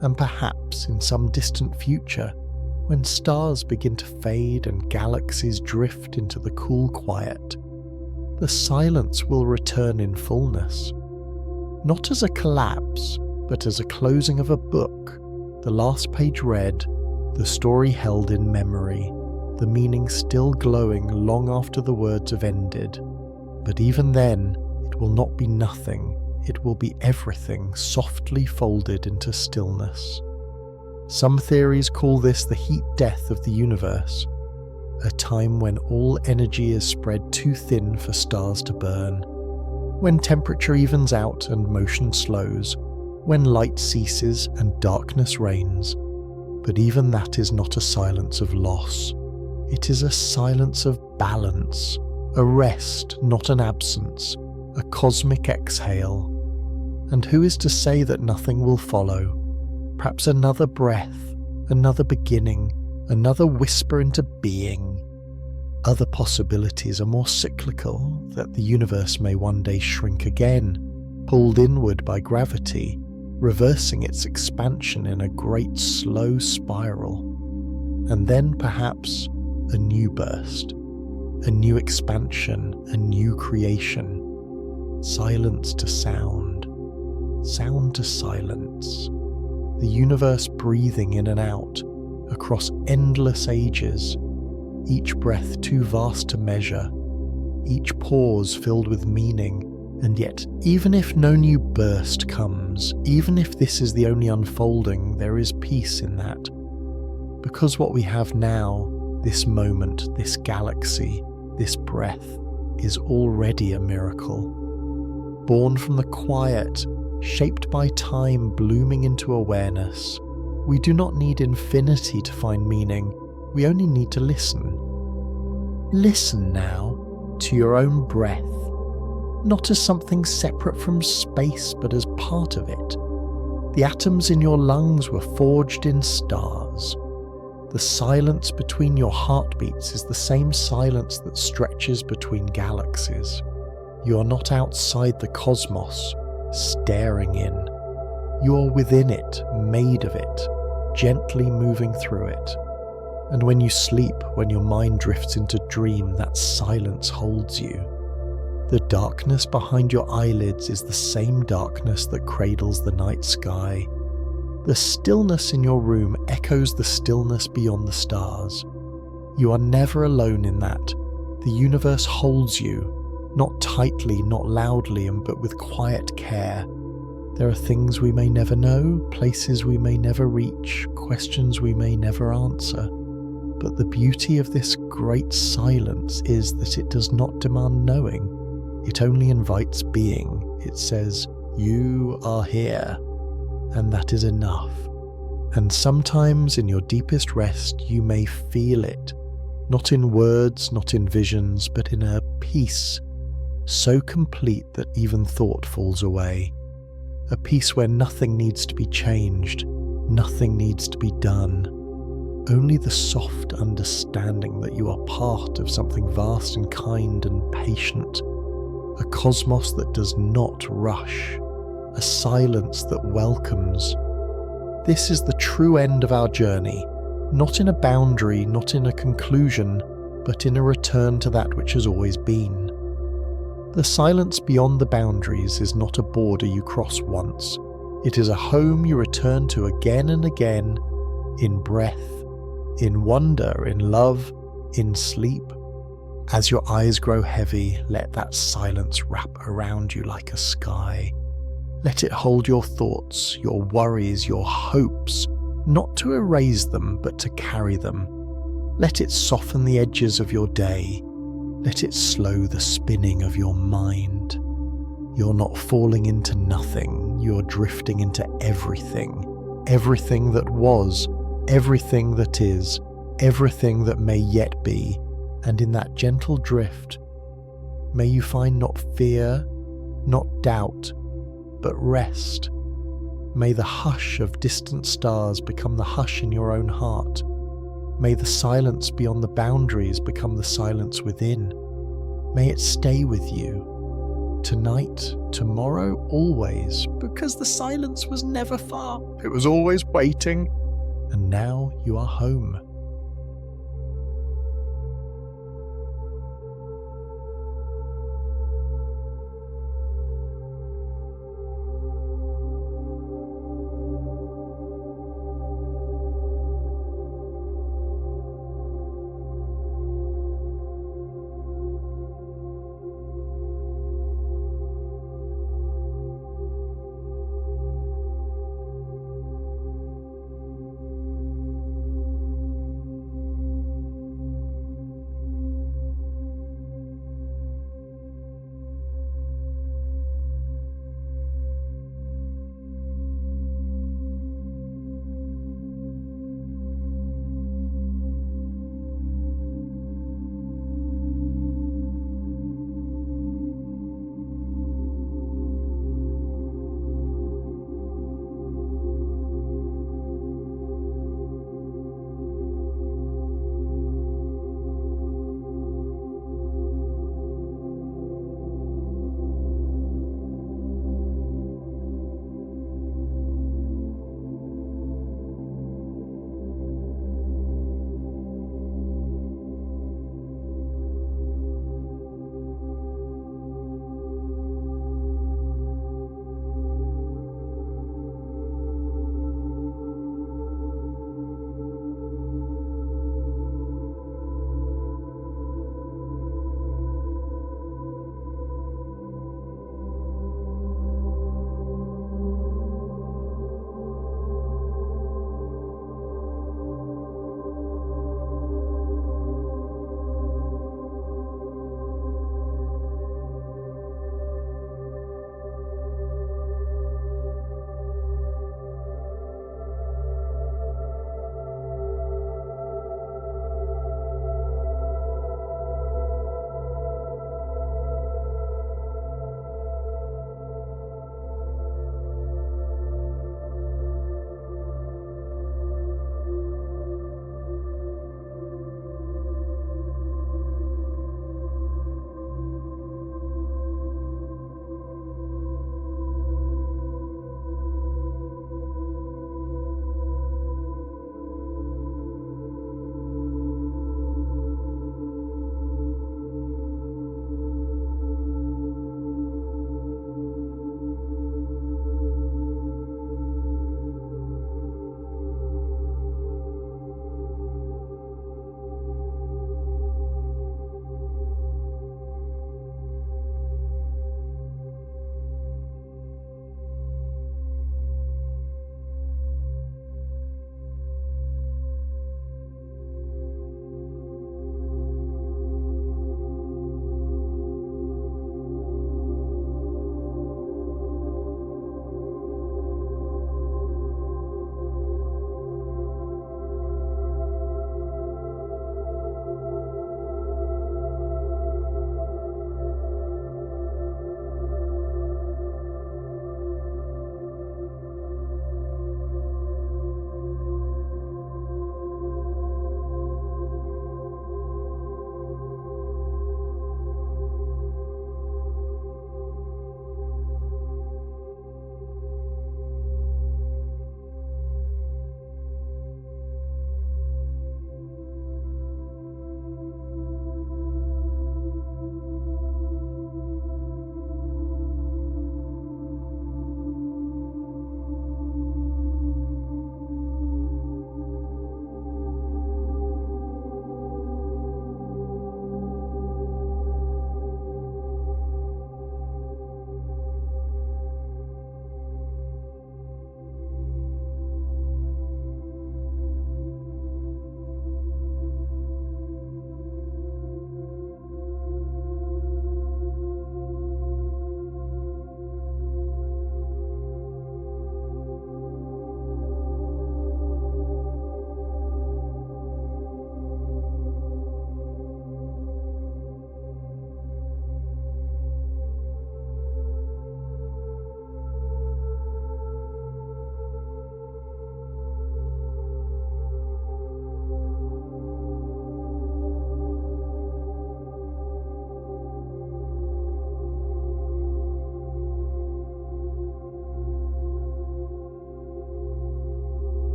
And perhaps in some distant future, when stars begin to fade and galaxies drift into the cool quiet, the silence will return in fullness. Not as a collapse, but as a closing of a book, the last page read, the story held in memory, the meaning still glowing long after the words have ended. But even then, it will not be nothing, it will be everything softly folded into stillness. Some theories call this the heat death of the universe, a time when all energy is spread too thin for stars to burn, when temperature evens out and motion slows, when light ceases and darkness reigns. But even that is not a silence of loss. It is a silence of balance, a rest, not an absence, a cosmic exhale. And who is to say that nothing will follow? Perhaps another breath, another beginning, another whisper into being. Other possibilities are more cyclical, that the universe may one day shrink again, pulled inward by gravity, reversing its expansion in a great slow spiral. And then perhaps a new burst, a new expansion, a new creation. Silence to sound, sound to silence. The universe breathing in and out across endless ages, each breath too vast to measure, each pause filled with meaning. And yet, even if no new burst comes, even if this is the only unfolding, there is peace in that. Because what we have now, this moment, this galaxy, this breath, is already a miracle. Born from the quiet, shaped by time blooming into awareness. We do not need infinity to find meaning, we only need to listen. Listen now to your own breath, not as something separate from space, but as part of it. The atoms in your lungs were forged in stars. The silence between your heartbeats is the same silence that stretches between galaxies. You are not outside the cosmos, staring in. You are within it, made of it, gently moving through it. And when you sleep, when your mind drifts into dream, that silence holds you. The darkness behind your eyelids is the same darkness that cradles the night sky. The stillness in your room echoes the stillness beyond the stars. You are never alone in that. The universe holds you, not tightly, not loudly, but with quiet care. There are things we may never know, places we may never reach, questions we may never answer. But the beauty of this great silence is that it does not demand knowing. It only invites being. It says, "You are here." And that is enough. And sometimes in your deepest rest you may feel it, not in words, not in visions, but in a peace so complete that even thought falls away. A peace where nothing needs to be changed, nothing needs to be done. Only the soft understanding that you are part of something vast and kind and patient. A cosmos that does not rush. A silence that welcomes. This is the true end of our journey, not in a boundary, not in a conclusion, but in a return to that which has always been. The silence beyond the boundaries is not a border you cross once. It is a home you return to again and again, in breath, in wonder, in love, in sleep. As your eyes grow heavy, let that silence wrap around you like a sky. Let it hold your thoughts, your worries, your hopes, not to erase them, but to carry them. Let it soften the edges of your day. Let it slow the spinning of your mind. You're not falling into nothing, you're drifting into everything. Everything that was, everything that is, everything that may yet be. And in that gentle drift, may you find not fear, not doubt, but rest. May the hush of distant stars become the hush in your own heart. May the silence beyond the boundaries become the silence within. May it stay with you. Tonight, tomorrow, always, because the silence was never far. It was always waiting. And now you are home.